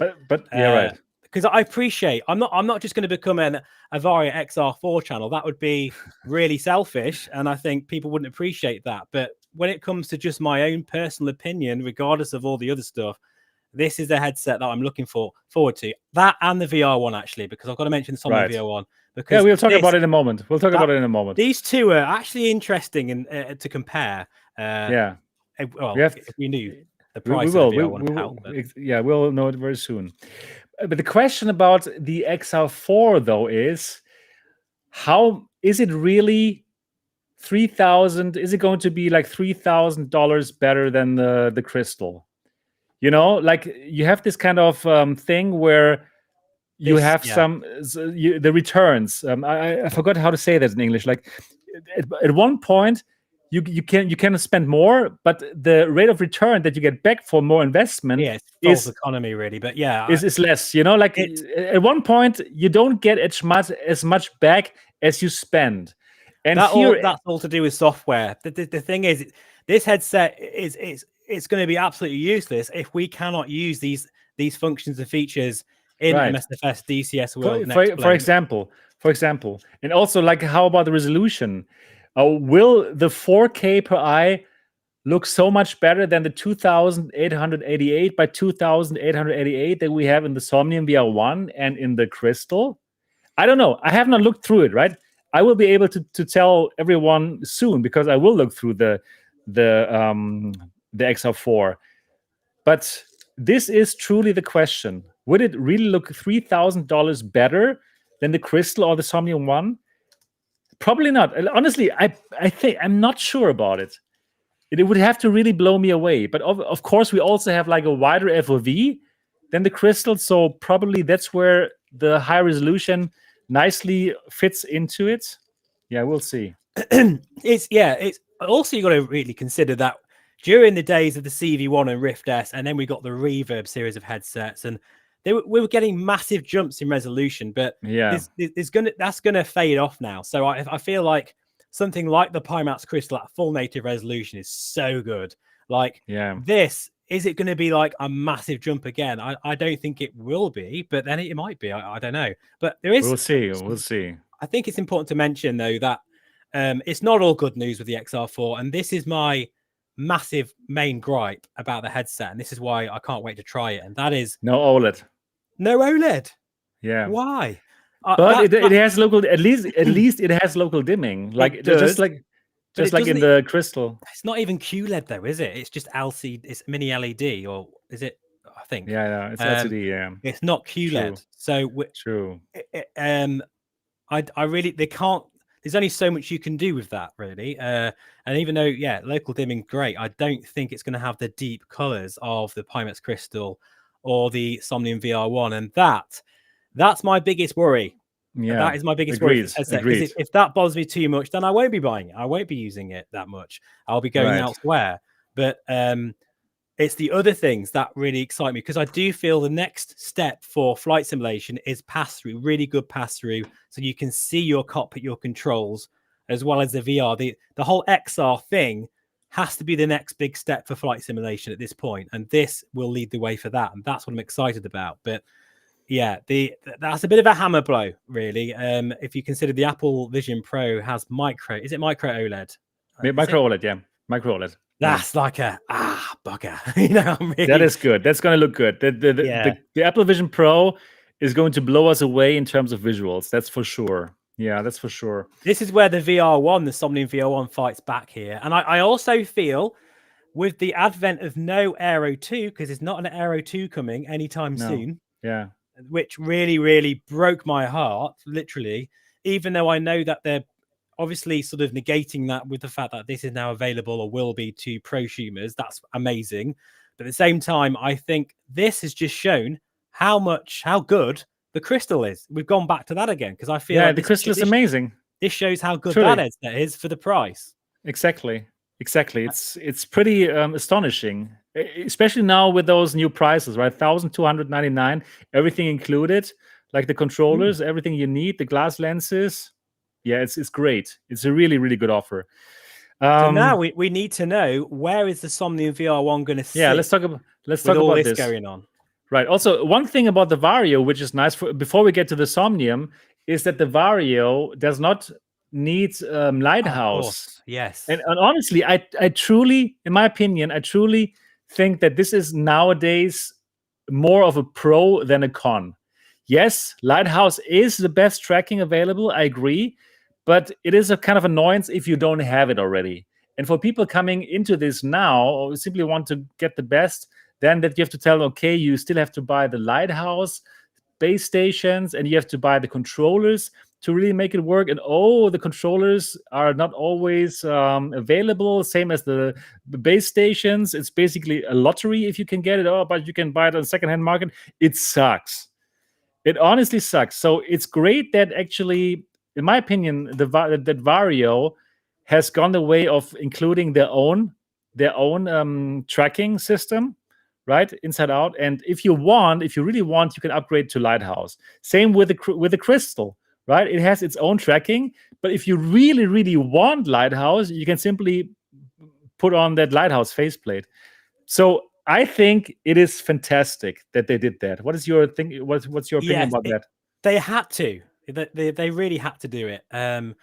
because I appreciate, I'm not just going to become a Varjo XR4 channel. That would be really selfish, and I think people wouldn't appreciate that. But when it comes to just my own personal opinion, regardless of all the other stuff, this is the headset that I'm looking forward to. That and the VR1, actually, because I've got to mention the Somnium VR1. Because we'll talk about it in a moment. These two are actually interesting and to compare. Well, if we knew the price of the VR1, we'll know it very soon. But the question about the XR4 though is, how is it really 3,000? Is it going to be like $3,000 better than the Crystal? You know, like you have this kind of thing where you have the returns. I forgot how to say that in English. Like at one point you can spend more, but the rate of return that you get back for more investment is economy really. But is less. You know, like at one point you don't get as much back as you spend. And that's all to do with software. The thing is, this headset it's going to be absolutely useless if we cannot use these functions and features in MSFS DCS world. For example, and also, like, how about the resolution? Will the 4K per eye look so much better than the 2888 by 2888 that we have in the Somnium VR1 and in the Crystal? I don't know. I have not looked through it. Right, I will be able to tell everyone soon, because I will look through the XR4. But this is truly the question. Would it really look $3,000 better than the Crystal or the Somnium One? Probably not. Honestly, I think I'm not sure about it. It would have to really blow me away. But of course, we also have like a wider FOV than the Crystal, so probably that's where the high resolution nicely fits into it. Yeah, we'll see. It's also, you got to really consider that during the days of the CV1 and Rift S, and then we got the Reverb series of headsets, and we were getting massive jumps in resolution. But that's gonna fade off now. So I feel like something like the Pimax Crystal at full native resolution is so good. Like this, is it going to be like a massive jump again? I don't think it will be, but then it might be. I don't know. But there is. We'll see. I think it's important to mention though that it's not all good news with the XR4, and this is my massive main gripe about the headset, and this is why I can't wait to try it. And that is no OLED. No OLED. Yeah. Why? But it has local. At least it has local dimming. Like just like in the Crystal. It's not even QLED though, is it? It's just LCD. It's mini LED, or is it? I think. Yeah, it's LCD. Yeah. It's not QLED. True. So true. I really, they can't. There's only so much you can do with that, really. And even though, local dimming, great, I don't think it's going to have the deep colors of the Pimax Crystal or the Somnium VR1, and that's my biggest worry. Yeah, that is my biggest worry. If that bothers me too much, then I won't be buying it. I won't be using it that much. I'll be going elsewhere. But it's the other things that really excite me, because I do feel the next step for flight simulation is pass-through, really good pass-through, so you can see your cockpit, your controls, as well as the VR. The whole XR thing has to be the next big step for flight simulation at this point, and this will lead the way for that, and that's what I'm excited about. But that's a bit of a hammer blow, really. If you consider the Apple Vision Pro has micro OLED? Micro OLED, yeah. Micro OLED. That's like a bugger. That is good. That's going to look good. The Apple Vision Pro is going to blow us away in terms of visuals. That's for sure. Yeah, that's for sure. This is where the VR1, the Somnium VR1, fights back here. And I also feel with the advent of no Aero 2, because there's not an Aero 2 coming anytime soon. Yeah. Which really, really broke my heart, literally, even though I know that they're obviously sort of negating that with the fact that this is now available or will be to prosumers. That's amazing. But at the same time, I think this has just shown how good the crystal is. We've gone back to that again because I feel like the crystal is amazing. This shows how good that headset is for the price. Exactly. It's pretty astonishing, especially now with those new prices, right? $1,299, everything included, like the controllers, everything you need, the glass lenses. Yeah, it's great. It's a really, really good offer. So now we need to know, where is the Somnium VR1 going to sit? Yeah, let's talk about this going on. Right. Also, one thing about the Varjo, which is nice before we get to the Somnium, is that the Varjo does not need Lighthouse. Yes. And honestly, I truly, in my opinion, I truly think that this is nowadays more of a pro than a con. Yes, Lighthouse is the best tracking available. I agree. But it is a kind of annoyance if you don't have it already. And for people coming into this now, or simply want to get the best, then that you have to tell them, okay, you still have to buy the Lighthouse base stations and you have to buy the controllers to really make it work. And the controllers are not always available, same as the base stations. It's basically a lottery if you can get it. But you can buy it on the secondhand market. It sucks. It honestly sucks. So it's great that actually, in my opinion, that Varjo has gone the way of including their own tracking system, right, inside out. And if you really want, you can upgrade to Lighthouse. Same with the Crystal, right? It has its own tracking, but if you really, really want Lighthouse, you can simply put on that Lighthouse faceplate. So I think it is fantastic that they did that. What is your thing? What's your opinion about that? They had to. They really had to do it. And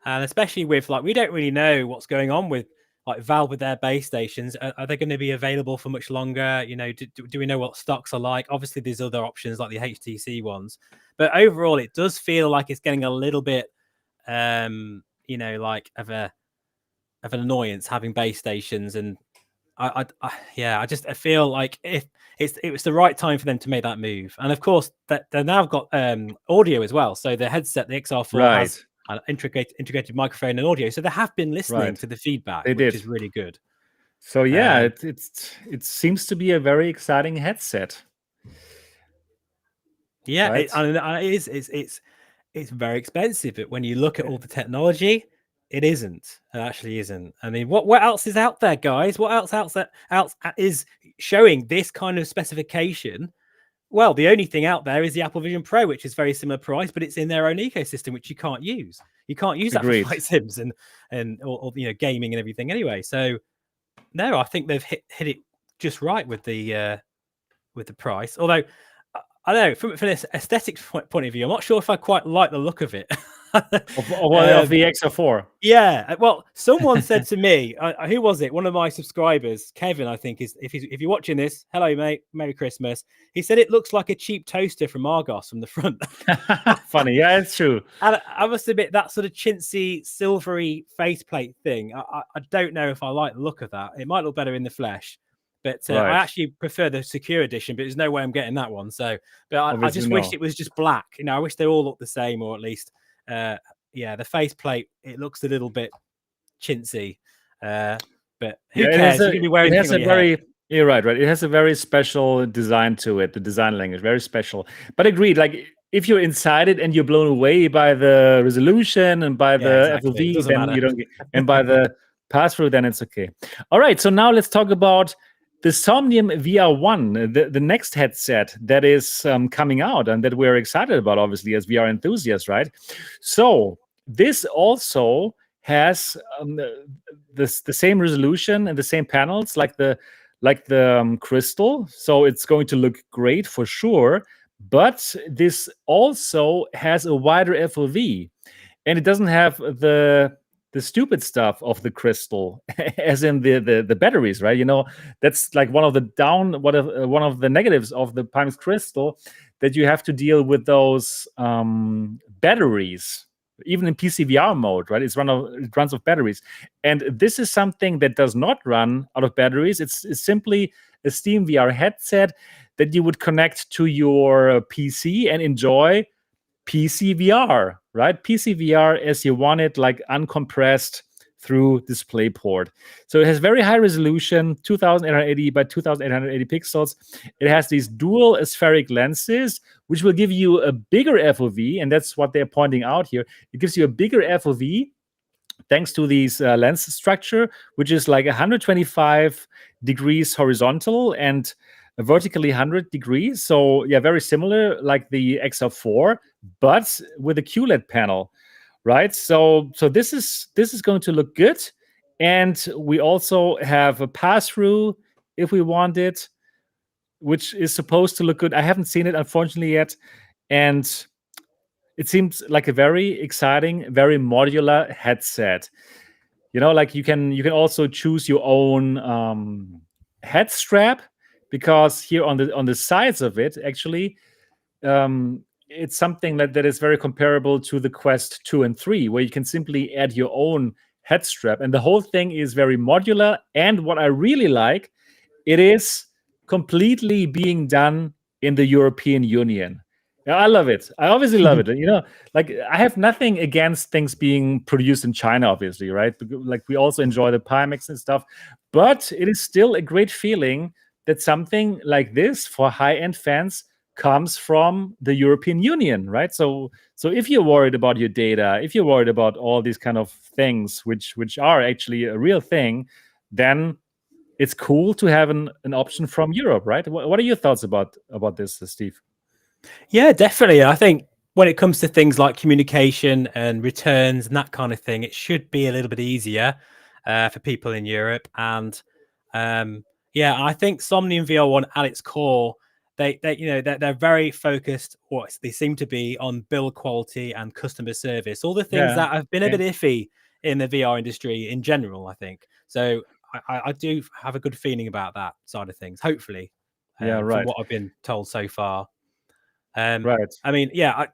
especially with, like, we don't really know what's going on with, like, Valve with their base stations. Are they going to be available for much longer? You know, do we know what stocks are like? Obviously, there's other options like the HTC ones, but overall, it does feel like it's getting a little bit, like of an annoyance having base stations. And I feel like if it was the right time for them to make that move. And of course, that they've now got audio as well. So the headset, the XR4, has an integrated microphone and audio. So they have been listening to the feedback, which is really good. So yeah, it seems to be a very exciting headset. Yeah, it's very expensive, but when you look at all the technology, it isn't. It actually isn't. I mean, what else is out there, guys? What else is showing this kind of specification? Well, the only thing out there is the Apple Vision Pro, which is very similar price, but it's in their own ecosystem, which you can't use. You can't use that for flight sims and gaming and everything anyway. So no, I think they've hit it just right with the price. Although I don't know, from an aesthetic point of view, I'm not sure if I quite like the look of it. of the XR4. Yeah. Well, someone said to me, who was it? One of my subscribers, Kevin, I think, is if you're watching this, hello, mate, Merry Christmas. He said it looks like a cheap toaster from Argos from the front. Funny. Yeah, it's true. And I must admit, that sort of chintzy, silvery faceplate thing, I don't know if I like the look of that. It might look better in the flesh. But I actually prefer the secure edition, but there's no way I'm getting that one. So, but I just wish it was just black. You know, I wish they all look the same, or at least, the faceplate, it looks a little bit chintzy. But who cares? You're gonna be wearing You're right. It has a very special design to it. The design language, very special. But agreed. Like, if you're inside it and you're blown away by the resolution and by the FOV, then you don't get, and by the pass-through, then it's okay. All right. So now let's talk about the Somnium VR1, the next headset that is coming out and that we're excited about, obviously, as VR enthusiasts, right? So this also has the same resolution and the same panels like the Crystal. So it's going to look great for sure. But this also has a wider FOV, and it doesn't have the stupid stuff of the Crystal, as in the batteries, right? You know, that's like one of the negatives of the Pimax Crystal, that you have to deal with those batteries, even in PCVR mode, right? It runs off batteries, and this is something that does not run out of batteries. It's simply a Steam VR headset that you would connect to your PC and enjoy PC VR, right? PC VR as you want it, like uncompressed through DisplayPort. So it has very high resolution, 2880 by 2880 pixels. It has these dual aspheric lenses, which will give you a bigger FOV, and that's what they're pointing out here. It gives you a bigger FOV thanks to these lens structure, which is like 125 degrees horizontal and vertically 100 degrees. So yeah, very similar like the XR4, but with a QLED panel, right? So this is going to look good. And we also have a pass-through if we want it, which is supposed to look good. I haven't seen it, unfortunately, yet. And it seems like a very exciting, very modular headset. Like you can also choose your own head strap, because here on the sides of it, actually, it's something that is very comparable to the Quest 2 and 3, where you can simply add your own head strap. And the whole thing is very modular. And what I really like, it is completely being done in the European Union. Yeah, I love it. I obviously love it. Like I have nothing against things being produced in China, obviously, right? Like we also enjoy the Pimax and stuff, but it is still a great feeling that something like this for high-end fans comes from the European Union, right? So if you're worried about your data, if you're worried about all these kind of things, which are actually a real thing, then it's cool to have an option from Europe, right? What are your thoughts about this, Steve? Yeah, definitely. I think when it comes to things like communication and returns and that kind of thing, it should be a little bit easier for people in Europe. And I think Somnium VR1 at its core, they're very focused, or they seem to be, on build quality and customer service, all the things that have been a bit iffy in the VR industry in general, I think. So I do have a good feeling about that side of things, hopefully, from what I've been told so far. Right. I mean, yeah,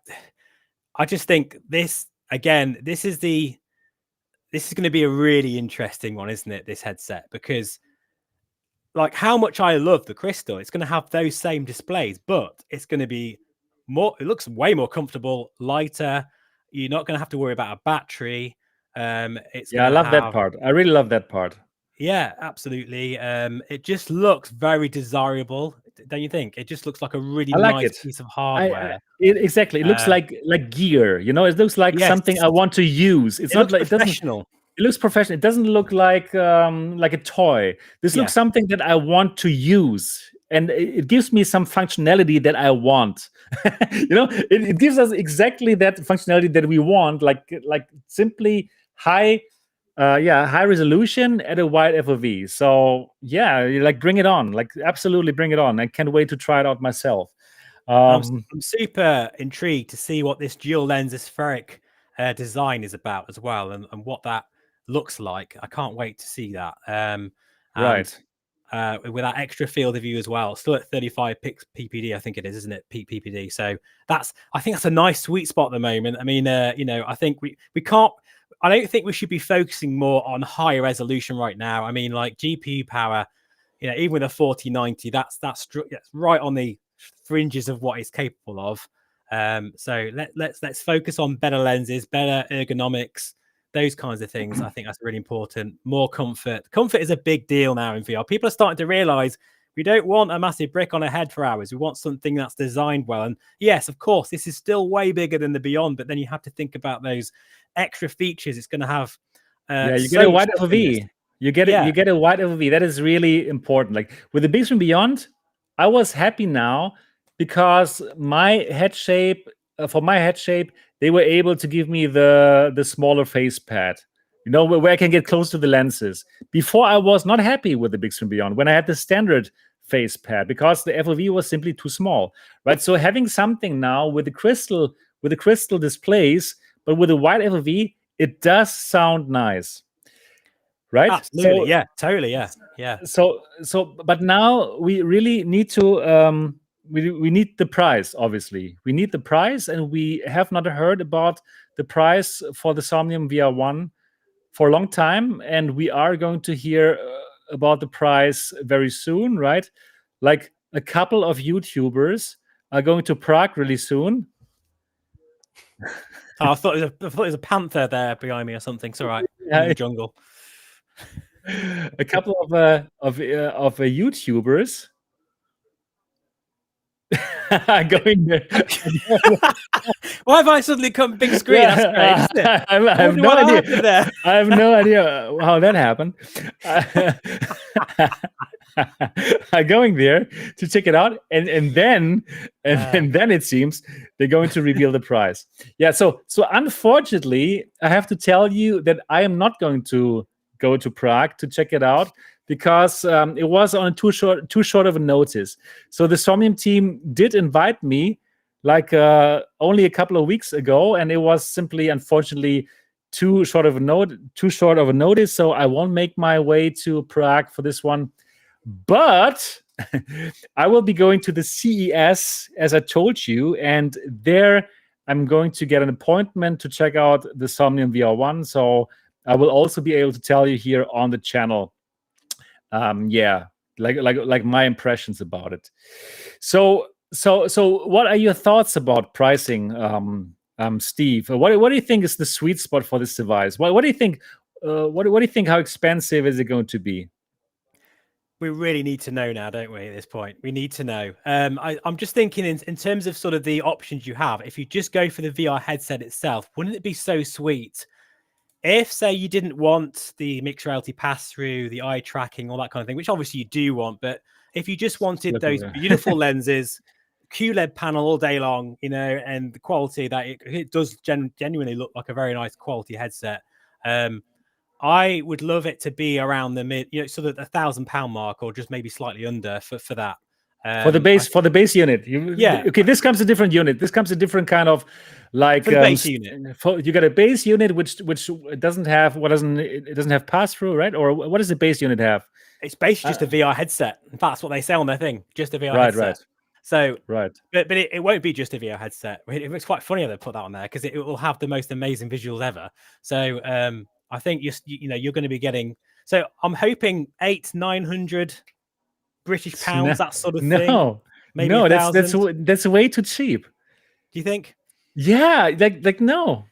I just think this is going to be a really interesting one, isn't it? This headset, because like how much I love the Crystal, it's going to have those same displays, but it's going to be more. It looks way more comfortable, lighter. You're not going to have to worry about a battery. I love that part. I really love that part. Yeah, absolutely. It just looks very desirable, don't you think? It just looks like a really nice piece of hardware. Exactly. It looks like gear. It looks like something I want to use. It's not like professional. It looks professional. It doesn't look like a toy. This looks something that I want to use, and it gives me some functionality that I want. It gives us exactly that functionality that we want, like simply high resolution at a wide FOV. So bring it on, absolutely bring it on. I can't wait to try it out myself. I'm super intrigued to see what this dual lens aspheric design is about as well, and what that looks like. I can't wait to see that. With that extra field of view as well, still at 35 ppd, I think it is, isn't it? ppd. So I think that's a nice sweet spot at the moment. I mean, I think we can't. I don't think we should be focusing more on higher resolution right now. I mean, like GPU power, even with a 4090, that's right on the fringes of what it's capable of. So let's focus on better lenses, better ergonomics, those kinds of things. I think that's really important. More comfort. Comfort is a big deal now in VR. People are starting to realize we don't want a massive brick on a head for hours. We want something that's designed well. And yes, of course, this is still way bigger than the Beyond, but then you have to think about those extra features it's going to have. You get a wide FOV. You get a wide FOV. That is really important. Like with the Big Screen Beyond, I was happy now because my head shape, they were able to give me the smaller face pad, where I can get close to the lenses. Before, I was not happy with the Big Screen Beyond when I had the standard face pad, because the FOV was simply too small, right? So having something now with the crystal displays, but with a wide FOV, it does sound nice, right? Absolutely, totally, yeah. So, but now we really need to. We need the price, obviously. We need the price, and we have not heard about the price for the Somnium VR1 for a long time, and we are going to hear about the price very soon, right? Like a couple of YouTubers are going to Prague really soon. I thought it was a panther there behind me or something. It's all right. in the jungle. A couple of YouTubers going there. Why have I suddenly come big screen? That's great, isn't it? I have no idea. There. I have no idea how that happened. I'm going there to check it out, and then it seems they're going to reveal the price. Yeah. So unfortunately, I have to tell you that I am not going to go to Prague to check it out, because it was on too short of a notice. So the Somnium team did invite me like only a couple of weeks ago, and it was simply, unfortunately, too short of a notice. So I won't make my way to Prague for this one, but I will be going to the CES, as I told you, and there I'm going to get an appointment to check out the Somnium VR1. So I will also be able to tell you here on the channel, like my impressions about it. So what are your thoughts about pricing, Steve? What do you think is the sweet spot for this device? What do you think? What do you think? How expensive is it going to be? We really need to know now, don't we? At this point, we need to know. I'm just thinking in terms of sort of the options you have. If you just go for the VR headset itself, wouldn't it be so sweet if, say, you didn't want the mixed reality pass-through, the eye tracking, all that kind of thing, which obviously you do want, but if you just wanted those beautiful lenses, QLED panel all day long, and the quality that it does genuinely look like a very nice quality headset. I would love it to be around the mid, sort of £1,000 mark, or just maybe slightly under for that. For the base unit. Okay, this comes a different unit. This comes a different kind of base unit. You got a base unit which doesn't have pass through, right? Or what does the base unit have? It's basically just a VR headset. In fact, that's what they say on their thing, just a VR headset. Right. So, but it won't be just a VR headset. It's quite funny how they put that on there, because it will have the most amazing visuals ever. So I think you're going to be getting. So I'm hoping 800-900 British pounds, that sort of thing. Maybe that's way too cheap. Do you think? Yeah, like no.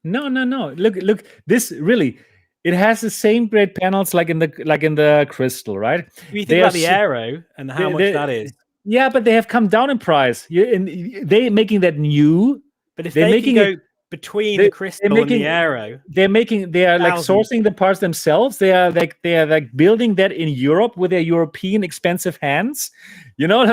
Look, this really, it has the same great panels like in the Crystal, right? If you think about the Aero and how much that is. Yeah, but they have come down in price. They're making that new. But if they can go between the Crystal and the Aero, they are like sourcing the parts themselves. They are like building that in Europe with their European expensive hands. No,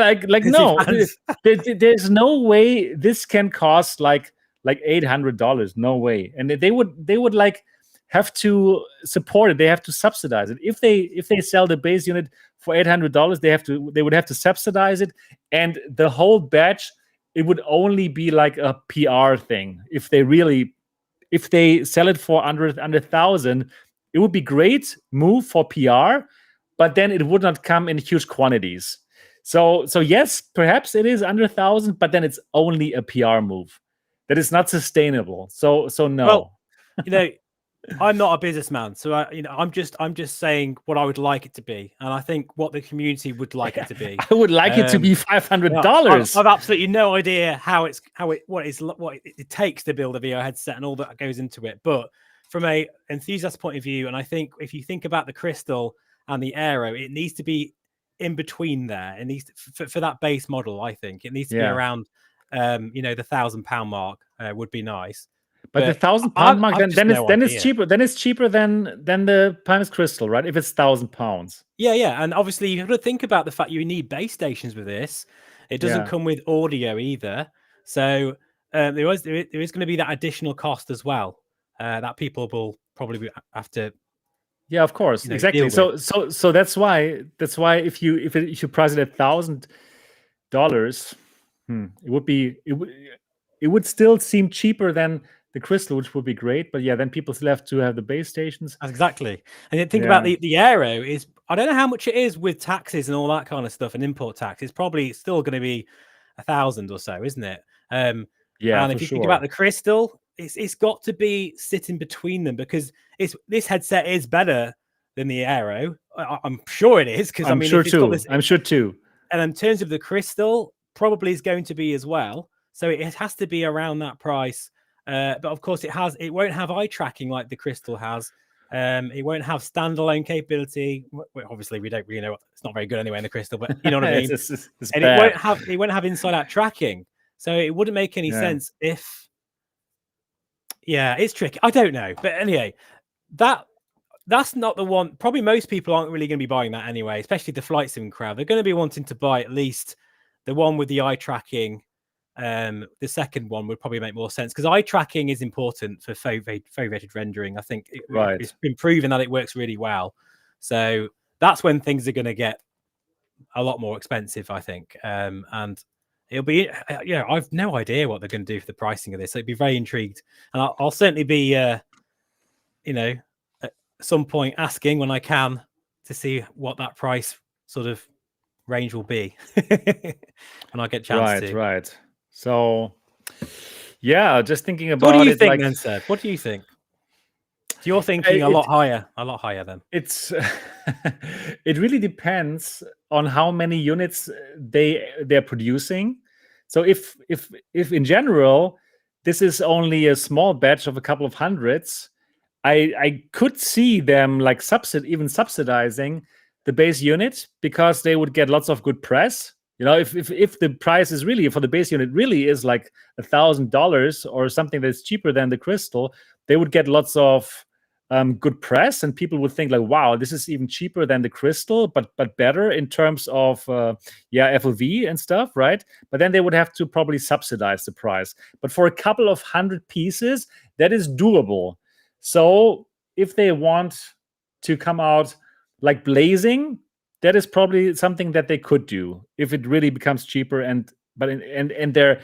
there's no way this can cost like $800. No way. And they would like have to support it. They have to subsidize it. If they sell the base unit for $800, they would have to subsidize it, and the whole batch, it would only be like a PR thing. If they sell it for under 1,000, it would be great move for PR, but then it would not come in huge quantities. So yes, perhaps it is under 1,000, but then it's only a PR move. That is not sustainable. So no. Well, I'm not a businessman, so I'm just saying what I would like it to be, and I think what the community would like it to be. I would like it to be $500. I've absolutely no idea what it takes to build a VR headset and all that goes into it. But from a enthusiast point of view, and I think if you think about the Crystal and the Aero, it needs to be in between there. It needs for that base model. I think it needs to be around the £1,000 mark would be nice. But the £1,000 mark, then it's cheaper. Then it's cheaper than the Pimax Crystal, right? If it's £1,000. Yeah, and obviously you have to think about the fact you need base stations with this. It doesn't come with audio either, so there is going to be that additional cost as well that people will probably have to. Yeah, of course, exactly. So that's why if you price it at $1,000, it would still seem cheaper than the Crystal, which would be great, but then people still have to have the base stations. Exactly. And then think about the Aero is, I don't know how much it is with taxes and all that kind of stuff and import tax. It's probably still going to be 1,000 or so, isn't it? And if you think about the Crystal, it's got to be sitting between them, because this headset is better than the Aero. I'm sure it is, because I'm sure too. And in terms of the Crystal, probably is going to be as well. So it has to be around that price. But of course, it won't have eye tracking like the Crystal has. It won't have standalone capability. Well, obviously, we don't really know. It's not very good anyway in the crystal, but you know what I mean. it's and bad. it won't have inside-out tracking, so it wouldn't make any sense if. Yeah, it's tricky. I don't know, but anyway, that's not the one. Probably most people aren't really going to be buying that anyway, especially the flight sim crowd. They're going to be wanting to buy at least the one with the eye tracking. The second one would probably make more sense because eye tracking is important for foveated rendering. I think it's been proven that it works really well. So that's when things are going to get a lot more expensive, I think. And it'll be, I've no idea what they're going to do for the pricing of this. So I'd be very intrigued, and I'll certainly be, at some point asking when I can to see what that price sort of range will be when I get a chance to. Right. So, yeah, just thinking about what do you think then, Seb? What do you think? You're thinking a lot higher then. It's it really depends on how many units they're producing. So if in general this is only a small batch of a couple of hundreds, I could see them like subsidizing the base unit because they would get lots of good press. If the price is really for the base unit really is like $1,000 or something that's cheaper than the crystal, they would get lots of good press, and people would think like, wow, this is even cheaper than the crystal, but better in terms of FOV and stuff, right? But then they would have to probably subsidize the price. But for a couple of hundred pieces, that is doable. So if they want to come out like blazing, that is probably something that they could do if it really becomes cheaper. The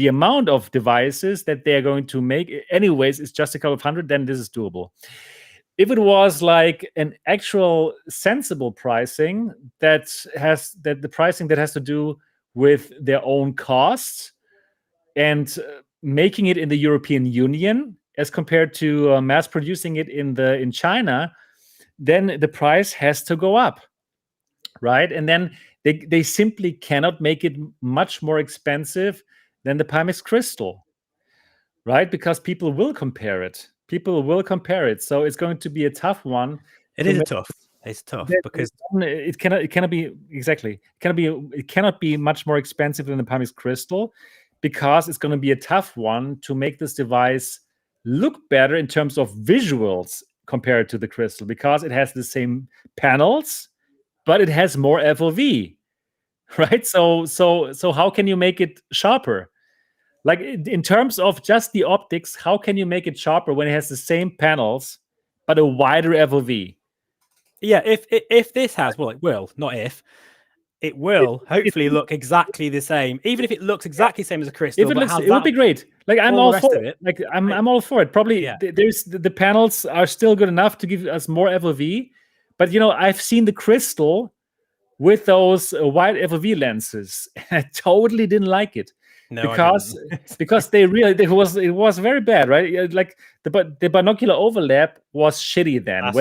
amount of devices that they're going to make anyways is just a couple of hundred, then this is doable. If it was like an actual sensible pricing the pricing that has to do with their own costs and making it in the European Union as compared to mass producing it in China, then the price has to go up, right? And then they simply cannot make it much more expensive than the Pimax crystal, right? Because people will compare it. So it's going to be a tough one. It's tough because it cannot be much more expensive than the Pimax crystal, because it's going to be a tough one to make this device look better in terms of visuals compared to the crystal, because it has the same panels, but it has more FOV, right? So how can you make it sharper? Like in terms of just the optics, how can you make it sharper when it has the same panels but a wider FOV? Yeah, if this has, well, it will, not if. It will hopefully look exactly the same, even if it looks exactly the same as a crystal. It would be great. Like I'm all for it. Like I'm all for it. Probably there's the panels are still good enough to give us more FOV, but I've seen the crystal with those wide FOV lenses, and I totally didn't like it. No, because it was very bad, right? Like the binocular overlap was shitty then. That's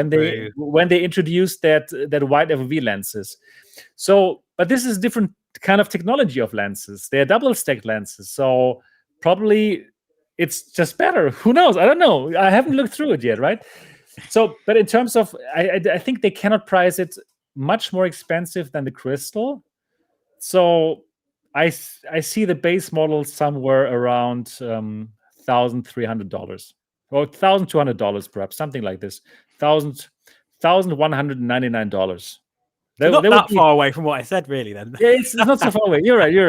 when they introduced that wide FOV lenses. So, but this is different kind of technology of lenses. They're double stacked lenses, so probably it's just better. Who knows? I don't know. I haven't looked through it yet, right? So, but in terms of, I think they cannot price it much more expensive than the crystal. So I see the base model somewhere around $1,300 or $1,200, perhaps something like this. $1,199. Not that far away from what I said, really. Then it's not so far away. You're right. You're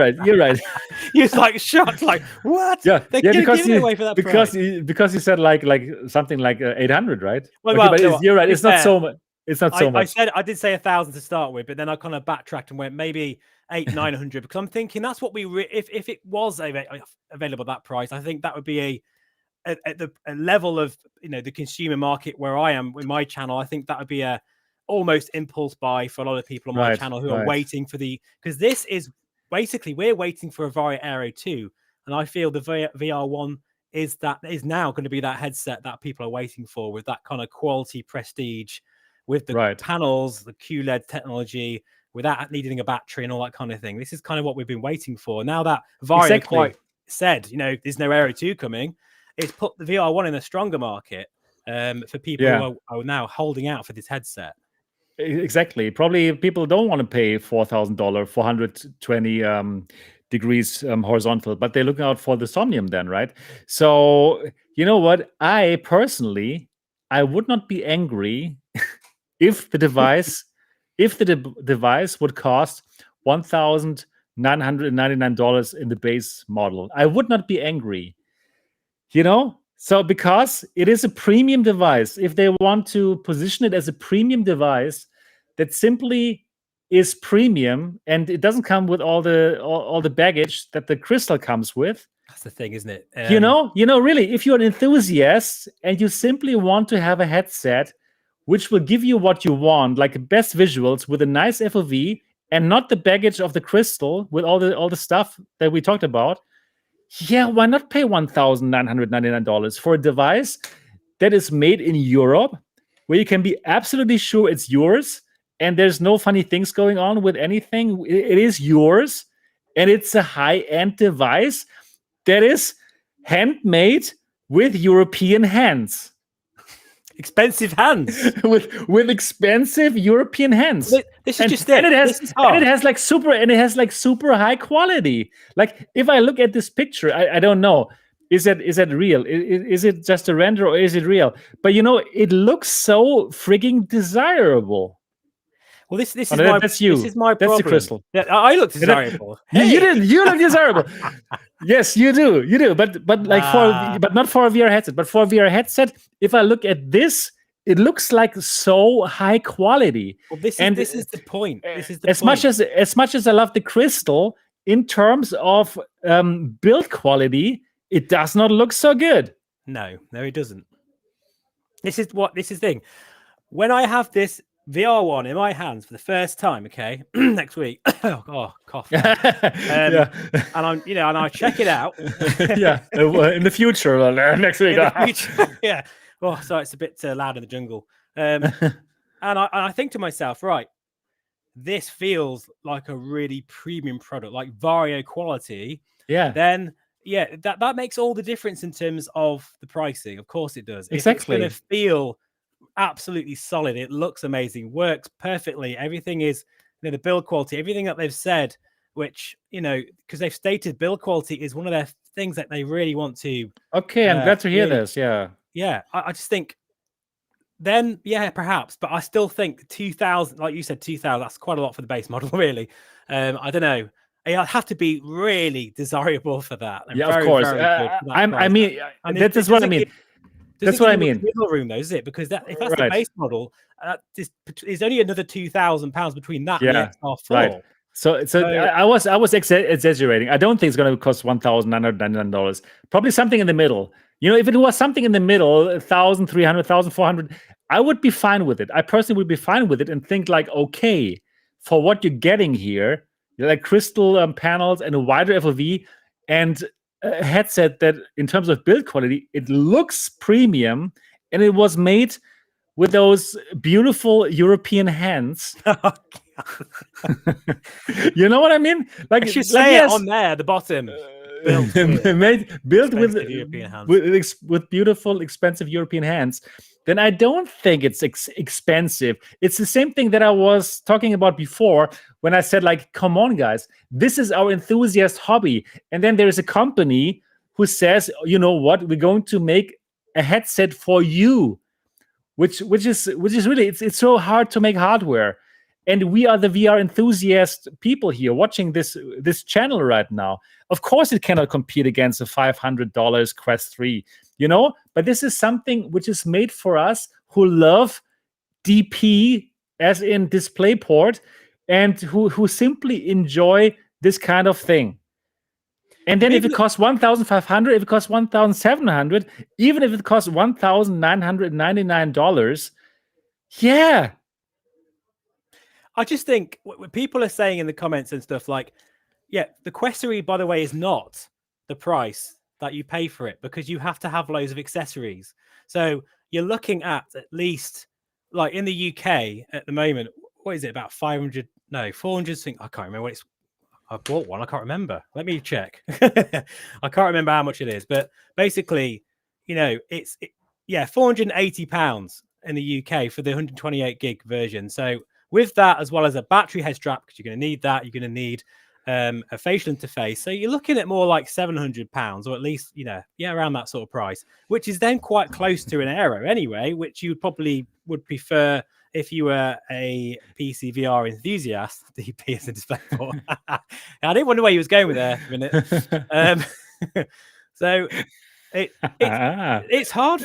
like shocked, like what? Yeah, because you away for that because you said like something like 800, right? Well, you're right. It's not so much. It's not so much. I did say 1,000 to start with, but then I kind of backtracked and went maybe 800-900 because I'm thinking that's what if it was available at that price, I think that would be at the level of the consumer market where I am with my channel. I think that would be a almost impulse buy for a lot of people on my channel who are waiting for because this is basically we're waiting for a Varjo Aero 2, and I feel the VR1 is now going to be that headset that people are waiting for, with that kind of quality prestige, with the panels, the QLED technology, without needing a battery and all that kind of thing. This is kind of what we've been waiting for. Now that Varjo quite said, there's no Aero 2 coming, it's put the VR1 in a stronger market. for people who are now holding out for this headset. Exactly. Probably people don't want to pay $4,000, 420 degrees horizontal, but they're looking out for the Somnium then, right? So, you know what? I personally, I would not be angry if the device, device would cost $1,999 in the base model. I would not be angry, So because it is a premium device, if they want to position it as a premium device that simply is premium and it doesn't come with all the baggage that the crystal comes with. That's the thing, isn't it? Really, if you're an enthusiast and you simply want to have a headset which will give you what you want, like best visuals with a nice FOV and not the baggage of the crystal with all the stuff that we talked about, why not pay $1,999 for a device that is made in Europe, where you can be absolutely sure it's yours and there's no funny things going on with anything. It is yours, and it's a high-end device that is handmade with European hands. Expensive hands with expensive European hands. This is just it. And it has like super high quality. Like if I look at this picture, I don't know, is that real? Is it just a render or is it real? But it looks so frigging desirable. Well, this is my problem. That's the crystal. Yeah, I look desirable. You look desirable. Yes, you do. But but not for a VR headset. But for a VR headset, if I look at this, it looks like so high quality. Well, this is the point. This is the as point. much as I love the crystal, in terms of build quality, it does not look so good. No, it doesn't. This is the thing. When I have this VR1 in my hands for the first time, okay, next week. Cough. And I check it out. In the future, next week. Yeah. Oh, sorry, it's a bit loud in the jungle. And I think to myself, right, this feels like a really premium product, like Varjo quality. Yeah. Then that makes all the difference in terms of the pricing. Of course, it does. Exactly. It's going to feel absolutely solid. It looks amazing, works perfectly. Everything is, the build quality, everything that they've said, which, because they've stated build quality is one of their things that they really want to. Okay, I'm glad to hear this. Yeah. I just think then, perhaps, but I still think 2,000, like you said, 2,000, that's quite a lot for the base model, really. I don't know. I'd have to be really desirable for that. Of course. That is what I mean. That's what I mean. Middle room, though, is it? Because if that's the base model, there's only another £2,000 between that and the XR4. Right. So I was exaggerating. I don't think it's going to cost $1,999. Probably something in the middle. If it was something in the middle, 1,300, 1,400, I would be fine with it. I personally would be fine with it and think like, okay, for what you're getting here, like crystal panels and a wider FOV and a headset that, in terms of build quality, it looks premium, and it was made with those beautiful European hands. You know what I mean? Like, I should say it on there, the bottom. Built with beautiful, expensive European hands. Then I don't think it's expensive. It's the same thing that I was talking about before when I said, like, come on, guys, this is our enthusiast hobby. And then there is a company who says, you know what, we're going to make a headset for you, which is really, it's so hard to make hardware. And we are the VR enthusiast people here watching this channel right now. Of course, it cannot compete against a $500 Quest 3, But this is something which is made for us who love DP, as in DisplayPort, and who simply enjoy this kind of thing. And then if it costs $1,500, if it costs $1,700, even if it costs $1,999, yeah. I just think what people are saying in the comments and stuff like, the Quest 3, by the way, is not the price that you pay for it, because you have to have loads of accessories. So you're looking at least, like in the UK at the moment, what is it, about 400 thing? I can't remember what it's. I bought one. I can't remember. Let me check. I can't remember how much it is, but basically, you're £480 in the UK for the 128 gig version. So with that, as well as a battery head strap, because you're going to need that, you're going to need a facial interface. So you're looking at more like £700, or at least, around that sort of price, which is then quite close to an Aero anyway, which you probably would prefer if you were a PC VR enthusiast. DP is a display for. I didn't wonder where he was going with there for a minute. So it's hard.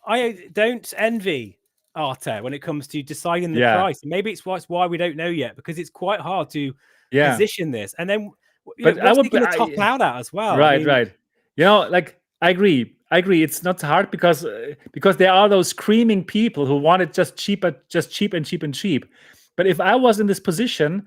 I don't envy Arte when it comes to deciding the price. Maybe it's why we don't know yet, because it's quite hard to position this. And then what's it going to top out at as well? Right. Like I agree. It's not hard because there are those screaming people who want it just cheap. But if I was in this position,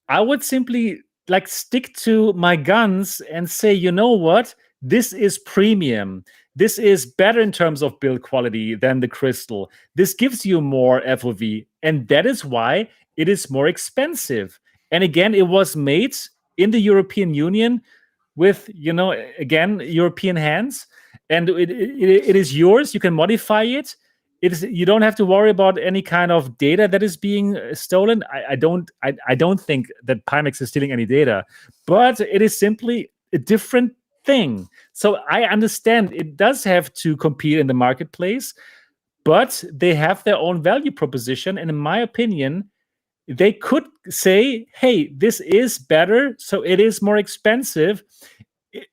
I would simply like stick to my guns and say, you know what? This is premium. This is better in terms of build quality than the Crystal. This gives you more FOV. And that is why it is more expensive. And again, it was made in the European Union with, again, European hands. And it is yours. You can modify it. You don't have to worry about any kind of data that is being stolen. I don't think that Pimax is stealing any data, but it is simply a different thing. So I understand it does have to compete in the marketplace, but they have their own value proposition. And in my opinion, they could say, hey, this is better, so it is more expensive,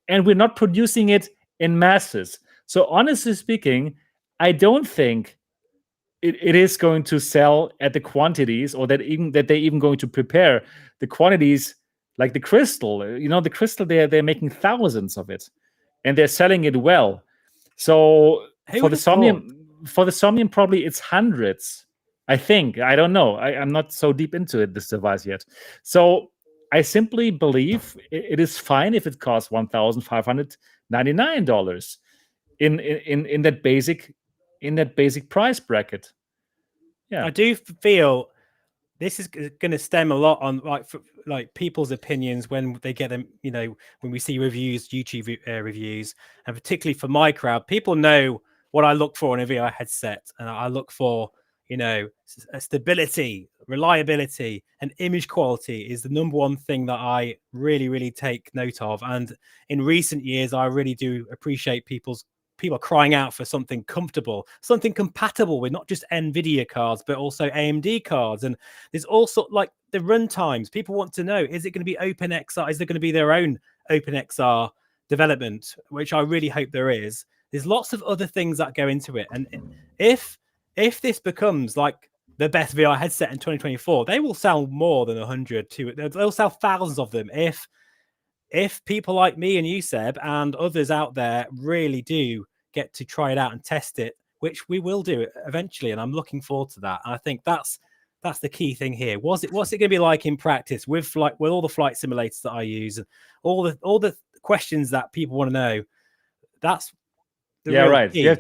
and we're not producing it in masses. So honestly speaking, I don't think it is going to sell at the quantities, or that they're even going to prepare the quantities like the Crystal. The Crystal, they're making thousands of it, and they're selling it well. So for the Somnium, probably it's hundreds. I think. I don't know. I'm not so deep into this device yet. So I simply believe it is fine if it costs $1,599 in that basic price bracket. Yeah, I do feel this is going to stem a lot on like people's opinions when they get them. When we see reviews, YouTube reviews, and particularly for my crowd, people know what I look for in a VR headset, and I look for stability, reliability, and image quality is the number one thing that I really, really take note of. And in recent years, I really do appreciate people are crying out for something comfortable, something compatible with not just NVIDIA cards, but also AMD cards. And there's also like the run times. People want to know, is it going to be OpenXR? Is there going to be their own OpenXR development, which I really hope there is. There's lots of other things that go into it. And if this becomes like the best VR headset in 2024, they will sell more than 100 to it. They'll sell thousands of them if people like me and you, Seb, and others out there really do get to try it out and test it, which we will do eventually. And I'm looking forward to that. And I think that's the key thing here. What's it going to be like in practice with all the flight simulators that I use and all the questions that people want to know? That's the real right. key.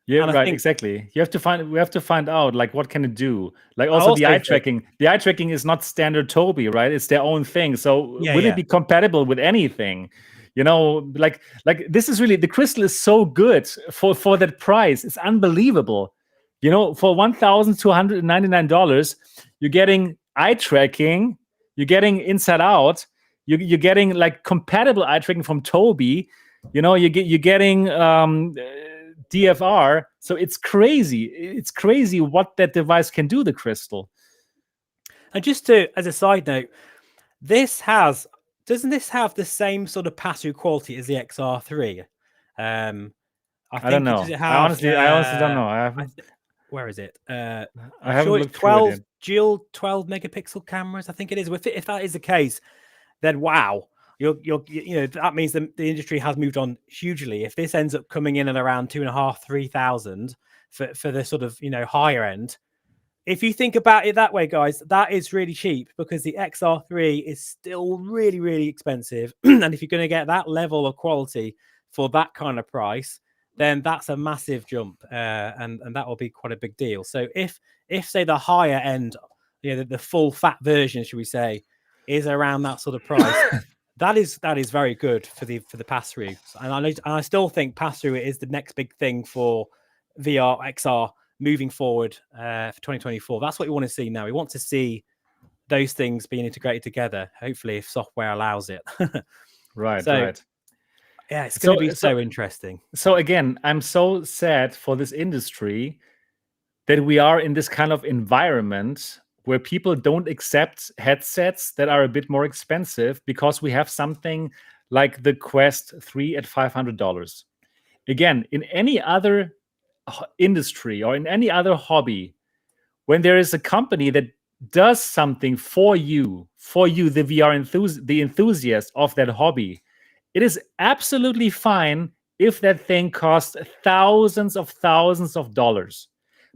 Yeah, right. Exactly. We have to find out like what can it do. Like also the eye tracking. The eye tracking is not standard Tobii, right? It's their own thing. So will it be compatible with anything? Like this is really, the Crystal is so good for that price. It's unbelievable. For $1,299, you're getting eye tracking. You're getting inside out. You're getting like compatible eye tracking from Tobii. You're getting DFR. So it's crazy. It's crazy what that device can do, the Crystal. And just as a side note, doesn't this have the same sort of pass-through quality as the XR3? I don't know. I honestly don't know. Where is it? I haven't sure looked it's 12 through it dual 12 megapixel cameras. I think it is. If that is the case, then wow. That means the industry has moved on hugely. If this ends up coming in at around 2,500-3,000 for the sort of higher end, if you think about it that way, guys, that is really cheap because the XR3 is still really, really expensive. And if you're going to get that level of quality for that kind of price, then that's a massive jump, and that will be quite a big deal. So if say the higher end, the full fat version, should we say, is around that sort of price. That is very good for the pass-through, and I still think pass-through is the next big thing for VR XR moving forward for 2024. That's what we want to see now. We want to see those things being integrated together. Hopefully, if software allows it. Right. Yeah, it's going to be so interesting. So again, I'm so sad for this industry that we are in this kind of environment where people don't accept headsets that are a bit more expensive because we have something like the Quest 3 at $500. Again, in any other industry or in any other hobby, when there is a company that does something for you, the VR the enthusiast of that hobby, it is absolutely fine if that thing costs thousands of dollars.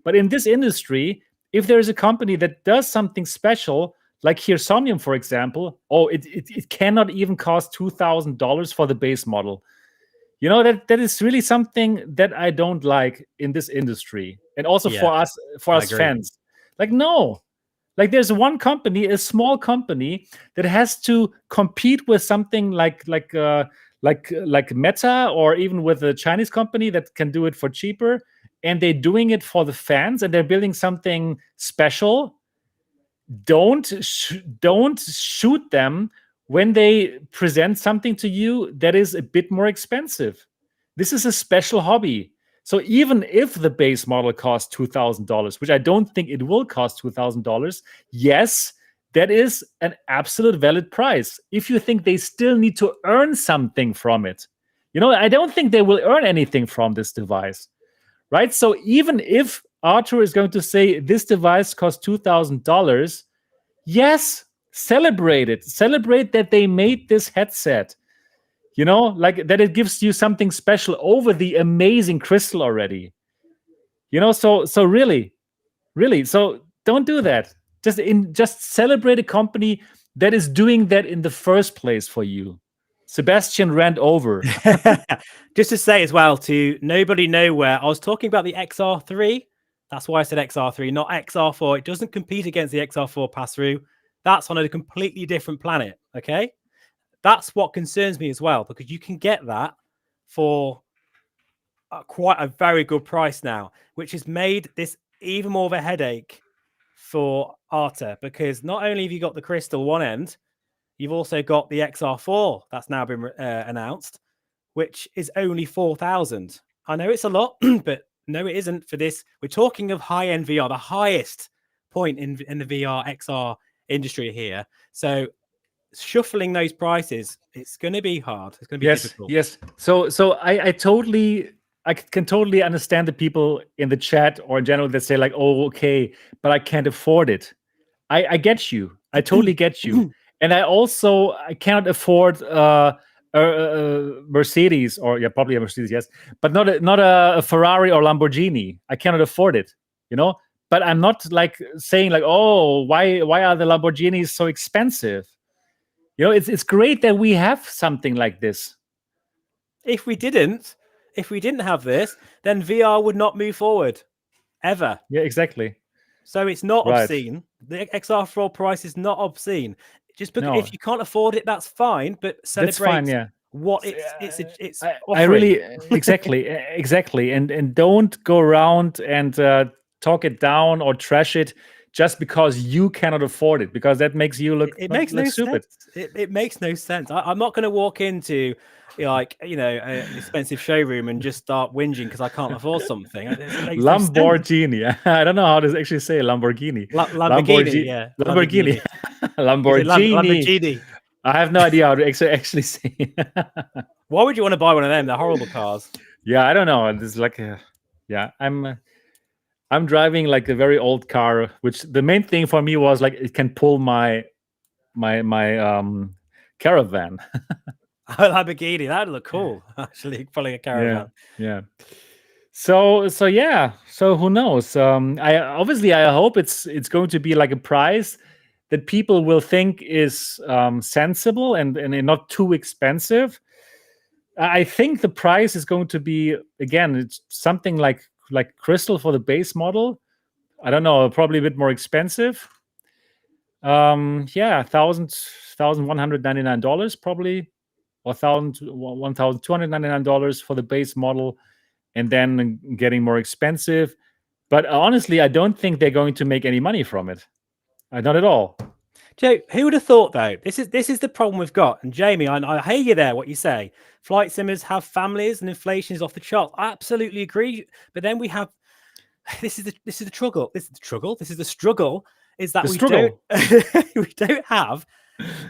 But in this industry, if there is a company that does something special, like here Somnium, for example, it cannot even cost $2,000 for the base model. You know, that is really something that I don't like in this industry, and also for us fans. Like, no, like there's one company, a small company, that has to compete with something like Meta, or even with a Chinese company that can do it for cheaper, and they're doing it for the fans, and they're building something special. Don't shoot them when they present something to you that is a bit more expensive. This is a special hobby. So even if the base model costs $2,000, which I don't think it will cost $2,000, yes, that is an absolute valid price. If you think they still need to earn something from it, you know, I don't think they will earn anything from this device, right? So even if Arthur is going to say this device costs $2,000, yes, celebrate it. Celebrate that they made this headset. You know, like that it gives you something special over the amazing crystal already. You know, so really, so don't do that. Just celebrate a company that is doing that in the first place for you. Sebastian ran over. Just to say as well, to nobody nowhere, I was talking about the XR3. That's why I said XR3, not XR4. It doesn't compete against the XR4 pass-through. That's on a completely different planet, okay? That's what concerns me as well, because you can get that for quite a very good price now, which has made this even more of a headache for Arta, because not only have you got the crystal one end, you've also got the XR4 that's now been announced, which is only 4,000. I know it's a lot, but no, it isn't for this. We're talking of high-end VR, the highest point in the VR XR industry here. So shuffling those prices, it's going to be hard. It's going to be difficult. Yes. So I can totally understand the people in the chat or in general that say like, oh, okay, but I can't afford it. I get you. I totally get you. And I cannot afford a Mercedes, or probably a Mercedes, yes, but not a Ferrari or Lamborghini. I cannot afford it, you know. But I'm not like saying like, oh, why are the Lamborghinis so expensive? You know, it's great that we have something like this. If we didn't have this, then VR would not move forward ever. Yeah, exactly. So it's not obscene. The XR4 price is not obscene. Just because if you can't afford it, that's fine. But celebrate that's fine, yeah. What it's I really exactly, and don't go around and talk it down or trash it just because you cannot afford it, because that makes you look stupid. It makes no sense. I'm not going to walk into an expensive showroom and just start whinging because I can't afford something. Lamborghini. No, I don't know how to actually say Lamborghini. Lamborghini. Yeah. Lamborghini. Lamborghini. I have no idea how to actually say it. Why would you want to buy one of them? They're horrible cars. Yeah, I don't know. It's like I'm driving like a very old car, which the main thing for me was like it can pull my caravan. Lamborghini, that'd look cool. Actually, pulling a caravan. Yeah. So who knows? I hope it's going to be like a price that people will think is sensible and not too expensive. I think the price is going to be, again, it's something like crystal for the base model. I don't know, probably a bit more expensive. Yeah, $1,199 probably, or $1,299 for the base model, and then getting more expensive. But honestly, I don't think they're going to make any money from it. Not at all. Joe, who would have thought though? This is the problem we've got. And Jamie, I hear you there. What you say? Flight simmers have families, and inflation is off the chart. I absolutely agree. But then we have this is the struggle. This is the struggle. Is that we don't have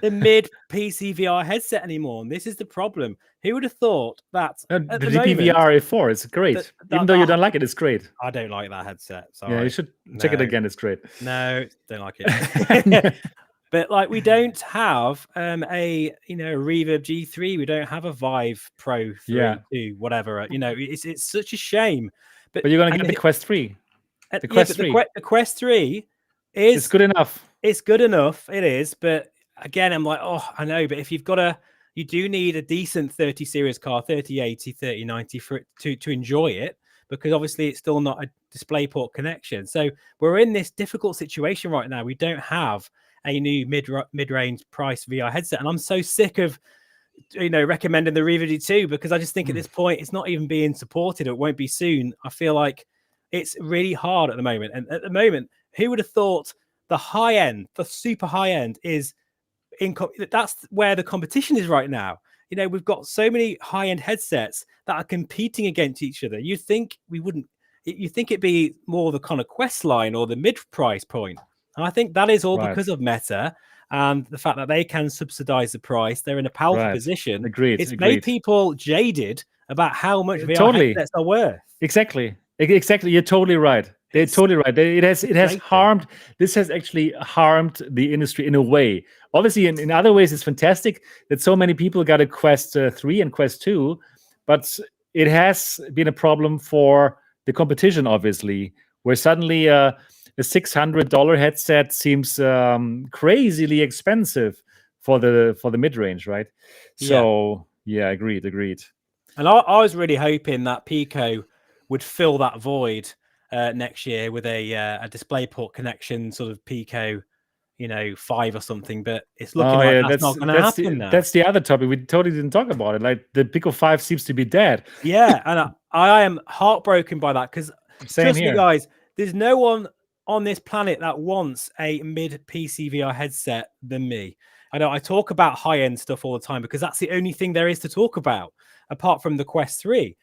the mid PC VR headset anymore, and this is the problem. Who would have thought that the DPVR4 is great. Even though you don't like it, it's great. I don't like that headset. Sorry. Yeah, you should check it again. It's great. No, don't like it. But like, we don't have a Reverb G3. We don't have a Vive Pro 3, 2, whatever. It's such a shame. But you're gonna get the Quest 3. The Quest 3. The Quest 3 is good enough. It's good enough. It is, but again, I'm like, oh, I know, but if you do need a decent 30 series car, 3080, 3090 for it to enjoy it, because obviously it's still not a DisplayPort connection. So we're in this difficult situation right now. We don't have a new mid-range price VR headset, and I'm so sick of recommending the Reverb G2, because I just think at this point it's not even being supported. It won't be soon. I feel like it's really hard at the moment, and at the moment, who would have thought the high end, the super high end, is that's where the competition is right now. We've got so many high end headsets that are competing against each other. You think it'd be more the kind of Quest line or the mid price point. And I think that is all because of Meta and the fact that they can subsidize the price. They're in a powerful position. Agreed. Made people jaded about how much VR headsets are worth. Exactly. You're totally right. They're totally right. It has harmed. This has actually harmed the industry in a way. Obviously, in other ways, it's fantastic that so many people got a Quest 3 and Quest 2, but it has been a problem for the competition, obviously, where suddenly a $600 headset seems crazily expensive for the mid-range, right? So yeah, agreed. And I was really hoping that Pico would fill that void next year with a DisplayPort connection, sort of Pico, 5 or something. But it's looking that's not going to happen now. That's the other topic. We totally didn't talk about it. Like, the Pico 5 seems to be dead. Yeah, and I am heartbroken by that, because trust me, guys, there's no one on this planet that wants a mid PC VR headset than me. I know I talk about high end stuff all the time because that's the only thing there is to talk about, apart from the Quest 3.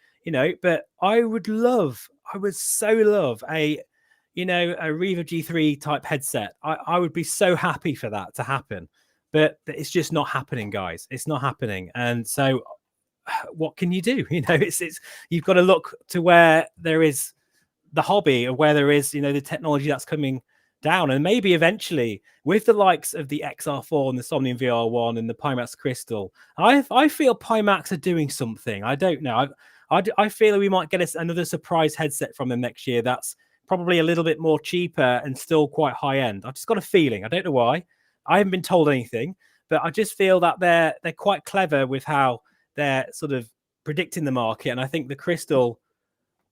But I would so love a Reverb G3 type headset. I would be so happy for that to happen, but it's just not happening, guys. It's not happening. And so what can you do? It's you've got to look to where there is the hobby, or where there is, the technology that's coming down. And maybe eventually with the likes of the XR4 and the Somnium VR1 and the Pimax Crystal, I feel Pimax are doing something. I don't know. I feel we might get another surprise headset from them next year that's probably a little bit more cheaper and still quite high end. I've just got a feeling. I don't know why. I haven't been told anything, but I just feel that they're quite clever with how they're sort of predicting the market. And I think the Crystal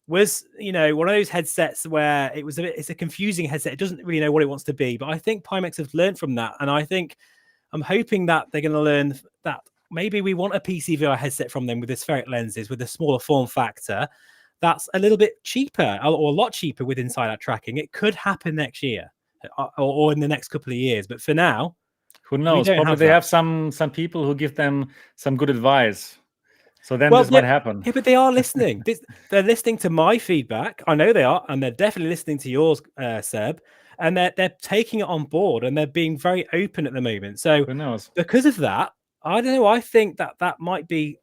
was, one of those headsets where it's a confusing headset. It doesn't really know what it wants to be. But I think Pimax have learned from that. And I'm hoping that they're going to learn that maybe we want a PC VR headset from them with the spheric lenses, with a smaller form factor that's a little bit cheaper, or a lot cheaper, with inside-out tracking. It could happen next year or in the next couple of years. But for now, who knows? Probably they have some people who give them some good advice. So then this might happen. Yeah, but they are listening. They're listening to my feedback. I know they are, and they're definitely listening to yours, Seb. And they're taking it on board, and they're being very open at the moment. So who knows? Because of that, I don't know. I think that might be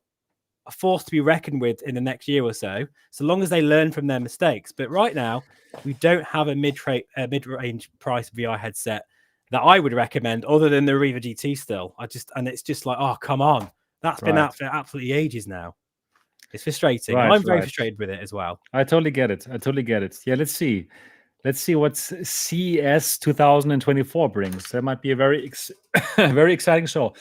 a force to be reckoned with in the next year or so long as they learn from their mistakes. But right now, we don't have a mid-range price VR headset that I would recommend, other than the Reverb GT still. And it's just like, oh, come on. That's been out for absolutely ages now. It's frustrating. I'm very frustrated with it as well. I totally get it. Yeah, let's see what CES 2024 brings. That might be a very very exciting show.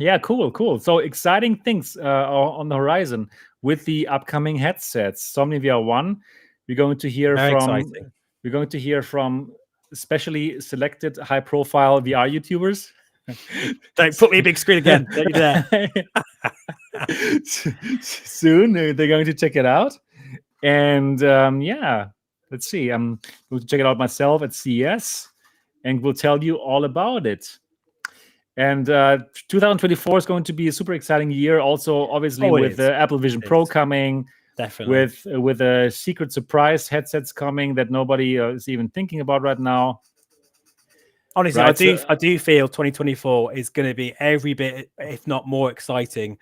Yeah, cool. So exciting things are on the horizon with the upcoming headsets. Somnium VR1. We're going to hear from specially selected high-profile VR YouTubers. Don't put me a big screen again. Don't you dare. Soon they're going to check it out. And let's see. I'm going to check it out myself at CES, and we'll tell you all about it. And 2024 is going to be a super exciting year. Also, obviously, with the Apple Vision Pro coming, definitely with a secret surprise headsets coming that nobody is even thinking about right now. Honestly, right? I do feel 2024 is going to be every bit, if not more, exciting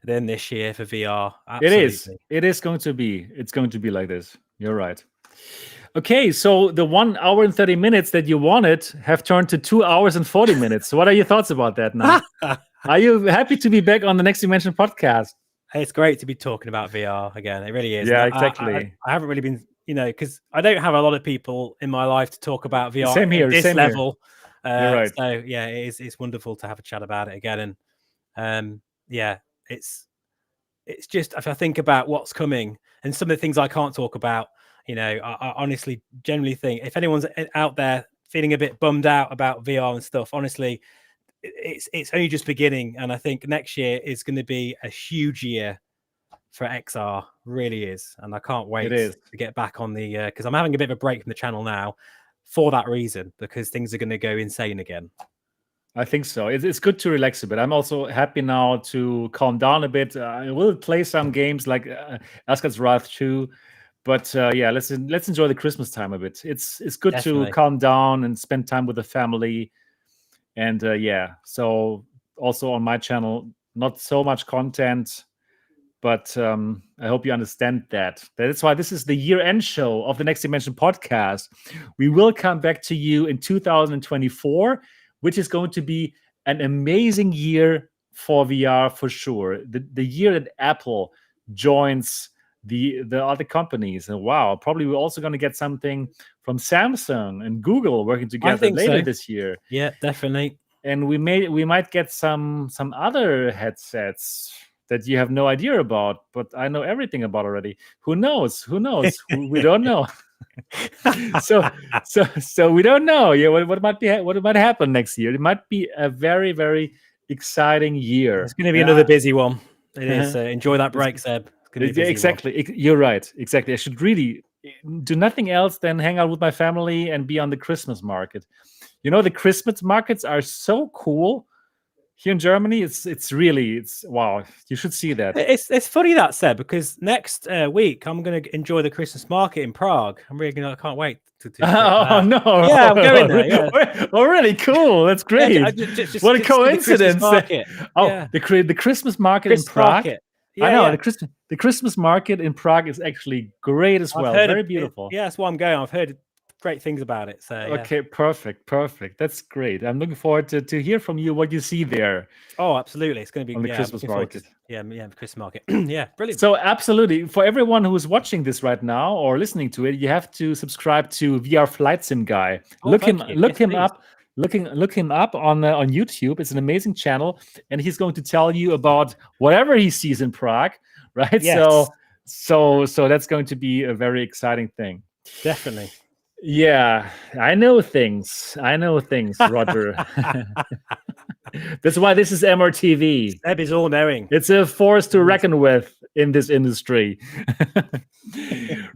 than this year for VR. Absolutely. It is going to be. It's going to be like this. You're right. Okay, so the 1 hour and 30 minutes that you wanted have turned to 2 hours and 40 minutes. So what are your thoughts about that now? Are you happy to be back on the Next Dimension podcast? It's great to be talking about VR again. It really is. Yeah, exactly. I haven't really been, because I don't have a lot of people in my life to talk about VR same here, at this level. You're right. So yeah, it's wonderful to have a chat about it again. And it's just, if I think about what's coming and some of the things I can't talk about, I honestly generally think if anyone's out there feeling a bit bummed out about VR and stuff, honestly, it's only just beginning. And I think next year is going to be a huge year for XR, really is. And I can't wait to get back on the, because I'm having a bit of a break from the channel now for that reason, because things are going to go insane again. I think so. It's good to relax a bit. I'm also happy now to calm down a bit. I will play some games like Asgard's Wrath 2. But let's enjoy the Christmas time a bit. It's good to calm down and spend time with the family. And so also on my channel, not so much content, but I hope you understand that. That's why this is the year-end show of the Next Dimension podcast. We will come back to you in 2024, which is going to be an amazing year for VR for sure. The year that Apple joins the other companies, and probably we're also going to get something from Samsung and Google working together later this year. Yeah, definitely. And we might get some other headsets that you have no idea about, but I know everything about already. Who knows? We don't know. so we don't know. Yeah, what might happen next year? It might be a very, very exciting year. It's going to be another busy one. It is. Enjoy that break, Seb. Exactly. You're right. Exactly. I should really do nothing else than hang out with my family and be on the Christmas market. The Christmas markets are so cool here in Germany. It's wow. You should see that. It's funny that, Seb, because next week I'm going to enjoy the Christmas market in Prague. I can't wait to oh no! Yeah, I'm going there. Yeah. Oh, really cool. That's great. Yeah, what a coincidence! The Christmas market in Prague. Market. Yeah, I know the Christmas market in Prague is actually great as well. Very beautiful. That's why I'm going. I've heard great things about it. So okay, perfect. That's great. I'm looking forward to hear from you what you see there. Oh, absolutely. It's going to be on the Christmas market. The Christmas market. Yeah, brilliant. So absolutely, for everyone who is watching this right now or listening to it, you have to subscribe to VR Flight Sim Guy. Look him up. Look him up on YouTube. It's an amazing channel, and he's going to tell you about whatever he sees in Prague, right? Yes. So that's going to be a very exciting thing. Definitely. Yeah, I know things, Roger. That's why this is MRTV. Seb is all knowing. It's a force to reckon with in this industry.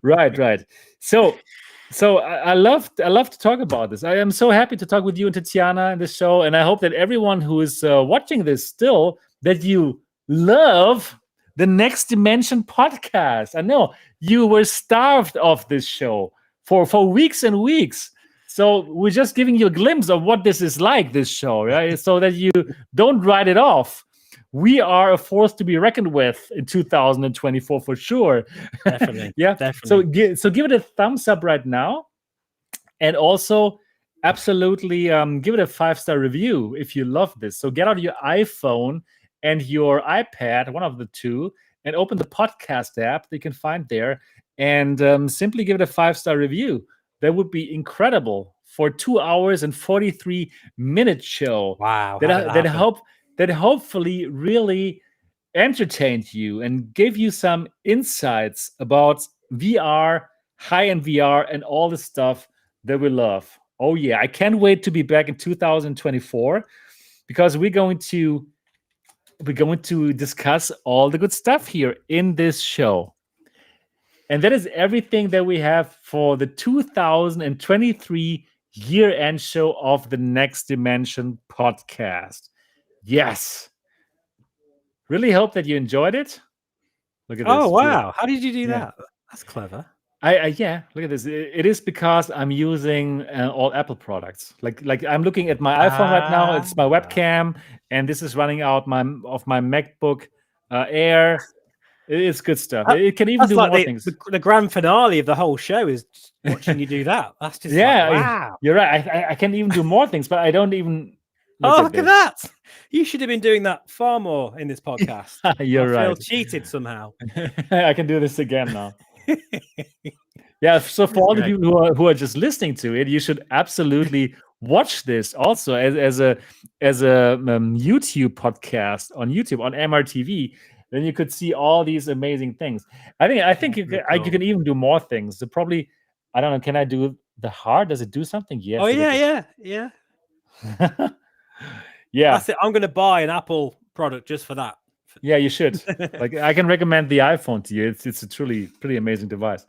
Right. So I love to talk about this. I am so happy to talk with you and Tetiana in this show, and I hope that everyone who is watching this still, that you love the Next Dimension podcast. I know you were starved of this show for weeks and weeks. So we're just giving you a glimpse of what this is like, this show, right? So that you don't write it off. We are a force to be reckoned with in 2024 for sure. Definitely. Yeah. Definitely. So give it a thumbs up right now. And also absolutely give it a 5-star review if you love this. So get out your iPhone and your iPad, one of the two, and open the podcast app that you can find there, and simply give it a 5-star review. That would be incredible for 2 hours and 43-minute show. Wow. That hopefully really entertained you and gave you some insights about VR, high-end VR, and all the stuff that we love. Oh yeah, I can't wait to be back in 2024 because we're going to discuss all the good stuff here in this show. And that is everything that we have for the 2023 year-end show of the Next Dimension podcast. Yes. Really hope that you enjoyed it. Look at this. Oh, wow. How did you do that? That's clever. Yeah, look at this. It is because I'm using all Apple products. Like I'm looking at my iPhone right now. It's my webcam, and this is running out of my MacBook Air. It's good stuff. It can even do more things. The grand finale of the whole show is watching you do that. That's just wow. You're right. I can even do more things, but I don't even. Look at that. You should have been doing that far more in this podcast. You're right. I feel cheated somehow. I can do this again now. Yeah, so for all the people who are just listening to it, you should absolutely watch this also as a YouTube podcast on YouTube on MRTV. Then you could see all these amazing things. I think you can even do more things. So probably, I don't know. Can I do the heart? Does it do something? Yes. Oh yeah. Yeah. That's it. I'm going to buy an Apple product just for that. Yeah, you should. Like, I can recommend the iPhone to you. It's a truly pretty amazing device.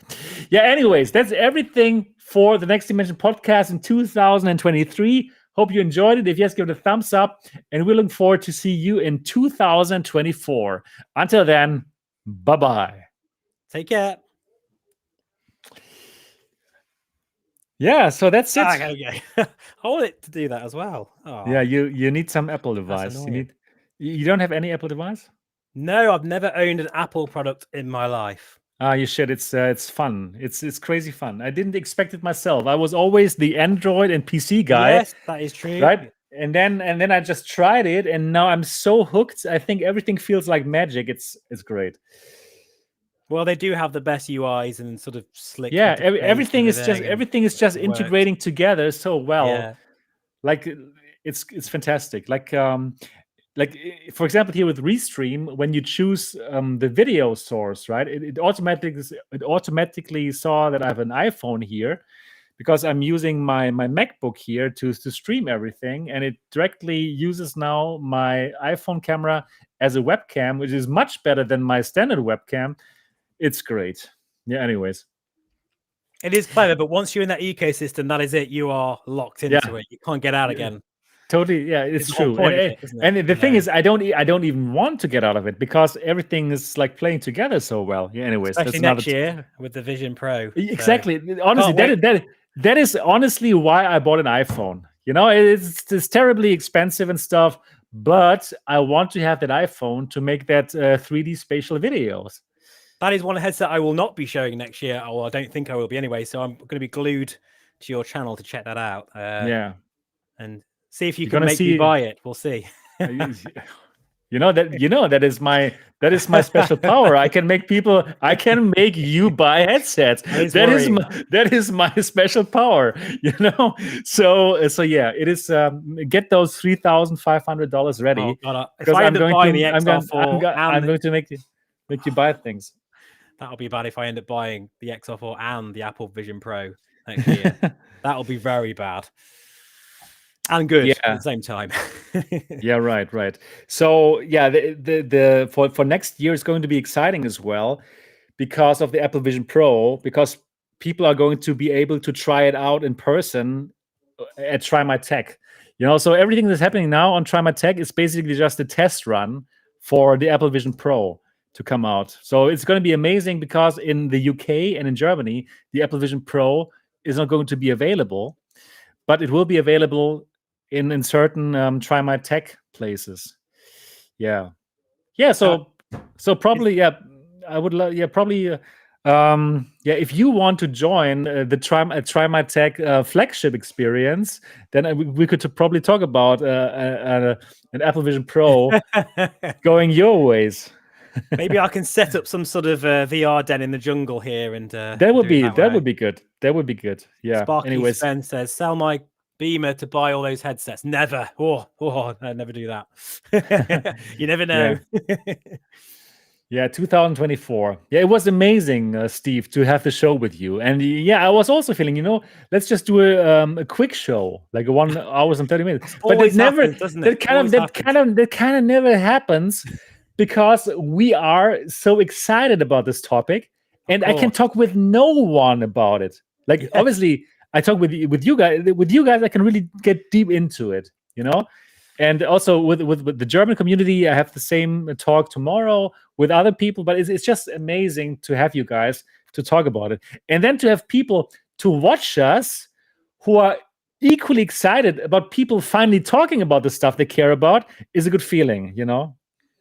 Yeah, anyways, that's everything for the Next Dimension podcast in 2023. Hope you enjoyed it. If yes, give it a thumbs up. And we look forward to see you in 2024. Until then, bye-bye. Take care. Yeah, so that's it. Okay. I want it to do that as well. Oh. Yeah, you need some Apple device. You don't have any Apple device? No, I've never owned an Apple product in my life. You should. It's fun. It's crazy fun. I didn't expect it myself. I was always the Android and PC guy. Yes, that is true. Right? And then I just tried it, and now I'm so hooked. I think everything feels like magic. It's great. Well, they do have the best UIs and sort of slick. Yeah, everything is just integrating together so well. Yeah. Like it's fantastic. Like for example, here with Restream, when you choose the video source, right? It automatically saw that I have an iPhone here because I'm using my MacBook here to stream everything, and it directly uses now my iPhone camera as a webcam, which is much better than my standard webcam. It's great. Yeah. Anyways, it is clever, but once you're in that ecosystem, that is it. You are locked into it. You can't get out again. Totally, yeah, it's true. And the thing is, I don't even want to get out of it because everything is like playing together so well. Yeah. Anyways, especially next year with the Vision Pro. Exactly. So. Honestly, that is honestly why I bought an iPhone. You know, it's terribly expensive and stuff, but I want to have that iPhone to make that 3D spatial videos. That is one headset I will not be showing next year. Or I don't think I will be anyway. So I'm going to be glued to your channel to check that out. And see if you can make me buy it. We'll see. that is my special power. I can make you buy headsets. That is my special power. So yeah, it is. Get those $3,500 ready. Because I'm going to make you buy things. That'll be bad if I end up buying the XR4 and the Apple Vision Pro next year. That'll be very bad. And good at the same time. Yeah, right. So yeah, the for next year is going to be exciting as well because of the Apple Vision Pro, because people are going to be able to try it out in person at Try My Tech. So everything that's happening now on Try My Tech is basically just a test run for the Apple Vision Pro to come out. So it's going to be amazing because in the UK and in Germany, the Apple Vision Pro is not going to be available, but it will be available in certain Try My Tech places. Yeah. So probably, I would love, probably, if you want to join the Try My Tech flagship experience, then we could probably talk about an Apple Vision Pro going your ways. Maybe I can set up some sort of VR den in the jungle here, and that would be good. That would be good. Yeah. Sparky Sven says, "Sell my Beamer to buy all those headsets." Never. I'd never do that. You never know. Yeah, 2024. Yeah, it was amazing, Steve, to have the show with you. And yeah, I was also feeling, let's just do a quick show, like 1 hour and 30 minutes. But Always happens, doesn't it? That kind of never happens because we are so excited about this topic, and I can talk with no one about it. Like obviously, I talk with you guys. With you guys, I can really get deep into it. And also with the German community, I have the same talk tomorrow with other people. But it's just amazing to have you guys to talk about it, and then to have people to watch us who are equally excited about people finally talking about the stuff they care about is a good feeling.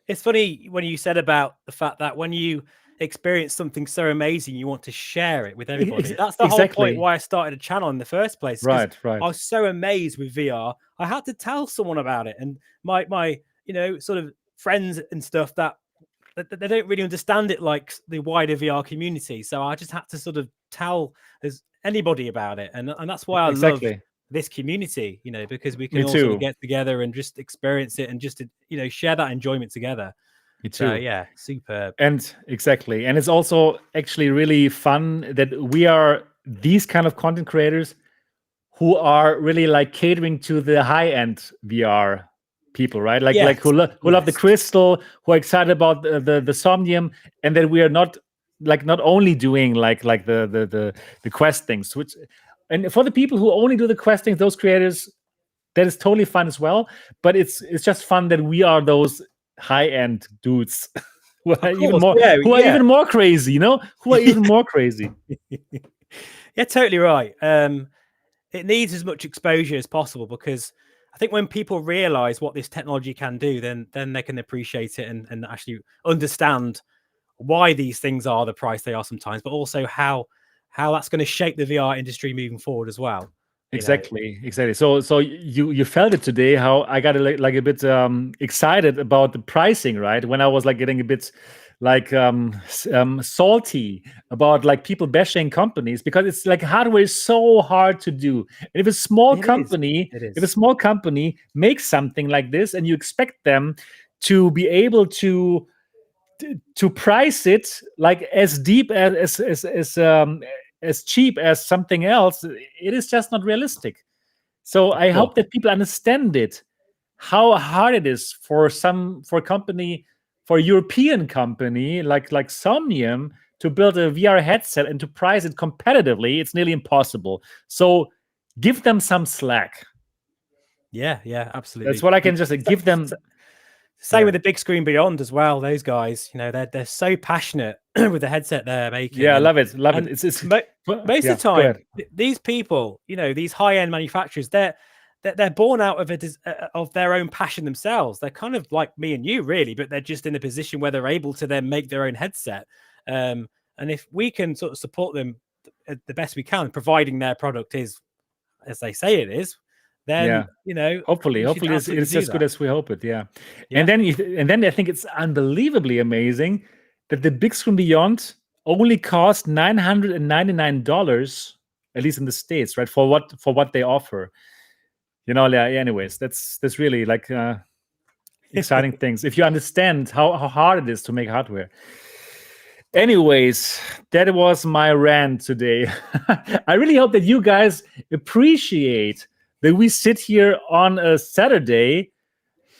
It's funny when you said about the fact that when you experience something so amazing, you want to share it with everybody. That's the whole point why I started a channel in the first place. Right. I was so amazed with VR. I had to tell someone about it, and my sort of friends and stuff that they don't really understand it like the wider VR community. So I just had to sort of tell anybody about it, and that's why I love this community, because we can all sort of get together and just experience it and just share that enjoyment together. Me too. So, yeah, superb. And exactly. And it's also actually really fun that we are these kind of content creators who are really like catering to the high-end VR people, right? Like who love the crystal, who are excited about the Somnium, and that we are not only doing like the quest things, and for the people who only do the quest things, those creators, that is totally fun as well. But it's just fun that we are those high-end dudes who are even more crazy, who are even more crazy. Yeah, totally right. It needs as much exposure as possible, because I think when people realize what this technology can do, then they can appreciate it and actually understand why these things are the price they are sometimes, but also how that's going to shape the VR industry moving forward as well. Exactly. So you felt it today, how I got a bit excited about the pricing, right? When I was getting a bit salty about people bashing companies, because it's hardware is so hard to do. And if a small company makes something like this, and you expect them to be able to price it as deep as cheap as something else, it is just not realistic. So I hope that people understand it, how hard it is for a European company like Somnium to build a VR headset and to price it competitively. It's nearly impossible. So give them some slack. Yeah, absolutely. That's what I can just give them. Same with the Big Screen Beyond as well. Those guys, they're so passionate with the headset they're making. Yeah, I love it. It's most of the time, these people, these high-end manufacturers, they're born out of their own passion themselves. They're kind of like me and you, really, but they're just in a position where they're able to then make their own headset. And if we can sort of support them the best we can, providing their product is as they say it is, then hopefully it's as good as we hope it. And then I think it's unbelievably amazing that the Big Screen Beyond only cost $999, at least in the States, right, for what they offer. Anyways, that's really exciting things if you understand how hard it is to make hardware. Anyways, that was my rant today. I really hope that you guys appreciate that we sit here on a Saturday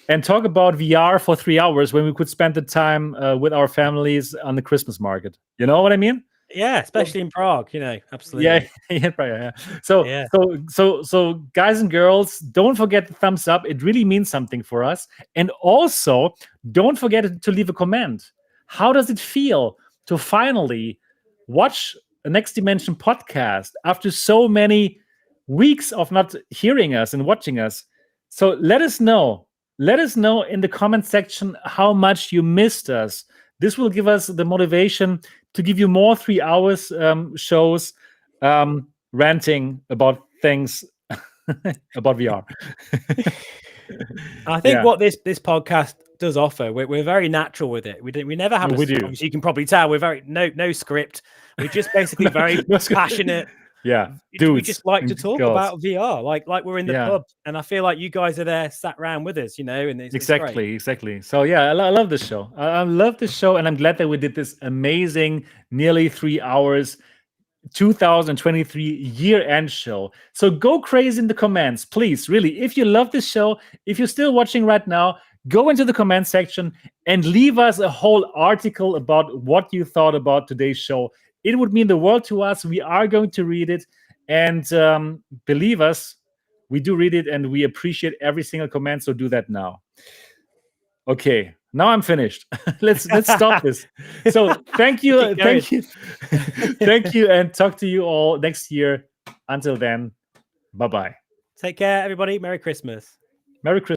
and talk about VR for 3 hours when we could spend the time with our families on the Christmas market. You know what I mean? Yeah, especially in Prague, absolutely. Yeah. So guys and girls, don't forget the thumbs up. It really means something for us. And also, don't forget to leave a comment. How does it feel to finally watch a Next Dimension podcast after so many weeks of not hearing us and watching us? So let us know. Let us know in the comment section how much you missed us. This will give us the motivation to give you more 3 hours shows ranting about things about VR. I think what this podcast does offer, we're very natural with it. We never have we do. As you can probably tell, we're very no script. We're just basically very passionate Yeah, we just like to talk about VR, like we're in the pub, and I feel like you guys are there, sat around with us, and it's exactly. So yeah, I love this show. I love this show, and I'm glad that we did this amazing, nearly 3 hours, 2023 year-end show. So go crazy in the comments, please. Really, if you love this show, if you're still watching right now, go into the comment section and leave us a whole article about what you thought about today's show. It would mean the world to us. We are going to read it, and believe us, we do read it, and we appreciate every single comment. So do that now. Okay, now I'm finished. let's stop this. So thank you, thank you, and talk to you all next year. Until then, bye-bye. Take care, everybody. Merry Christmas. Merry Christmas.